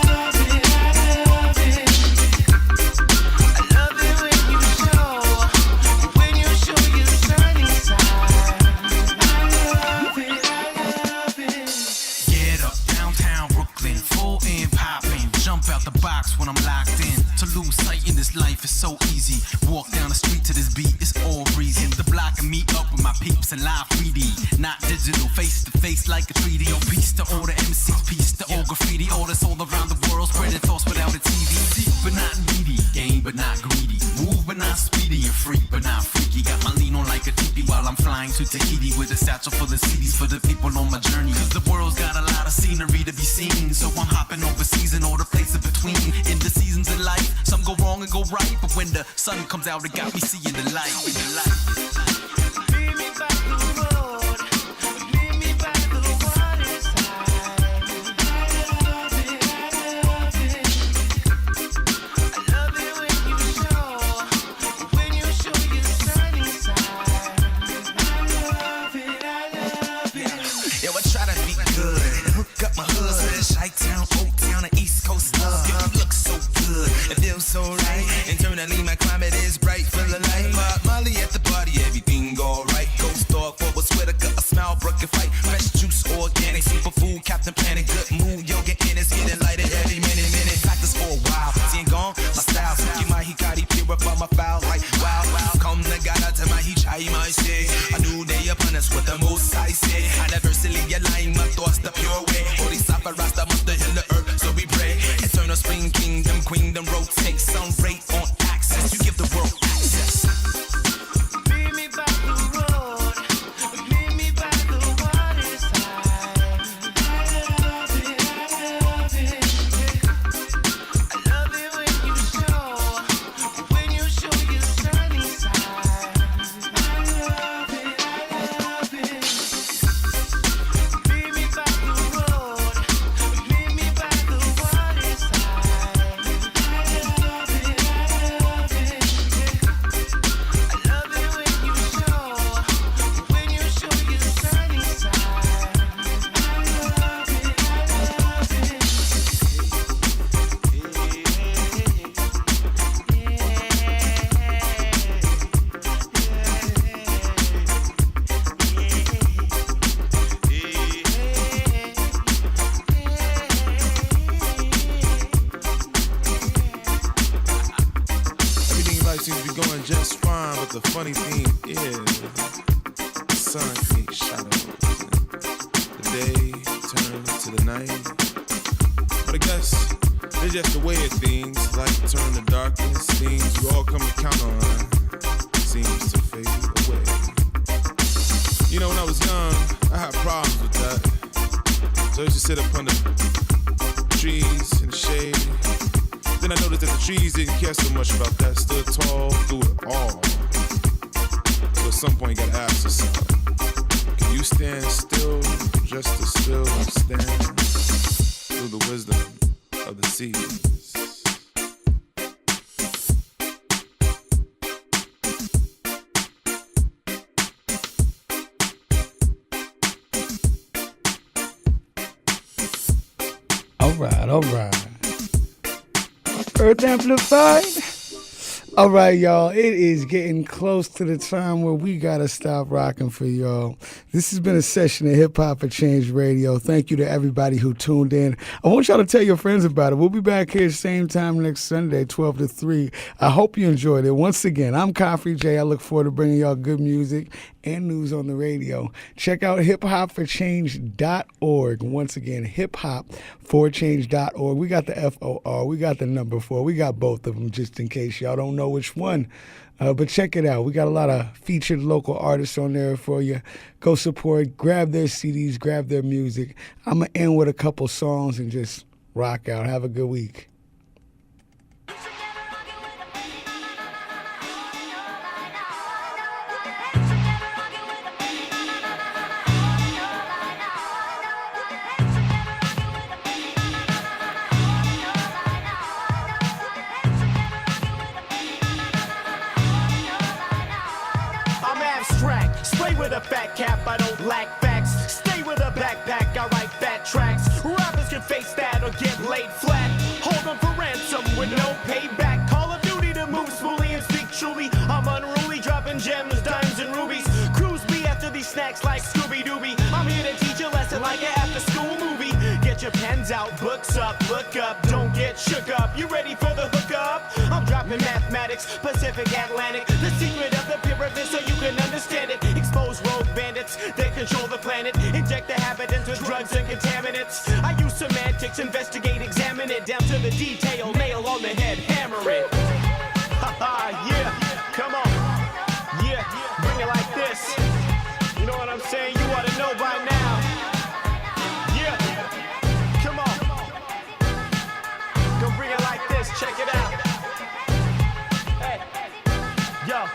love it, I love it. I love it when you show your sunny side. I love it, I love it. Get up, downtown Brooklyn, full in, poppin'. Jump out the box when I'm locked in. To lose sight in this life is so easy. Walk down the street to this beat, it's all breezy. The block and meet up with my peeps and live 3D. Not digital, face to face like a 3D. Oh, peace to all the MCs, peace to all graffiti. Artists all around the world spreading thoughts without a TV. Deep but not needy, game but not greedy. Move but not speedy and free but not freaky. Got my lean on like a teepee while I'm flying to Tahiti with a satchel full of CDs for the people on my journey. Cause the world's got a lot of scenery to be seen, so I'm hopping overseas and all the places between. In the seasons of life, some go wrong and go right, but when the sun comes out, it got me seeing the light. Bring me back to the road. Bring me back to the water side. I love it, I love it. I love it when you show your sunny side. I love it, I love it. Yo, I try to be good and hook up my hood. Chi-town, Oak Town, and East Coast love. You look so good, it feels so right. Internally, my climate is bright, full of light. Pop Molly at the party, everything alright. Ghost dog, forward sweater, got a smile, brook and fight. Fresh juice, organic, superfood, Captain Planet, good mood, yoga in it's getting lighter every minute. Practice for a while, seeing gone, my style. You my hikari, purify my foul, like wow. Come the God to my hichai, my say. A new day upon us with the most I say. Anniversary align my thoughts the pure way. Holy Safa Rasta must the hill the earth, so we pray. Eternal spring kingdom, queendom rotate. Sun rate on access, you give the world access. Bring me back to the road. Bring me back to the water side. I love it, I love it. I love it when you show your sunny side. I love it, I love it. Bring me back to the road. Bring me back to the water side. I love it, I love it. I love it when you show your sunny side. I love it, I love it. Everything in life seems to be going just fine, but the funny thing is, the sun creates shadows, and the day turns to the night. But I guess it's just the way of things. Light turn to darkness, things we all come to count on seems to fade away. You know, when I was young, I had problems with that. So I used to sit up under trees in the shade. Then I noticed that the trees didn't care so much about that. Stood tall through it all. So at some point you gotta ask yourself, can you stand still just to still stand through the wisdom of the seas? All right. Earth Amplified. All right, y'all. It is getting close to the time where we got to stop rocking for y'all. This has been a session of Hip Hop for Change Radio. Thank you to everybody who tuned in. I want y'all to tell your friends about it. We'll be back here same time next Sunday, 12 to 3. I hope you enjoyed it. Once again, I'm Kpoo J. I look forward to bringing y'all good music and news on the radio. Check out HIpHopForChange.org. Once again, HIpHopForChange.org. We got the FOR. We got the number 4. We got both of them just in case y'all don't know which one. But check it out. We got a lot of featured local artists on there for you. Go support, grab their CDs, grab their music. I'm going to end with a couple songs and just rock out. Have a good week. With a fat cap, I don't lack facts. Stay with a backpack, I write fat tracks. Rappers can face that or get laid flat. Hold them for ransom with no payback. Call of Duty to move smoothly and speak truly. I'm unruly, dropping gems, dimes, and rubies. Cruise me after these snacks like Scooby-Dooby. I'm here to teach a lesson like an after-school movie. Get your pens out, books up, look up, don't get shook up. You ready for the hookup? I'm dropping mathematics, Pacific, Atlantic. The secret of the pyramid so you can understand it. Expose rogue bandits, they control the planet. Inject the habit into drugs and contaminants. I use semantics, investigate, examine it. Down to the detail, nail on the head, hammer it. Haha, yeah, come on. Yeah, bring it like this. You know what I'm saying? You ought to know by now. Yeah, come on. Go bring it like this, check it out. Hey, yo.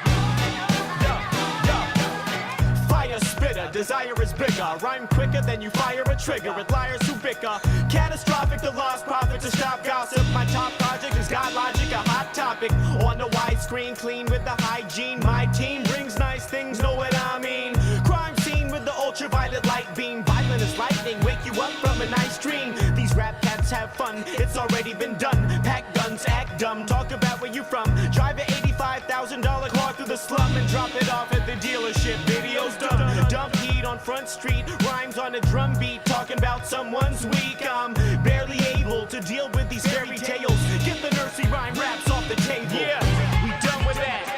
Desire is bigger, rhyme quicker than you fire a trigger with liars who bicker. Catastrophic, the lost prophet to stop gossip. My top project is God Logic, a hot topic. On the widescreen, clean with the hygiene. My team brings nice things, know what I mean. Crime scene with the ultraviolet light beam. Violent as lightning, wake you up from a nice dream. These rap cats have fun, it's already been done. Pack guns, act dumb, talk about where you from. Drive an $85,000 car through the slum and drop it off at the dealership. Video's done. Dump heat on Front Street, rhymes on a drum beat, talking about someone's weak. I'm barely able to deal with these fairy tales. Get the nursery rhyme raps off the table. Yeah, we done with that.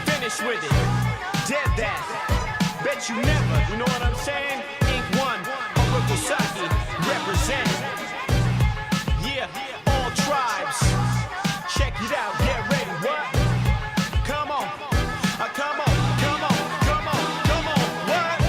Finish with it. Dead that. Bet you never. You know what I'm saying? Ink one. Orikosaki. Represent. Yeah, all tribes. Check it out. Get ready. What? Come on. Come on. Come on. Come on. Come on. What?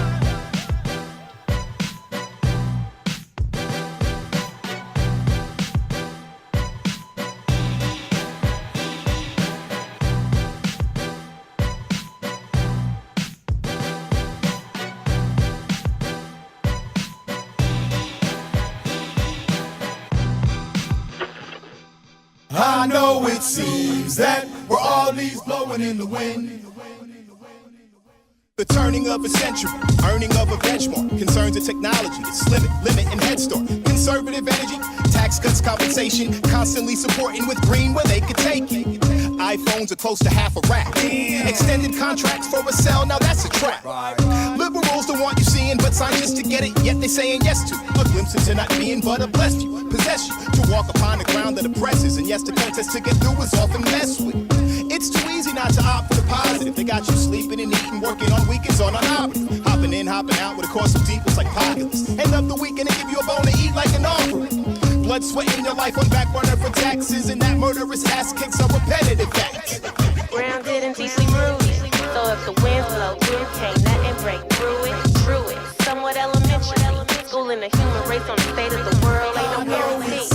I know it seems that we're all leaves blowing in the wind. The turning of a century, earning of a benchmark. Concerns of technology, its limit, and head start. Conservative energy, tax cuts, compensation. Constantly supporting with green where they could take it. iPhones are close to half a rack. Extended contracts for a cell, now that's a trap. Liberals don't want you seeing, but scientists to get it, yet they saying yes to. A glimpse into not being, but a blessed you, possess you. To walk upon the ground that oppresses, and yes, the contest to get through is often messed with. It's too easy not to opt for the positive. They got you sleeping and eating, working on weekends on an operative. Hopping in, hopping out with a course of deep, it's like populace. End of the weekend and give you a bone to eat like an offering. Blood, sweat, in your life on back burner for taxes, and that murderous ass kicks are repetitive facts. Grounded and deeply rooted. So if the winds blow through, can't nothing break through it. True it. Somewhat elementary. Schooling the human race on the state of the world ain't no guarantee.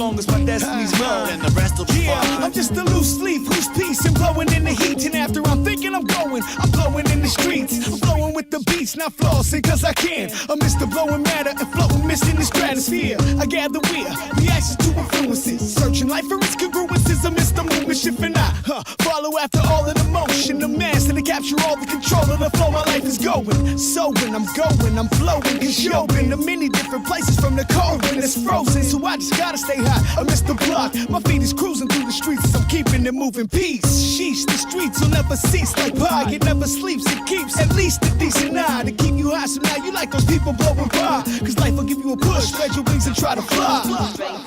long as my destiny's mine. And the rest will be fine. I'm just a loose leaf whose piece and blowing in the heat. And after I'm thinking I'm blowing in the streets. I'm flowing with the beats, not flossing cause I can. I'm Mr. Blowing Matter and floating mist in the stratosphere. I gather reactions to influences, searching life for its congruences. I'm Mr. Movement shifting I follow after all of the motion. The master to capture all the control of the flow my life is going. So when I'm going, I'm flowing. Cause yo, been to many different places from the cold when it's frozen. So I just gotta stay high. I missed the block. My feet is cruising through the streets as I'm keeping it moving. Peace. Sheesh, the streets will never cease like pie. It never sleeps, it keeps at least a decent eye to keep you high. So now you like those people blowing by. Cause life will give you a push, spread your wings and try to fly.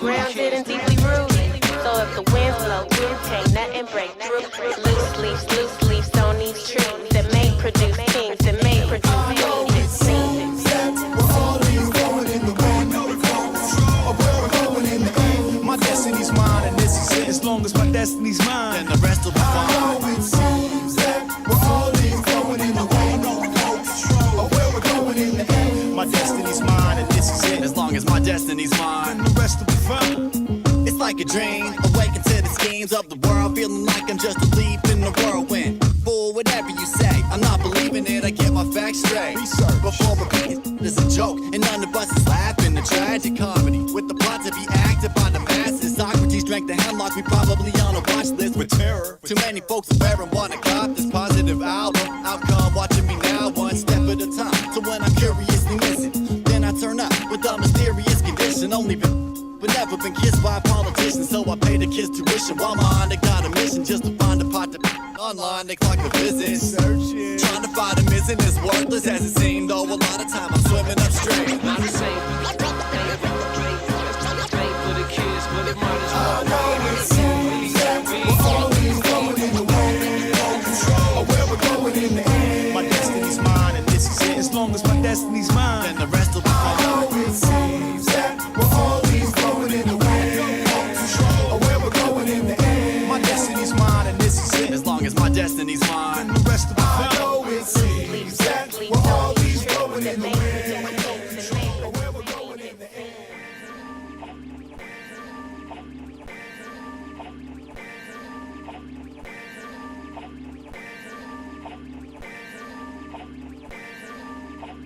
Grounded and deeply rooted. So if the wind blows, can't nothing break through. Loose leaves on these trees that may produce things that may produce things. It seems that we're all going in the wind. Of where we're going in the end. My destiny's mine and this is it. As long as my destiny's mine, then the rest will be fine. Oh, it seems that we're all going in the wind. Of where we're going in the end. My destiny's mine and this is it. As long as my destiny's mine, then the rest will be fine. It's like a dream, awaken to the schemes of the world, feeling like I'm just a leaf in the whirlwind. Fool, whatever you say, I'm not believing it, I get my facts straight. Research. Before repeating, it's a joke, and none of us is laughing. A tragic comedy, with the plot to be acted by the masses. Socrates drank the hemlock, we probably on a watch list with terror. Too many folks are wearing wanna cop this positive outcome, watching me now, one step at a time. So when I'm curiously missing, then I turn up with a mysterious condition, only but never been kissed by a politician, so I paid a kid's tuition. While my Honda got a mission just to find a pot to online, they clock the visit. Searching. Trying to find him isn't as worthless as it seemed, though a lot of time I'm swimming upstream. Not the same for the kids, but it might as well. We're always going in the wind. Control where we're going in the end. My destiny's mine and this is it. As long as my destiny's mine, then the rest will